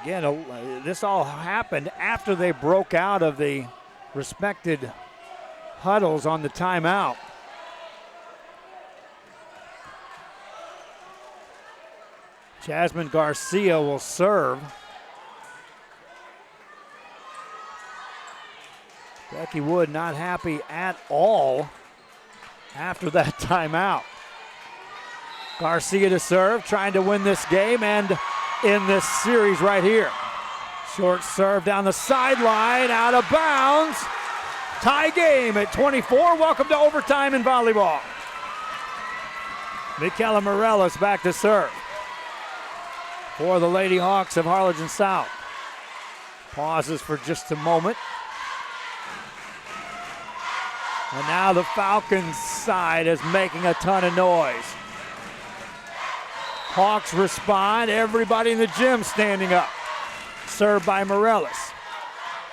[SPEAKER 1] Again, this all happened after they broke out of the respected huddles on the timeout. Jasmine Garcia will serve. Becky Wood not happy at all after that timeout. Garcia to serve, trying to win this game and in this series right here. Short serve down the sideline, out of bounds. Tie game at 24. Welcome to overtime in volleyball. Michaela Morales back to serve for the Lady Hawks of Harlingen South. Pauses for just a moment. And now the Falcons side is making a ton of noise. Hawks respond, everybody in the gym standing up. Served by Morales.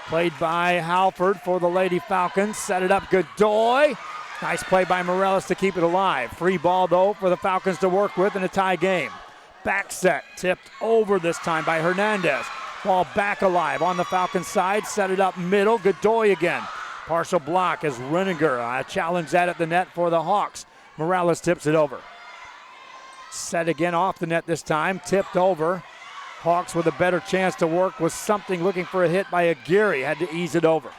[SPEAKER 1] Played by Halford for the Lady Falcons. Set it up, Godoy. Nice play by Morales to keep it alive. Free ball though for the Falcons to work with in a tie game. Back set, tipped over this time by Hernandez. Ball back alive on the Falcons side. Set it up middle, Godoy again. Partial block as Reniger challenged that at the net for the Hawks. Morales tips it over. Set again off the net this time, tipped over. Hawks with a better chance to work with something, looking for a hit by Aguirre, had to ease it over.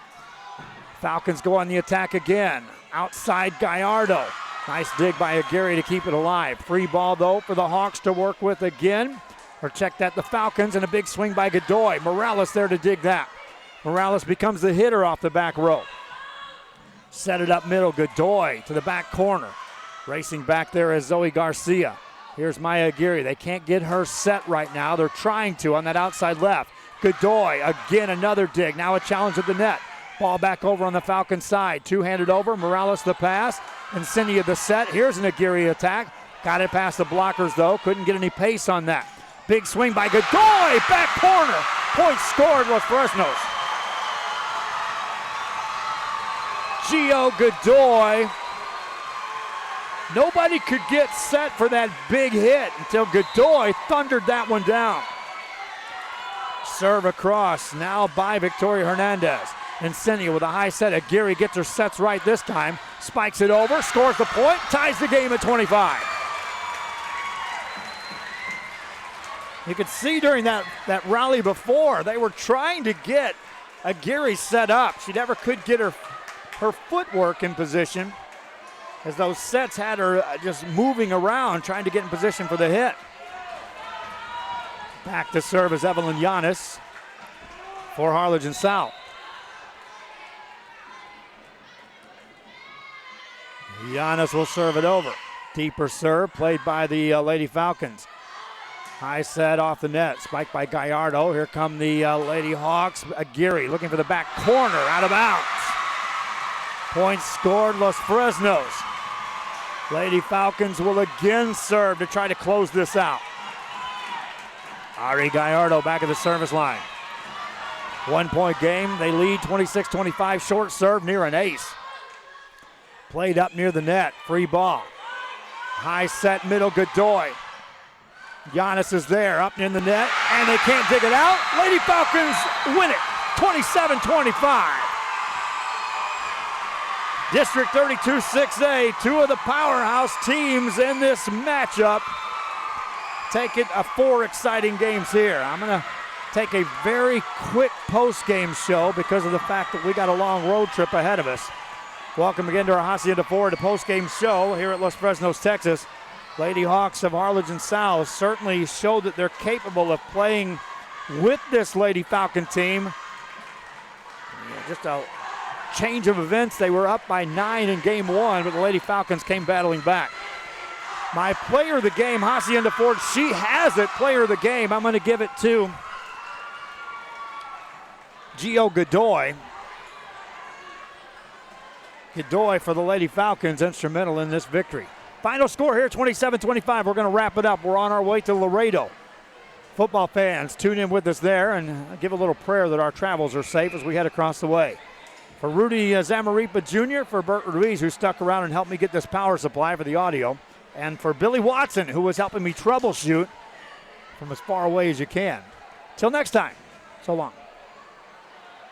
[SPEAKER 1] Falcons go on the attack again. Outside Gallardo. Nice dig by Aguirre to keep it alive. Free ball though for the Hawks to work with again. Or check that, the Falcons, and a big swing by Godoy. Morales there to dig that. Morales becomes the hitter off the back row. Set it up middle, Godoy to the back corner. Racing back there is Zoe Garcia. Here's Maya Aguirre. They can't get her set right now. They're trying to on that outside left. Godoy, again another dig. Now a challenge at the net. Ball back over on the Falcon side. Two-handed over, Morales the pass. Insignia the set. Here's an Aguirre attack. Got it past the blockers though. Couldn't get any pace on that. Big swing by Godoy, back corner. Point scored was Fresnos. Gio Godoy. Nobody could get set for that big hit until Godoy thundered that one down. Serve across, now by Victoria Hernandez. Insignia with a high set. Aguirre gets her sets right this time. Spikes it over, scores the point, ties the game at 25. You could see during that rally before, they were trying to get Aguirre set up. She never could get her footwork in position, as those sets had her just moving around, trying to get in position for the hit. Back to serve is Evelyn Giannis for Harlingen South. Giannis will serve it over. Deeper serve played by the Lady Falcons. High set off the net, spiked by Gallardo. Here come the Lady Hawks. Aguirre looking for the back corner, out of bounds. Points scored, Los Fresnos. Lady Falcons will again serve to try to close this out. Ari Gallardo back at the service line. 1 point game, they lead 26-25, short serve near an ace. Played up near the net, free ball. High set middle, Godoy. Giannis is there, up in the net, and they can't dig it out. Lady Falcons win it, 27-25. District 32 6A, two of the powerhouse teams in this matchup. Take it 4 exciting games here. I'm going to take a very quick post-game show because of the fact that we got a long road trip ahead of us. Welcome again to our Hacienda Ford post-game show here at Los Fresnos, Texas. Lady Hawks of Harlingen South certainly showed that they're capable of playing with this Lady Falcon team. Just a change of events. They were up by 9 in game 1, but the Lady Falcons came battling back. My player of the game, Hacienda Ford, she has it, player of the game. I'm going to give it to Gio Godoy. Godoy for the Lady Falcons, instrumental in this victory. Final score here, 27-25. We're going to wrap it up. We're on our way to Laredo. Football fans, tune in with us there and give a little prayer that our travels are safe as we head across the way. For Rudy Zamaripa Jr., for Bert Ruiz, who stuck around and helped me get this power supply for the audio, and for Billy Watson, who was helping me troubleshoot from as far away as you can. Till next time, so long.